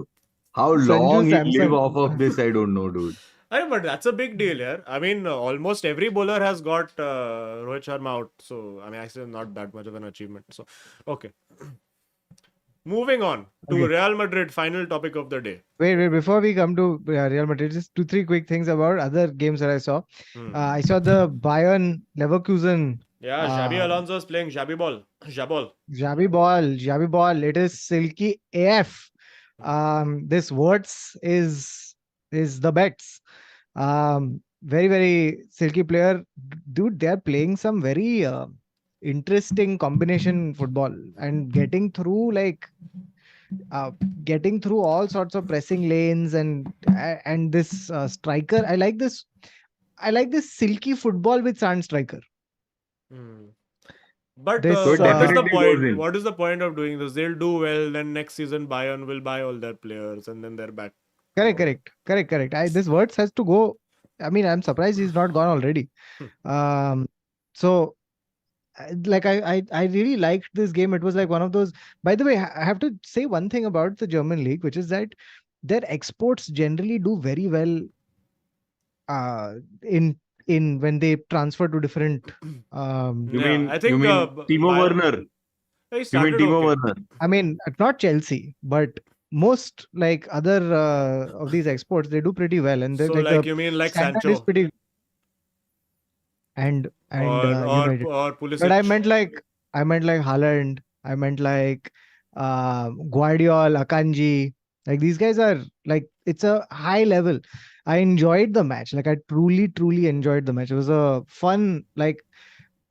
How Sanju long he Samson. live off of this? I don't know, dude. But that's a big deal here. I mean, almost every bowler has got Rohit Sharma out. So, I mean, actually, not that much of an achievement. So, okay. Moving on to Okay. Real Madrid, final topic of the day. Wait. Before we come to Real Madrid, just 2-3 quick things about other games that I saw. I saw the Bayern Leverkusen Yeah, Xabi Alonso is playing Xabi ball. Jabol. Xabi ball. It is silky AF. This Wirtz is the bets. Very, very silky player. Dude, they are playing some very interesting combination football and getting through all sorts of pressing lanes and this striker. I like this. I like this silky football with sand striker. Hmm. But This, So it what is the definitely goes point? in. What is the point of doing this? They'll do well, then next season Bayern will buy all their players, and then they're back. Correct. This words has to go. I mean, I'm surprised he's not gone already. So like I really liked this game. It was like one of those. By the way, I have to say one thing about the German league, which is that their exports generally do very well in when they transfer to different You Yeah, mean I think Timo Bayern. Werner? He You mean started Timo okay. Werner? I mean, not Chelsea, but most like other of these exports, they do pretty well, and So like like the you mean like standard is Sancho pretty. And United. or But Pulisic. I meant like Haaland. I meant like Guardiola, Akanji. Like these guys are like it's a high level. I enjoyed the match. Like I truly enjoyed the match. It was a fun like.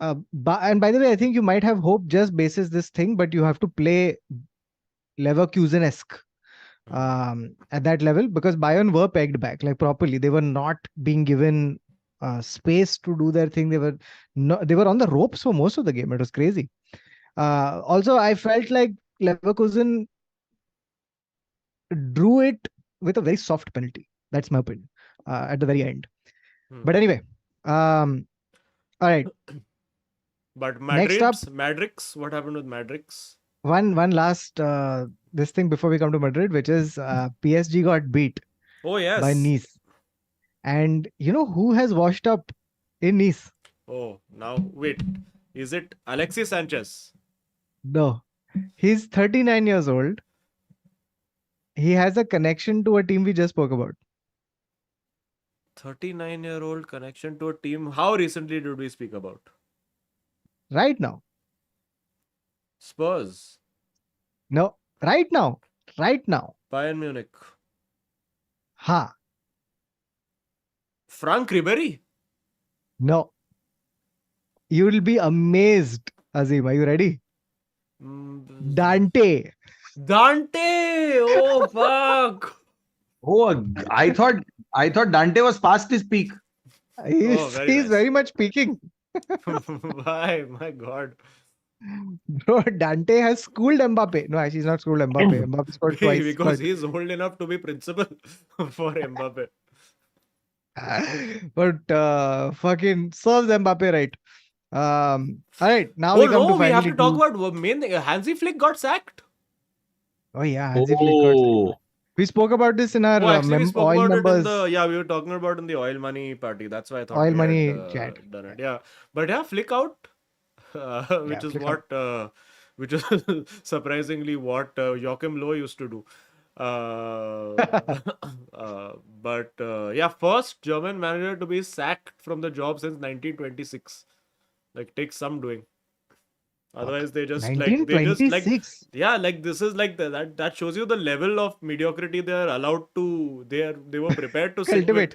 And by the way, I think you might have hope just basis this thing, but you have to play Leverkusen-esque at that level because Bayern were pegged back like properly. They were not being given space to do their thing. They were on the ropes for most of the game. It was crazy. Also, I felt like Leverkusen drew it with a very soft penalty. That's my opinion at the very end. But anyway, all right. But Next up, Madrix, what happened with Madrix? one last this thing before we come to Madrid, which is PSG got beat Oh yes. by Nice. And you know who has washed up in Nice? Oh, now wait. Is it Alexis Sanchez? No. He's 39 years old. He has a connection to a team we just spoke about. 39-year-old connection to a team. How recently did we speak about? Right now. Spurs. No. Right now. Bayern Munich. Ha. Frank Ribery. No. You will be amazed, Azeem. Are you ready? Dante. Oh fuck. Oh, I thought Dante was past his peak. He's nice. very much peaking. Why? My God. Bro, Dante has schooled Mbappe. No, actually, he's not schooled Mbappe. Mbappe scored twice. Because he's old enough to be principal for Mbappe. But fucking serves Mbappe right. All right, now Oh we come no, to we have finally to talk about main thing. Hansi Flick got sacked. Oh yeah, Hansi Flick got sacked. We spoke about this in our Actually, we spoke oil about members. it in the we were talking about in the oil money party. That's why I thought Oil we money had chat. done it. Yeah, but yeah, Flick out, which is Flick what, which is surprisingly what Joachim Low used to do. But yeah, first German manager to be sacked from the job since 1926. Like, takes some doing. Otherwise, they just like 1926. yeah, like this is like that shows you the level of mediocrity they are allowed to. They were prepared to sit with, Cultivate.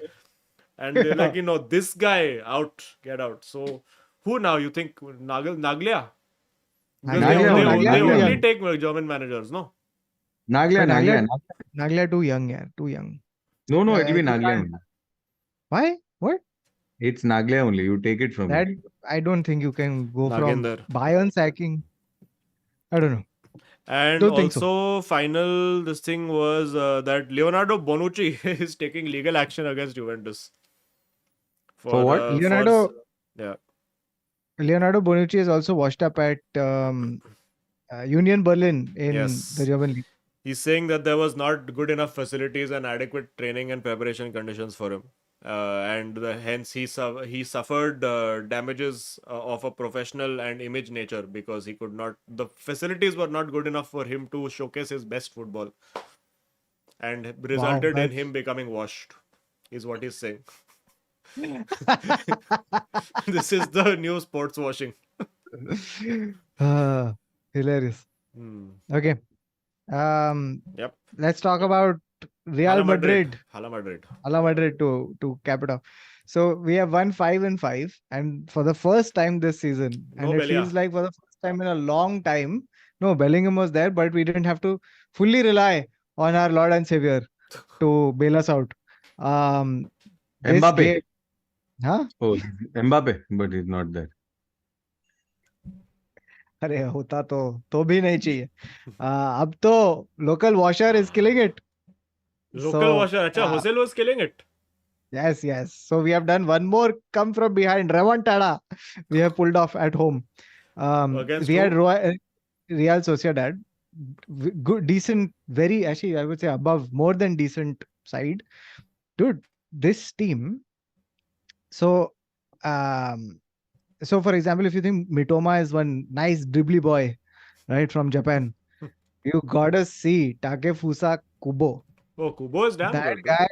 and they're like, this guy out, get out. So who now you think Naglia? Because they only take German managers, no? Naglia too young, yeah, too young. No, it'll be Naglia only. Why? What? It's Naglia only. You take it from That me. I don't think you can go Nagendar. from Bayern sacking. I don't know. And Don't think also, final this thing was that Leonardo Bonucci is taking legal action against Juventus. For what? Leonardo Bonucci is also washed up at Union Berlin in the German league. He's saying that there was not good enough facilities and adequate training and preparation conditions for him. And hence he suffered damages of a professional and image nature because the facilities were not good enough for him to showcase his best football, and resulted in him becoming washed, is what he's saying. This is the new sports washing. Hilarious. Okay. Yep. Let's talk about Real Madrid. Hala Madrid. Hala Madrid to cap it off. So we have won 5-5, and for the first time this season, and it feels like for the first time in a long time. No, Bellingham was there, but we didn't have to fully rely on our Lord and Savior to bail us out. Mbappe. हाँ Oh, Mbappe, but he's not there. अरे होता तो भी नहीं चाहिए. अब तो local washer is killing it. Local So washer. Acha, Hosel was killing it. yes. So we have done one more come from behind remontada. We have pulled off at home. Against We had who? Real Sociedad, good, decent, very actually I would say above, more than decent side, dude. This team. So, so for example, if you think Mitoma is one nice dribbly boy, right, from Japan, you gotta see Takefusa Kubo. Oh, Kubo is damn That good, dude. guy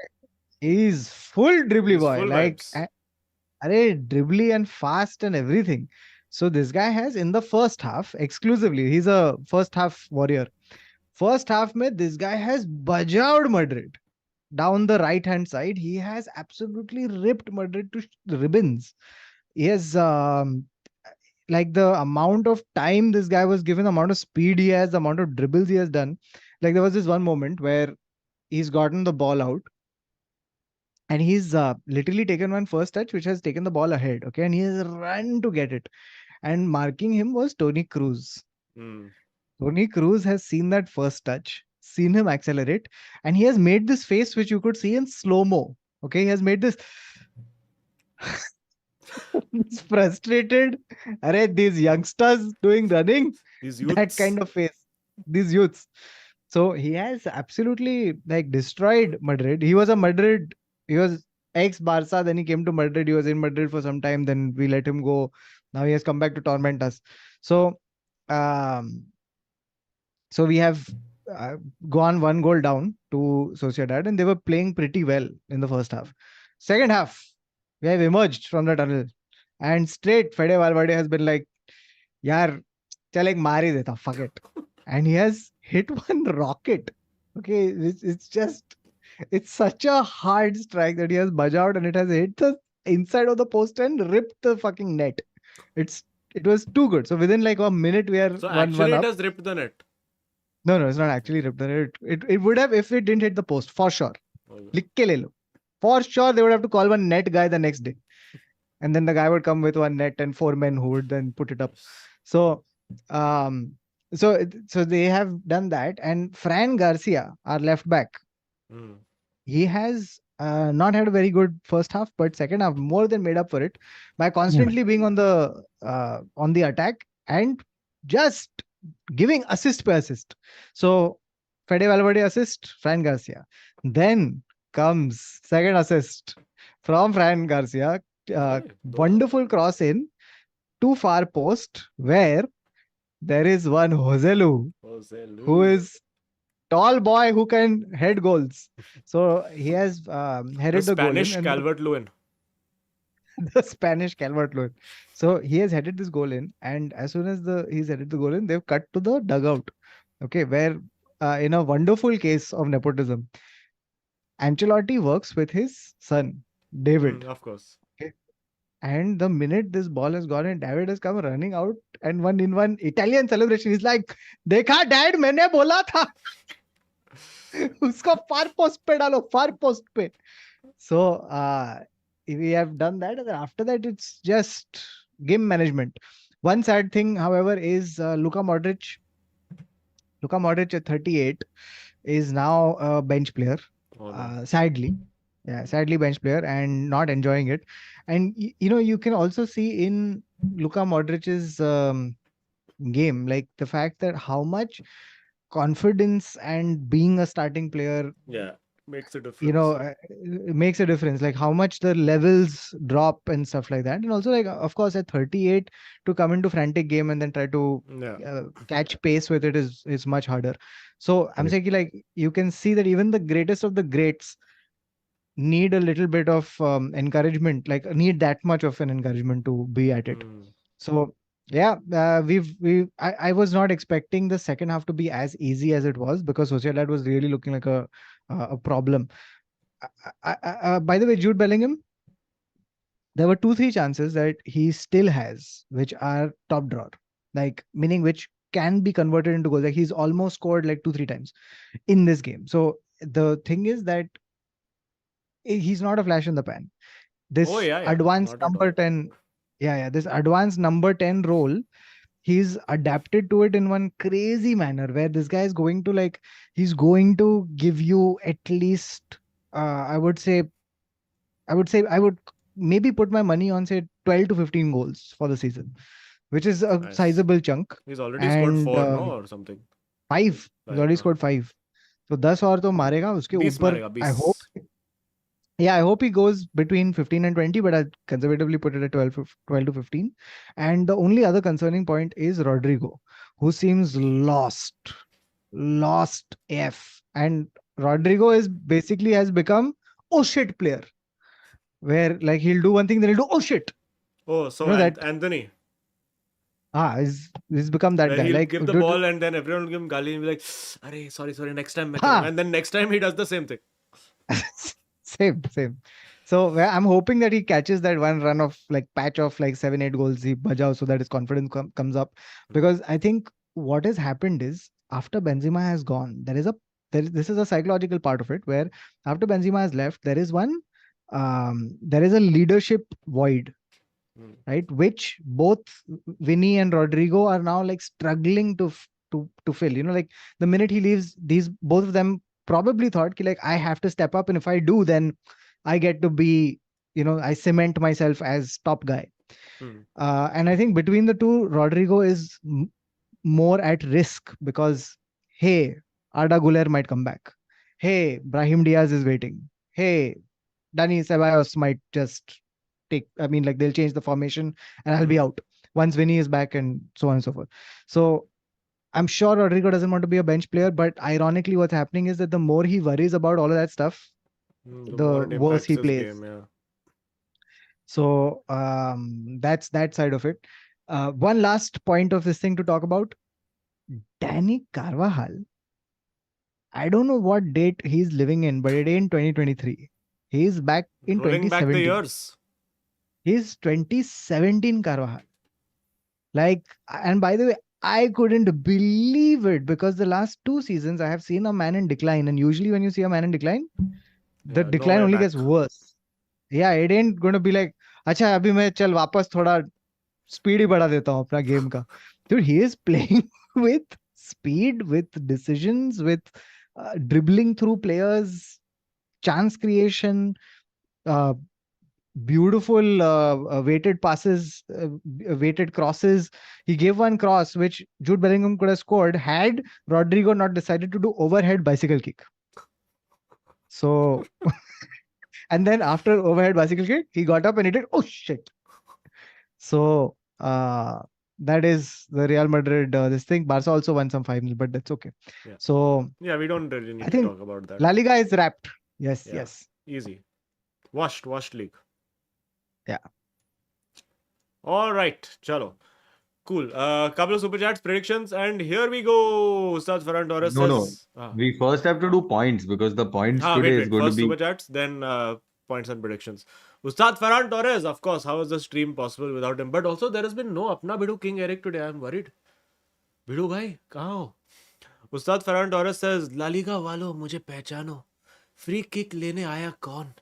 is full dribbly He's boy, full like vibes. array dribbly and fast and everything. So this guy has in the first half exclusively, he's a first half warrior. First half mein, this guy has bajawed Madrid down the right hand side. He has absolutely ripped Madrid to ribbons. He has like the amount of time this guy was given, the amount of speed he has, the amount of dribbles he has done. Like there was this one moment where he's gotten the ball out and he's literally taken one first touch which has taken the ball ahead. Okay, and he has run to get it. And marking him was Tony Cruz. Hmm. Tony Cruz has seen that first touch, seen him accelerate, and he has made this face which you could see in slow mo. Okay, he has made this, this frustrated. Array, these youngsters doing running, These that youths. kind of face. These youths. So he has absolutely like destroyed Madrid. He was a Madrid. He was ex Barca. Then he came to Madrid. He was in Madrid for some time. Then we let him go. Now he has come back to torment us. So, um, so we have gone one goal down to Sociedad, and they were playing pretty well in the first half. Second half, we have emerged from the tunnel, and straight Fede Valverde has been like, "Yaar, chal ek maar hi deta, fuck it," and he has hit one rocket. Okay, it's just it's such a hard strike that he has budged out, and it has hit the inside of the post and ripped the fucking net. It was too good. So within like a minute, we are So 1-1 actually, it up. has ripped the net. No, it's not actually ripped. It would have if it didn't hit the post for sure. Okay. लिख के ले लो. For sure, they would have to call one net guy the next day, and then the guy would come with one net and four men who would then put it up. So, so they have done that, and Fran Garcia, our left back, Hmm. he has not had a very good first half, but second half more than made up for it by constantly being on the attack and just giving assist per assist. So Fede Valverde assist, Fran Garcia. Then comes second assist from Fran Garcia. Hey, Wonderful cross in to far post where there is one Joselu who is tall boy who can head goals. So he has the headed the goal in, Spanish and Calvert Lewin. the Spanish Calvert Lewin. So he has headed this goal in, and as soon as he's headed the goal in, they've cut to the dugout. Okay, where in a wonderful case of nepotism, Ancelotti works with his son David. Of course. And the minute this ball has gone in, David has come running out and one in one Italian celebration. He's like, "Dekha, Dad, मैंने बोला था." उसको far post पे डालो, far post पे. So we have done that, and then after that it's just game management. One sad thing, however, is Luka Modric. Luka Modric at 38 is now a bench player. Oh, no. Sadly, sadly bench player and not enjoying it. And you can also see in Luka Modric's game, like the fact that how much confidence and being a starting player, Yeah, makes a difference. it makes a difference, like how much the levels drop and stuff like that. And also, like, of course, at 38 to come into frantic game and then try to Yeah. catch pace with it is much harder. So I'm Right. saying, like, you can see that even the greatest of the greats need a little bit of encouragement, like need that much of an encouragement to be at it. Hmm. So yeah, I was not expecting the second half to be as easy as it was, because Sociedad was really looking like a problem. By the way, Jude Bellingham, there were 2-3 chances that he still has, which are top drawer, like meaning which can be converted into goals. Like he's almost scored like 2-3 times in this game. So the thing is that he's not a flash in the pan. this Oh yeah, yeah, advanced not at number all. 10, this advanced number 10 role, he's adapted to it in one crazy manner where this guy is going to like, he's going to give you at least, I would say, I would maybe put my money on say 12 to 15 goals for the season, which is a Nice. sizable chunk. He's already scored And 4, no, or something. 5, he's already scored 5. So 10 और तो मारेगा उसके 20 ऊपर. मारेगा, I 20. hope, I hope he goes between 15 and 20, but I conservatively put it at 12 to 15. And the only other concerning point is Rodrigo, who seems lost F. And Rodrigo is basically has become oh shit player, where like he'll do one thing, then he'll do oh shit. Oh, so You know that Anthony, he's become that where guy. he'll Like give the ball and then everyone will give him gali and be like, "Arey, sorry, next time मैं हाँ. करूँगा." And then next time he does the same thing. Same. So I'm hoping that he catches that one run of like patch of like 7-8 goals he bajao so that his confidence comes up. Because I think what has happened is after Benzema has gone, this is a psychological part of it where after Benzema has left, there is a leadership void, right? Which both Vinny and Rodrigo are now like struggling to fill. You know, like the minute he leaves, both of them probably thought ki, like I have to step up, and if I do, then I get to be, I cement myself as top guy. And I think between the two, Rodrigo is more at risk because hey, Arda Güler might come back. Hey, Brahim Diaz is waiting. Hey, Dani Ceballos might just they'll change the formation and I'll be out once Vinny is back and so on and so forth. So I'm sure Rodrigo doesn't want to be a bench player, but ironically what's happening is that the more he worries about all of that stuff, The more it worse impacts he his plays. game, yeah. So that's that side of it. One last point of this thing to talk about, Danny Carvajal. I don't know what date he's living in, but it ain't 2023. He's back in Rolling back the 2017. years. He's 2017 Carvajal. Like, and by the way, I couldn't believe it because the last 2 seasons I have seen a man in decline. And usually when you see a man in decline, the Yeah, no decline way only back. gets worse. Yeah, it ain't going to be like, अच्छा अभी मैं चल वापस थोड़ा speed ही बढ़ा देता हूँ अपना game का. Dude, he is playing with speed, with decisions, with dribbling through players, chance creation, beautiful weighted passes, weighted crosses. He gave one cross which Jude Bellingham could have scored had Rodrigo not decided to do overhead bicycle kick. So, and then after overhead bicycle kick, he got up and he did, oh shit. So, that is the Real Madrid, this thing. Barca also won some finals, but that's okay. Yeah. So, Yeah, we don't really need I to think talk about that. La Liga is wrapped. Yes, Yeah. yes. Easy. Washed league. Yeah. All right, chalo. Cool. Couple of super chats, predictions, and here we go. Ustad Farhan Torres No. says. We first have to do points because the points today is going First to be. super chats, then points and predictions. Ustad Farhan Torres, of course. How is the stream possible without him? But also, there has been no Apna Bidhu King Eric today. I'm worried. Bidhu bhai, kahan ho? Ustad Farhan Torres says, La Liga वालों मुझे पहचानो. Free kick लेने आया कौन?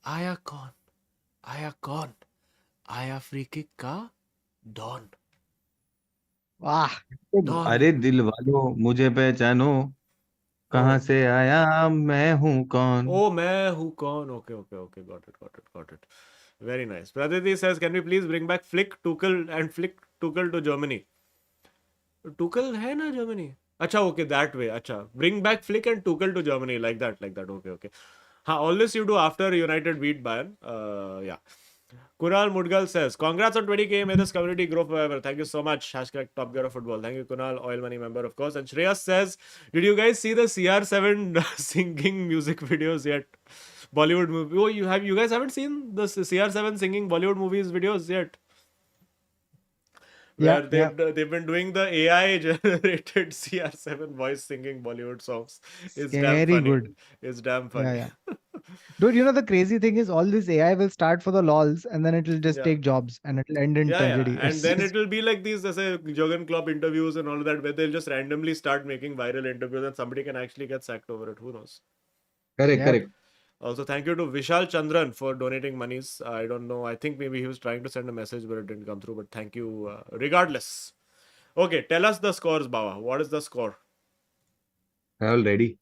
आया कौन? आया कौन? आया free kick का Don. वाह. Don. अरे दिल वालों मुझे पहचानो कहाँ Oh. से आया मैं हूँ कौन. Oh, मैं हूँ कौन? Okay. Got it. Very nice. Praditi says, can we please bring back Flick, Tuchel and Flick, Tuchel to Germany? Tuchel है ना Germany? अच्छा, okay, that way. अच्छा, bring back Flick and Tuchel to Germany like that. Okay. All this you do after United beat Bayern. Yeah. Kunal Mudgal says, congrats on 20K. May this community grow forever. Thank you so much. Hashtag Top Gear of Football. Thank you, Kunal. Oil Money member, of course. And Shreyas says, did you guys see the CR7 singing music videos yet? Bollywood movie. Oh, you guys haven't seen the CR7 singing Bollywood movies videos yet? Where they've been doing the AI generated CR7 voice singing Bollywood songs. It's damn Scary funny. good. It's damn funny. Yeah. Dude, you know the crazy thing is all this AI will start for the lols and then it will just Yeah. take jobs and it'll end in tragedy. And It's then just- it will be like these, say, Jurgen Klopp interviews and all of that, where they'll just randomly start making viral interviews and somebody can actually get sacked over it. Who knows? Correct. Also, thank you to Vishal Chandran for donating monies. I don't know. I think maybe he was trying to send a message, but it didn't come through. But thank you, regardless. Okay, tell us the scores, Baba. What is the score? All ready?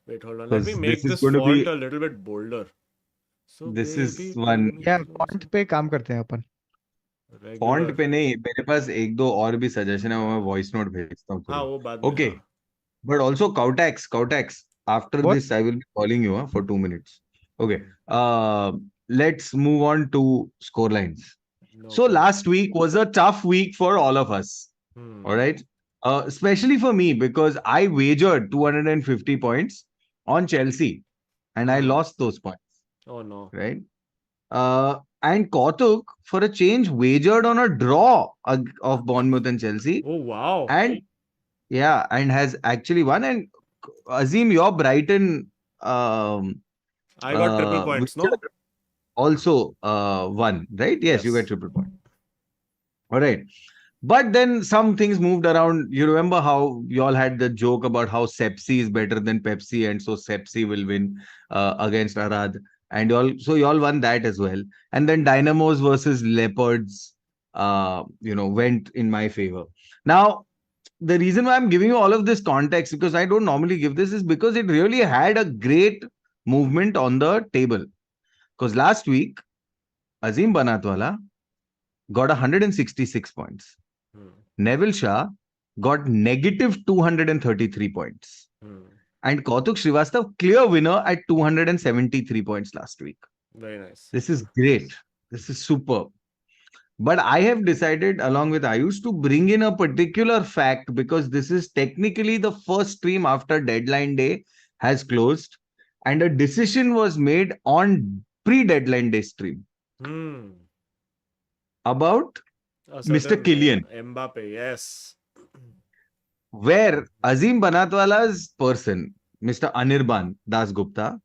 Wait, hold on. Let me Because make this is this going to font be. a little bit bolder. So, This is baby, pull one me Yeah, closer. font पे काम करते हैं अपन. Font Regular. पे नहीं, मेरे पास एक दो और भी सजेशन है, वो मैं वॉइस नोट भेजता हूँ हाँ, तुरंत. वो बाद में. ओके, हाँ. but also Kautex. After What? this, I will be calling you for 2 minutes. Okay. Let's move on to score lines. So Okay. last week was a tough week for all of us. Hmm. All right. Especially for me because I wagered 250 points on Chelsea and I lost those points. Oh no. Right. And Kautuk, for a change, wagered on a draw of Bournemouth and Chelsea. Oh wow. And yeah, and has actually won. And Azeem, your Brighton I got triple points, no? wager also won, right? Yes, you Yes. got triple point. All right. But then some things moved around. You remember how you all had the joke about how Sepsi is better than Pepsi, and so Sepsi will win against Arad. And you all won that as well. And then Dynamos versus Leopards, went in my favor. Now, the reason why I'm giving you all of this context, because I don't normally give this, is because it really had a great movement on the table. Because last week, Azeem Banatwala got 166 points. Hmm. Neville Shah got negative 233 points. Hmm. And Kautuk Srivastav, clear winner at 273 points last week. Very nice. This is great. This is superb. But I have decided, along with Ayush, to bring in a particular fact because this is technically the first stream after deadline day has closed, and a decision was made on pre-deadline day stream Hmm. about A Mr. certain, Killian, Mbappe, yes. where Azeem Banatwala's person, Mr. Anirban Dasgupta,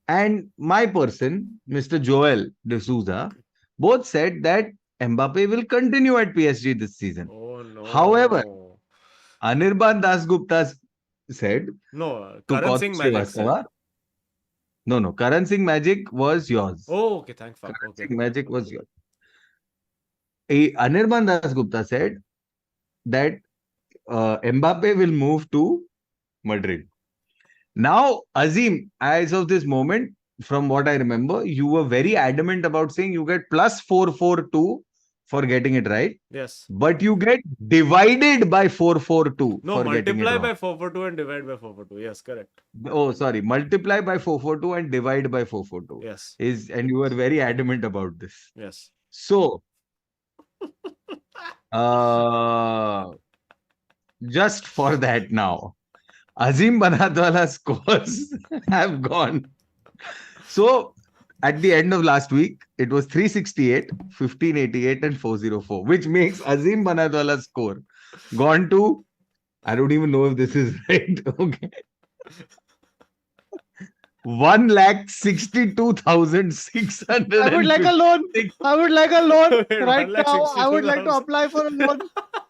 and my person, Mr. Joel D'Souza, both said that Mbappe will continue at PSG this season. Oh no. However, Anirban Dasgupta said No, to Karan Kautuk Singh Magic said. Srivastava, no, Karan Singh Magic was yours. Oh, okay, thank fuck. Karan Okay. Singh Magic was yours. Anirban Dasgupta said that Mbappe will move to Madrid. Now, Azeem, as of this moment, from what I remember, you were very adamant about saying you get plus 442 for getting it right. Yes. But you get divided by 442 No, for getting it multiply wrong. by 442 and divide by 442. Yes, correct. Oh, sorry. Multiply by 442 and divide by 442. Yes. And you were very adamant about this. Yes. So, just for that now, Azeem Banatwala's scores have gone. So, at the end of last week, it was 368, 1588, and 404, which makes Azeem Banatwala's score gone to, I don't even know if this is right. Okay. 1,62,600. I would like a loan. I would like a loan Wait, right now. I would like to 1,62,000. apply for a loan.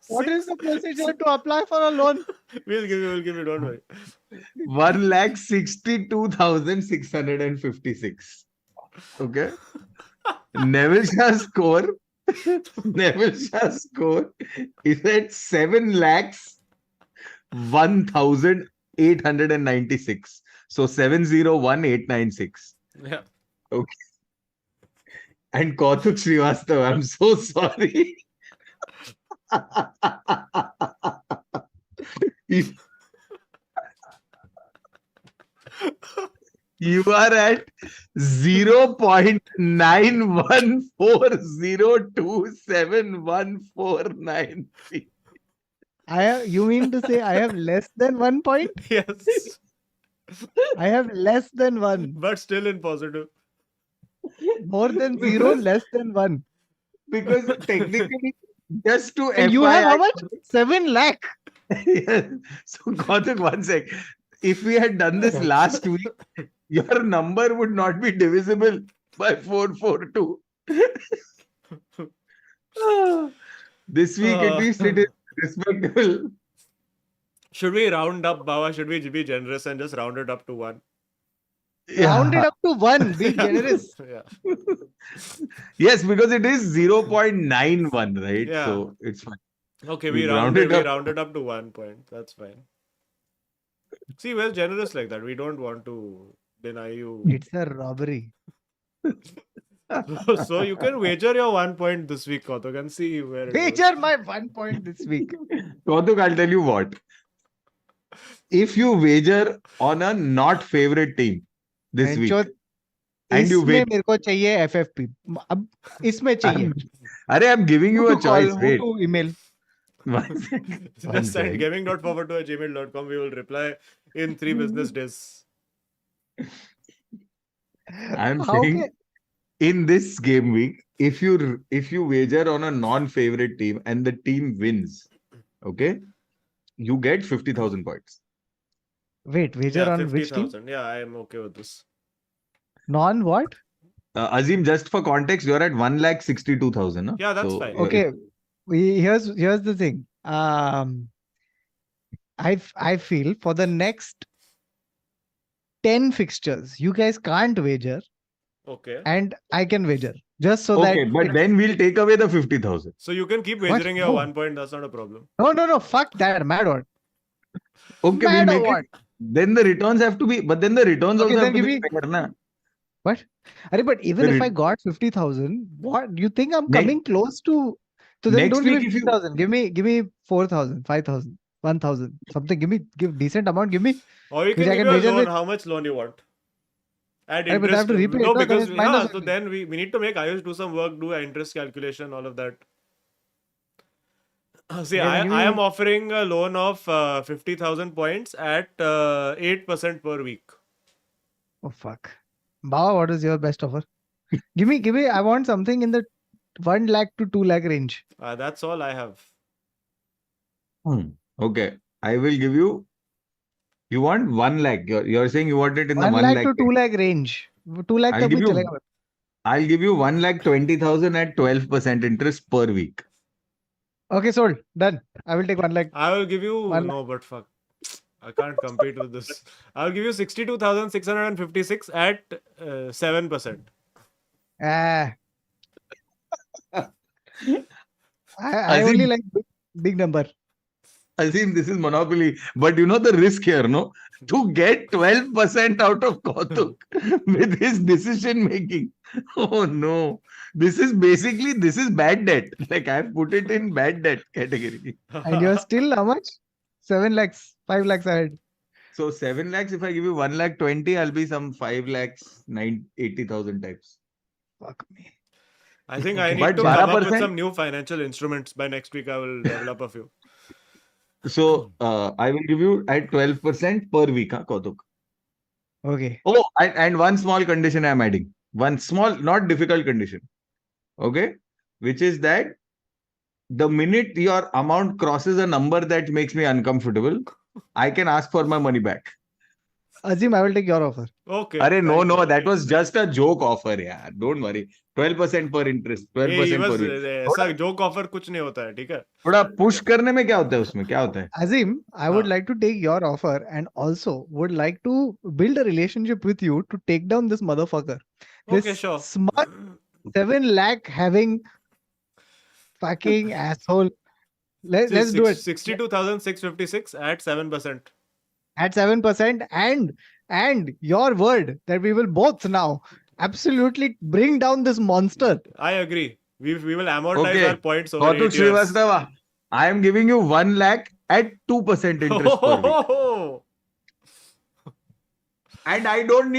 What is the procedure to apply for a loan? We'll give you, don't worry. 1,62,656. Okay. Neville Shah's score. Neville Shah's score is at 7,01,896. So 701,896. Yeah. Okay. And Kautuk Srivastava, I'm so sorry. You are at 0.9140271493. You mean to say I have less than 1 point? Yes. I have less than 1. But still in positive. More than 0, less than 1. Because technically, just to And you have how much? 7 lakh. Yes. So, Kautuk, one sec. If we had done this last week, your number would not be divisible by 442. This week, at least, it is respectable. Should we round up, Baba? Should we be generous and just round it up to 1? Round it up to 1. Be generous. Yeah. Yes, because it is 0.91, right? Yeah. So it's fine. Okay, We'll we round it up. rounded up to 1 point. That's fine. See, we're generous like that. We don't want to deny you. It's a robbery. So you can wager your 1 point this week, Kautuk, and see where it goes. Wager my 1 point this week. Kautuk, I'll tell you what. If you wager on a not favorite team this week, and you इसमें wait. मेरे को चाहिए FFP. अब इसमें चाहिए. Arey, I'm giving you Who a to call, choice. who Wait. to email. One second. Just send gaming.forward@gmail.com. We will reply in 3 business days. I'm How saying can- in this game week, if you wager on a non-favorite team and the team wins, okay, you get 50,000 points. Wait, wager Yeah, on which team? 50,000. Yeah, I am okay with this. Non what? Azeem, just for context, you're at 1,62,000. Huh? Yeah, that's So, fine. Okay, here's the thing. I feel for the next 10 fixtures, you guys can't wager, Okay. and I can wager just so Okay, that. but then we'll take away the 50,000. So you can keep What? wagering your No. 1 point. That's not a problem. No, fuck that, mad what? Okay, we'll Mad or make what? it. Then the returns have to be, but then the returns Okay, also then have to give be me- fair, na? Arey, but even The if re- I got 50,000, what you think I'm Next- coming close to? So then next don't give week me if you- 50,000. Give me 4,000, 5,000, 1,000, something. Give decent amount. Give me. Or you Which can I give can you a wager loan. with. How much loan you want? Add Aye, but I have to interest. repay No, it, no? Then because it's minus so only. then we need to make Ayush do some work, do an interest calculation, all of that. See, Okay, then give I me- am offering a loan of 50,000 points at 8% per week. Oh fuck. Baba, what is your best offer? Give me. I want something in the 1 lakh to 2 lakh range. That's all I have. Okay, I will give you. You want 1 lakh. You're saying you want it in the 1 1 lakh lakh. to 2 lakh range. 2 lakh I'll तक give भी you- चलेगा. I'll give you 1,20,000 at 12% interest per week. Okay, sold. Done. I will take 1 lakh. I will give you 1 lakh. no, but fuck. I can't compete with this. I'll give you 62,656 at 7%. Ah. I Azeem- only like big number. I think this is monopoly, but you know the risk here, no? To get 12% out of Kautuk with his decision making. Oh no. This is bad debt. Like I've put it in bad debt category. And you're still how much? 7 lakhs, 5 lakhs ahead. So 7 lakhs, if I give you 1,20,000, I'll be some 5 lakhs, 80,000 types. Fuck me. I think I Okay. need But to come up with 12%? some new financial instruments. By next week, I will develop a few. So I will give you at 12% per week, huh, Kautuk? Okay. Oh, and one small condition I'm adding. One small, not difficult condition. Okay? Which is that the minute your amount crosses a number that makes me uncomfortable, I can ask for my money back. Azeem, I will take your offer. Okay. Arey, no, thank you. that was just a joke offer, yeah. Don't worry. 12% per interest, 12% Hey, per बस week. ऐसा joke offer कुछ नहीं होता है, ठीक है? थोड़ा push करने में क्या होता है उसमें? क्या होता है? Azeem, I would हाँ. like to take your offer and also would like to build a relationship with you to take down this motherfucker. This Okay, sure. smart 7 lakh having fucking asshole. Let's do it 62,656 at 7%. at 7% and your word that we will both now absolutely bring down this monster. I agree. We will amortize Okay. our points over Kautuk 8 years. Srivastava, I am giving you 1 lakh at 2% interest per week. And I don't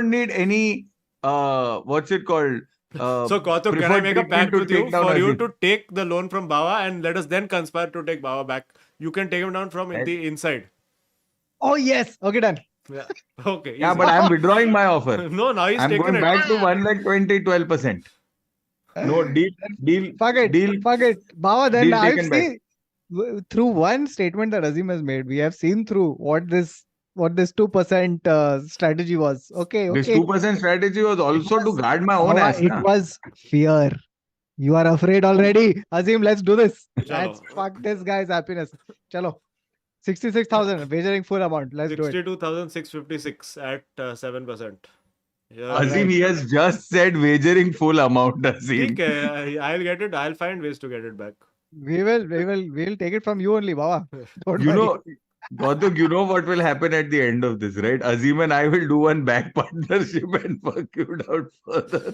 need any what's it called? So Kautuk, can I preferred make a treatment pact to with you take down for you Azeem. to take the loan from Baba and let us then conspire to take Baba back? You can take him down from Right. the inside. Oh yes. Okay, done. Yeah. Okay. Yeah, easy. but I'm withdrawing my offer. No, now he's I'm taken going it. back to 1,20,000, 12%. No, deal. Fuck it. Deal. Fuck it. Baba, then Deal I've taken back. seen through one statement that Azeem has made, we have seen through what this 2% strategy was. Okay. This Okay. 2% strategy was also to guard my own Baba, ass. it na? was fear. You are afraid already. Azeem, let's do this. Chalo. Let's fuck this guy's happiness. Chalo. 66,000. Wagering full amount. Let's do it. 62,656 at 7%. Yeah, Azeem, he has just said wagering full amount, Azeem. ठीक है, I'll get it. I'll find ways to get it back. We'll take it from you only, Baba. Don't You worry. know, Gautam, you know what will happen at the end of this, right? Azeem and I will do one back partnership and work it out further.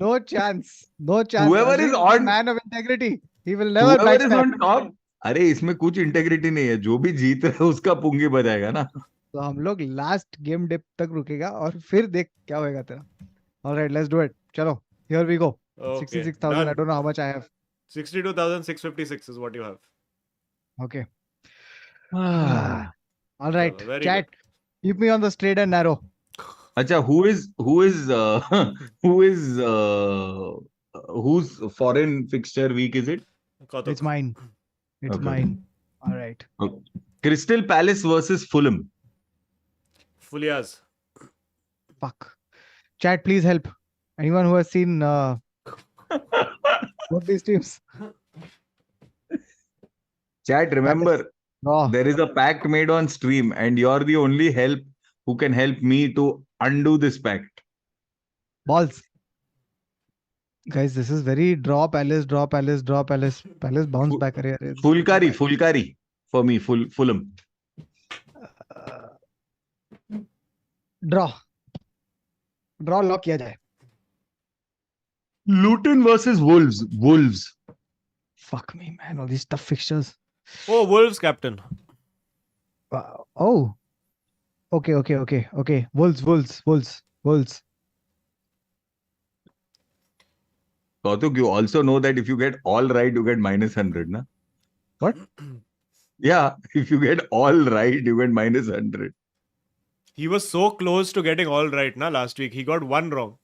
No chance. No chance. Whoever Azeem is a on- man of integrity. He will never Whoever is backstab. on top, अरे इसमें कुछ integrity नहीं है, जो भी जीत रहा है उसका पुंगी बजाएगा ना. तो हम लोग लास्ट गेम डिप तक रुकेगा और फिर देख क्या होएगा तेरा. All right, let's do it. चलो, here we go. Okay, 66,000. done. I don't know how much I have. 62,656 is what you have. Okay. Ah. All right, Chalo, very chat. Keep me on the straight and narrow. अच्छा, whose foreign fixture week is it? Kautuk. It's mine. It's Okay. mine. All right. Crystal Palace versus Fulham. Fulias. Fuck. Chat, please help. Anyone who has seen both these teams? Chat, remember, Oh, there is a pact made on stream and you're the only help who can help me to undo this pact. balls. Guys, this is very draw Palace, draw Palace, draw Palace. Palace bounce back. Arre, arre. Fulkari for me, Fulham. Draw. Draw lock किया जाए. Luton versus Wolves. Fuck me, man. All these tough fixtures. Oh, Wolves captain. Oh. Okay. Wolves. Kautuk, you also know that if you get all right, you get -100, na? What? Yeah, if you get all right, you get -100. He was so close to getting all right na last week. He got one wrong.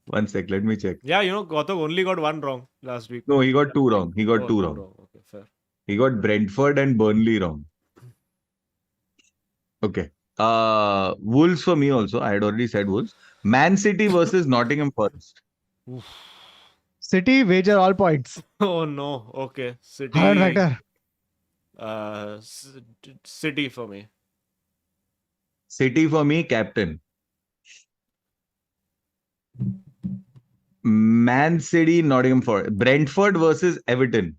One sec, let me check. Yeah, Kautuk only got one wrong last week. No, he got two wrong. He got Oh, two two wrong. Okay, fair. He got Brentford and Burnley wrong. Okay. Wolves for me also. I had already said Wolves. Man City versus Nottingham Forest. City wager all points. Oh no. Okay. City. Hard factor. City for me. City for me, captain. Man City, Nottingham Forest. Brentford versus Everton.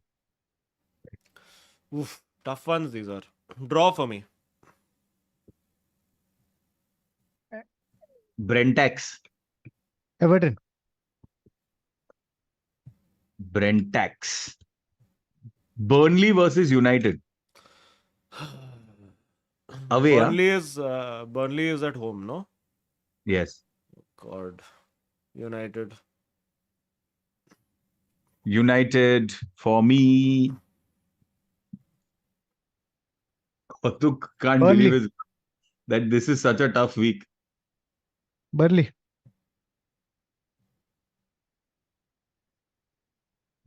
Oof, tough ones these are. Draw for me. Brentax. Everton. Brentax. Burnley versus United. Away, huh? Burnley is at home, no? Yes. God. United. United for me. Kautuk can't Burnley. believe that this is such a tough week. Burnley.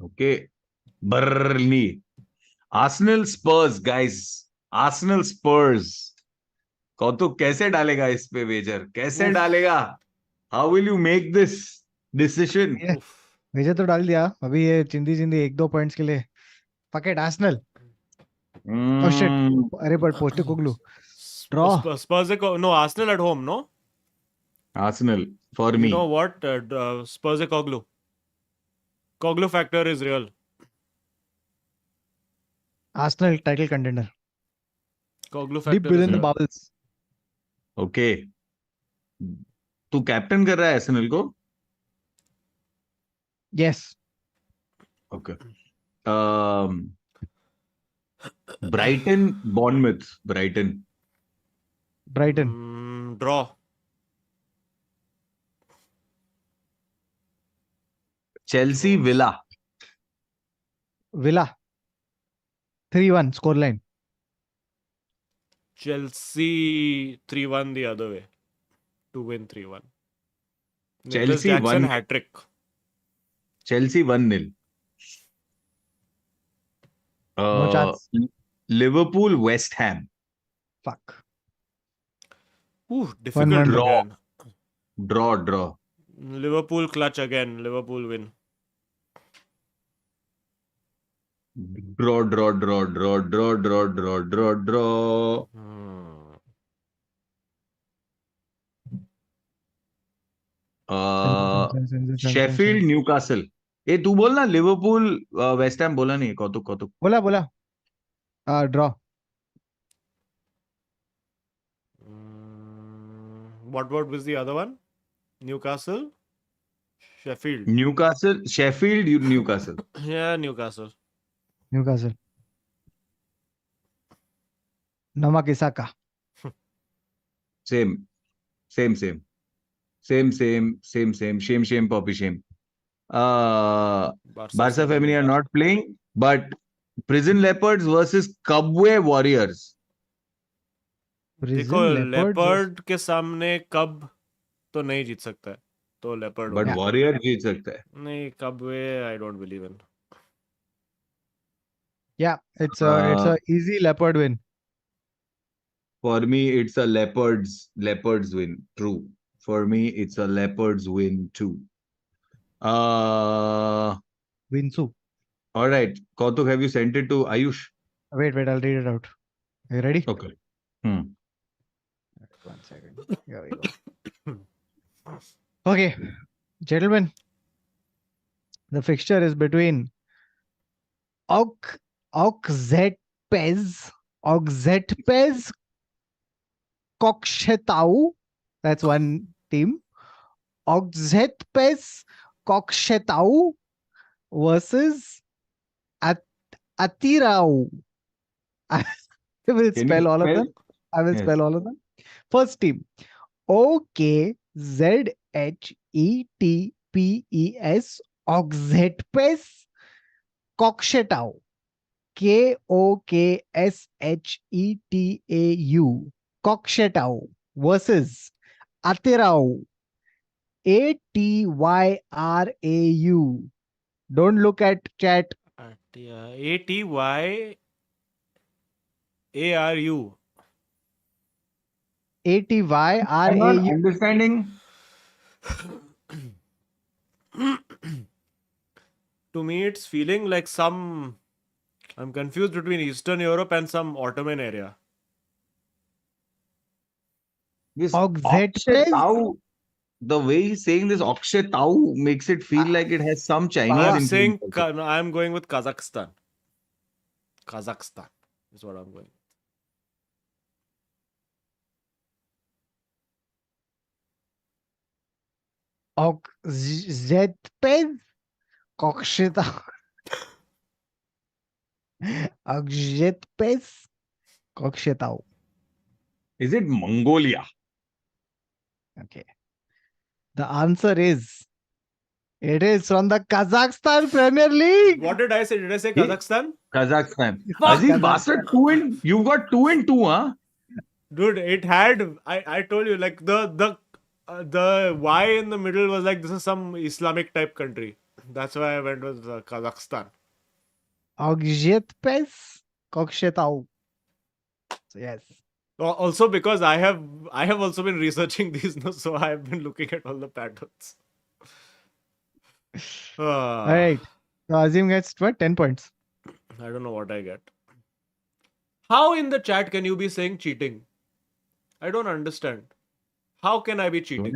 Okay. Burnley. Arsenal Spurs, guys. Arsenal Spurs. Kautuk कैसे डालेगा इस पे Vaser? कैसे Oof. डालेगा? How will you make this decision? Yeah. Oof. Wager तो डाल दिया. अभी ये चिंदी 1-2 पॉइंट्स के लिए. Fuck it, Arsenal. Oh shit. अरे but Postecoglou. Draw. No, Arsenal at home, no? Arsenal for You me. know what? Spurs Koglu. Koglu factor is real. Arsenal title contender. Koglu factor Deep is within the real. bowels. Okay. तू captain कर रहा है Arsenal को? Yes. Okay. Brighton, Bournemouth. Brighton. Draw. Chelsea, Villa. Villa. 3-1 scoreline. Chelsea 3-1 the other way. To win 3-1. Nicholas Chelsea Jackson 1. hat-trick. Chelsea 1-0. No chance. Liverpool, West Ham. Fuck. Ooh, difficult 1-1 draw. again. Draw. Liverpool clutch again. Liverpool win. Draw, draw, draw, draw, draw, draw, draw, draw, draw. Hmm. Sheffield Newcastle. ए तू बोल ना Liverpool West Ham बोला नहीं कौतुक कौतुक. बोला बोला draw. What was the other one? Newcastle, Sheffield. Newcastle Sheffield Newcastle. Yeah, Newcastle. Newcastle. नमक इसाका. Same same same same same same same shame shame poppy shame. Barca Femini are not playing, but Prison Leopards versus Cubway Warriors. देखो Prison Leopards. Leopard के सामने कब तो नहीं जीत सकता है, तो लेपर्ड But Yeah. Warrior जीत सकता है. नहीं, कब वे I don't believe in. Yeah, it's a easy leopard win. For me, it's a Leopards win. True. For me, it's a Leopards win too. Winsu. All right. Kautuk, have you sent it to Ayush? Wait, I'll read it out. Are you ready? Okay. Hmm. 1 second. Here we go. Okay, gentlemen, the fixture is between Oxzetpez Kokshetau. That's one team. Oxzetpez Kokshetau versus Atirau. I will Can you spell all of spell? them. I will Yes. spell all of them. First team, OKZETPES Oxzetpes Kokshetau. KOKSHETAU Kokshetau versus Atirau. ATYRAU. Don't look at chat. ATYARU. I'm not ATYRAU. understanding. To me, it's feeling like some. I'm confused between Eastern Europe and some Ottoman area. This Oxzetpes? Oxhetau, the way he's saying this Oxhetau makes it feel like it has some Chinese I'm influence saying also. no, I'm going with Kazakhstan. Kazakhstan is what I'm going. Oxzetpes Kokshetau. Oxzetpes Kokshetau. Is it Mongolia? Okay. The answer is, it is from the Kazakhstan Premier League. What did I say? Did I say He- Kazakhstan? Kazakhstan. Fuck. Azeem, bastard, you've got 2 and 2, huh? Dude, it had. I told you, like the Y in the middle was like, this is some Islamic type country. That's why I went with Kazakhstan. Oxzetpes Kokshetau. So yes. Also because I have also been researching these, so I have been looking at all the patterns. All right. So Azeem gets what? 10 points. I don't know what I get. How in the chat can you be saying cheating? I don't understand. How can I be cheating?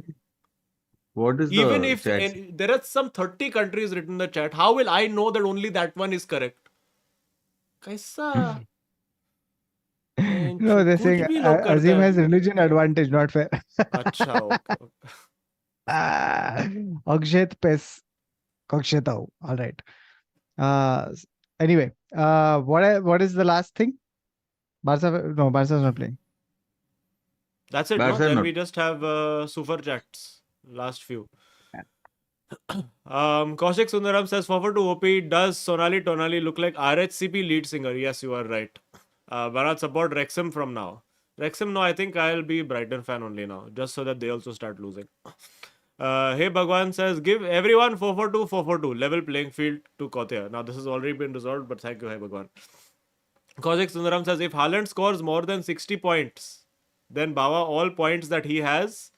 What is Even the if chat? there are some 30 countries written in the chat, how will I know that only that one is correct? Kaisa? No, they're saying कुछ भी लोग करते Azeem हैं। has religion advantage, not fair. अच्छा, okay. Oxzetpes Kokshetau. All right. Anyway, what is the last thing? Barca's not playing. That's it, no? Barca Then not. we just have super chats. Last few. Kaushik Sundaram says, forward to OP, does Sonali Tonali look like RHCP lead singer? Yes, you are right. Bharat, support Wrexham from now. Wrexham, no, I think I'll be Brighton fan only now, just so that they also start losing. Hey Bhagwan says, give everyone 442, 442, level playing field to Kothia. Now, this has already been resolved, but thank you, Hey Bhagwan. Kaushik Sundaram says, if Haaland scores more than 60 points, then Bawa all points that he has,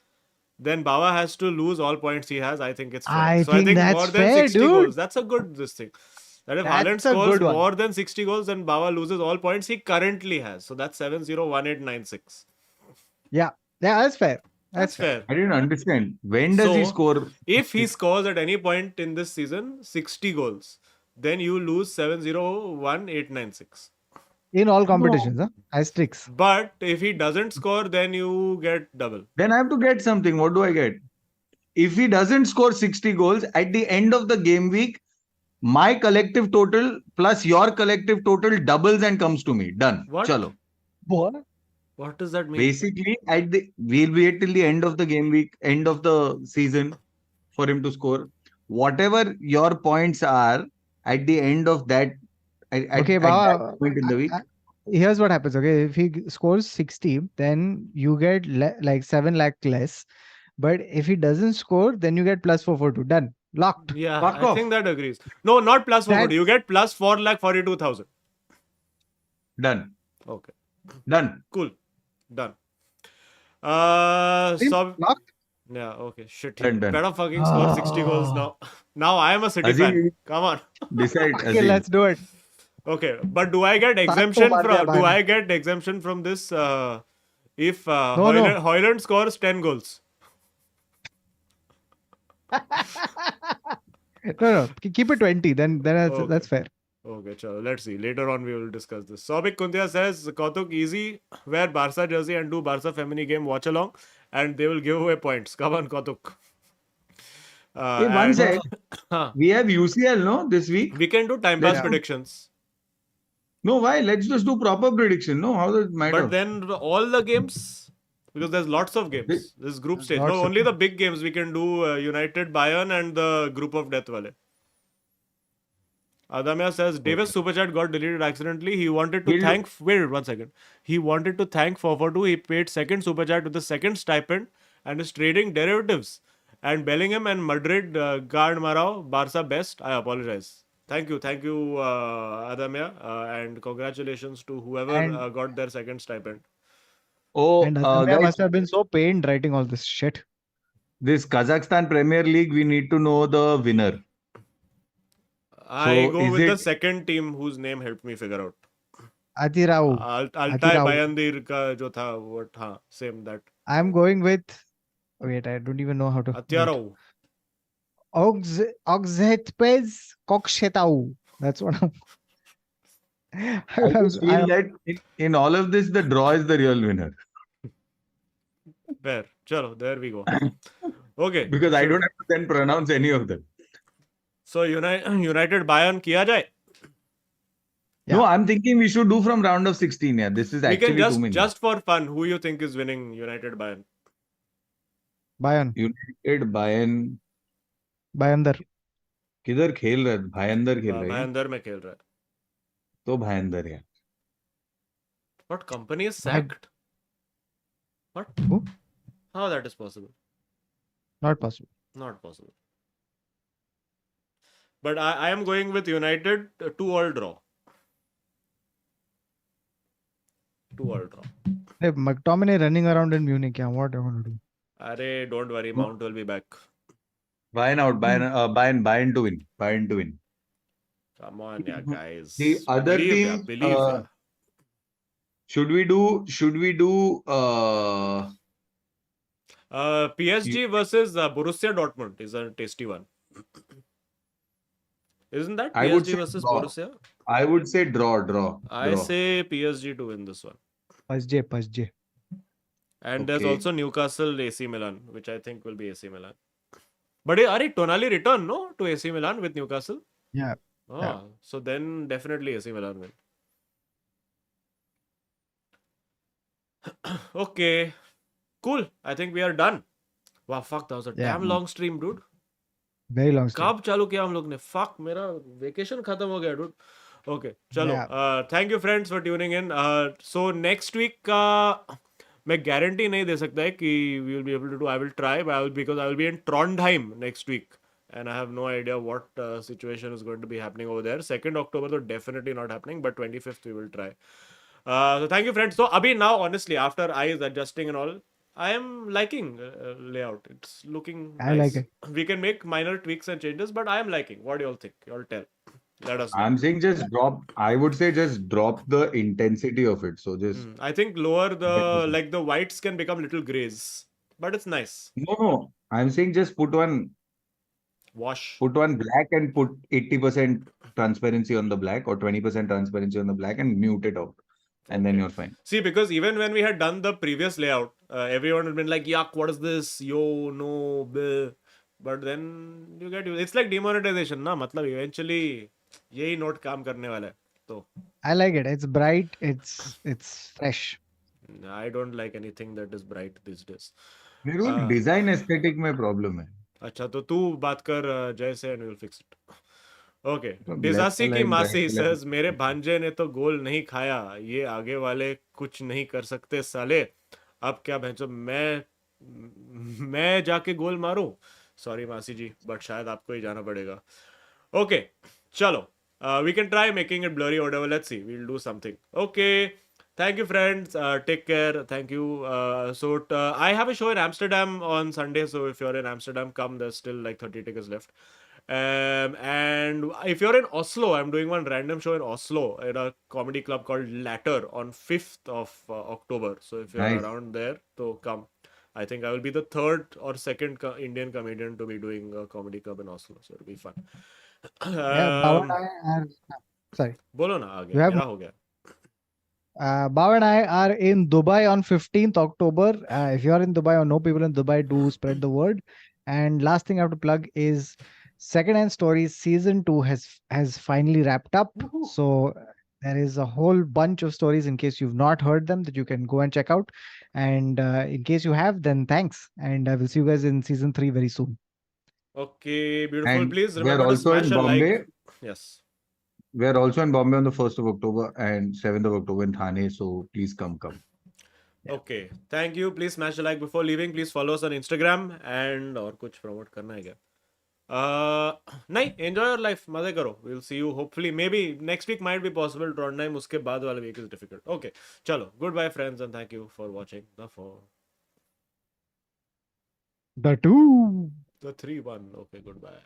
then Bawa has to lose all points he has. I think it's fair. I So I think think that's more than fair, 60 dude. goals. That's a good this thing. That if That's Haaland a scores good one. more than 60 goals, then Bawa loses all points he currently has. So that's 701896. Yeah, that's fair. That's fair. I didn't understand. When does he So, score? if he scores at any point in this season 60 goals, then you lose 701896. In all competitions, huh? Asterisks. But if he doesn't score, then you get double. Then I have to get something. What do I get? If he doesn't score 60 goals at the end of the game week, my collective total plus your collective total doubles and comes to me. Done. What? Chalo. What? What does that mean? Basically, we'll wait till the end of the game week, end of the season for him to score. Whatever your points are at the end of that, Okay, at Baba, that point in the week. here's what happens. Okay, if he scores 60, then you get like 7 lakh less. But if he doesn't score, then you get plus 442. Done. Locked. Yeah, Fuck I off. think that agrees. No, not plus 440. You That's- get plus 4,42,000. Done. Okay, Done. cool. Done. Team So locked. yeah, okay. Shit. Done, He done. better fucking score 60 goals now. Now I am a City Azeem, fan. Come on. Decide. Okay, Azeem. let's do it. Okay, but do I get exemption from this if No, no. Hoyland scores 10 goals? No. Keep it 20. Then Okay. that's fair. Okay, chalo, let's see. Later on we will discuss this. Sobik Kuntia says, Kautuk, easy, wear Barca jersey and do Barca Femini game watch along and they will give away points. Come on, Kautuk. Hey, one and- sec. Huh. We have UCL, no, this week? We can do time pass Yeah. predictions. No, why? Let's just do proper prediction. No, how does it matter? But then all the games, because there's lots of games. This is group stage. Lots No, of only the big games we can do United, Bayern and the group of death wale. Adamya says, Davis super chat got deleted accidentally. He wanted to He'll- thank... Wait 1 second. He wanted to thank 442. He paid second super chat with the second stipend and is trading derivatives. And Bellingham and Madrid, guard Marao, Barca best. I apologize. Thank you, Adamya. And congratulations to whoever And- got their second stipend. Oh, And Adamya guys, must have been so pained writing all this shit. this Kazakhstan Premier League, we need to know the winner. I So, go is with the it- second team whose name helped me figure out. Atirao. Altai Atirao. Bayandir ka jo tha, what, हाँ, same that. I'm going with. Wait, I don't even know how to. Atyarao. Oxhetpez Kokshetau. That's what I'm. I just feel that in all of this, the draw is the real winner. Fair. Chalo, there we go. Okay. Because I don't have to then pronounce any of them. So United Bayern kiya jaye. No, I'm thinking we should do from round of 16. Yeah, this is We actually can too many. just for fun, who you think is winning United Bayern? Bayern. United, Bayern. Bayandar. किधर खेल रहा है भाईंदर खेल रहा है Bayandar में खेल रहा है. तो भाईंदर है What company is sacked? What? Who? How that is possible? Not possible. Not possible. But I am going with United 2-2 draw. 2-2 draw. Hey, McTominay running around in Munich. Yeah, what are you going to do? Arey, don't worry, Mount will be back. Bayern out Bayern to win Come on, yeah, guys. The other believe, team, believe. Yeah. should we do PSG versus Borussia Dortmund is a tasty one. Isn't that I would PSG say versus draw. Borussia? I would say draw. I say PSG to win this one. Pasj. And there's Okay. also Newcastle AC Milan, which I think will be AC Milan. But are Tonali return, no? To AC Milan with Newcastle? Yeah. Oh, Yeah. so then definitely AC Milan win. Okay. Cool. I think we are done. Wow, fuck, that was a Yeah. damn long stream, dude. Very long story. कब चालू किया हम लोग ने fuck मेरा vacation खत्म हो गया dude. Okay, चलो. Yeah. Thank you friends for tuning in. So next week का मैं guarantee नहीं दे सकता है कि we will be able to do. I will try, but because I will be in Trondheim next week, and I have no idea what situation is going to be happening over there. 2nd October so definitely not happening, but 25th we will try. So thank you friends. So abhi now honestly after eyes adjusting and all, I am liking layout. It's looking I nice. like it. We can make minor tweaks and changes, but I am liking. What do you all think? You all tell. let us know. I'm saying just drop. I would say just drop the intensity of it. So just I think lower the like the whites can become little grays, but it's nice. no. I'm saying just Wash. put one black and put 80% transparency on the black or 20% transparency on the black and mute it out, and then Okay. you're fine. See, because even when we had done the previous layout, everyone had been like, "Yuck, what is this? Yo, no." Bleh. But then you get it's like demonetization, ना मतलब eventually यही note काम करने वाला है. तो I like it. It's bright. It's fresh. I don't like anything that is bright these days. मेरे को Uh, डिजाइन एस्थेटिक में प्रॉब्लम है. अच्छा तो तू बात कर जय से and we'll fix it. Okay black डिजासी की कलर मासी ब्राइट says कलर. मेरे भांजे ने तो गोल नहीं खाया ये आगे वाले कुछ नहीं कर सकते साले अब क्या भैंसो मैं जाके गोल मारूं सॉरी मासी जी बट शायद आपको ही जाना पड़ेगा ओके चलो we can try making it blurry or whatever let's see we'll do something okay thank you friends take care thank you I have a show in Amsterdam on Sunday so if you're in Amsterdam come there's still like 30 tickets left and if you're in Oslo, I'm doing one random show in Oslo at a comedy club called Latter on 5th of October. So if you're Nice. around there, so come. I think I will be the third or second Indian comedian to be doing a comedy club in Oslo. So it'll be fun. Yeah, Bhav and I are sorry. बोलो ना आ You गया have मेरा हो गया Bhav and I are in Dubai on 15th October. If you are in Dubai or know people in Dubai, do spread the word. And last thing I have to plug is Secondhand Stories season 2 has finally wrapped up. So there is a whole bunch of stories in case you've not heard them that you can go and check out. And in case you have, then thanks. And I will see you guys in season 3 very soon. Okay, beautiful. And Please we're remember to also smash in a like. Bombay. Yes. We're also in Bombay on the 1st of October and 7th of October in Thane. So please come. Okay. Thank you. Please smash a like before leaving. Please follow us on Instagram and और कुछ promote करना है क्या? नहीं enjoy your life मजे करो we'll see you hopefully maybe next week might be possible Trondheim उसके बाद वाला week is difficult okay चलो goodbye friends and thank you for watching the 4 The 2. the 3-1 okay goodbye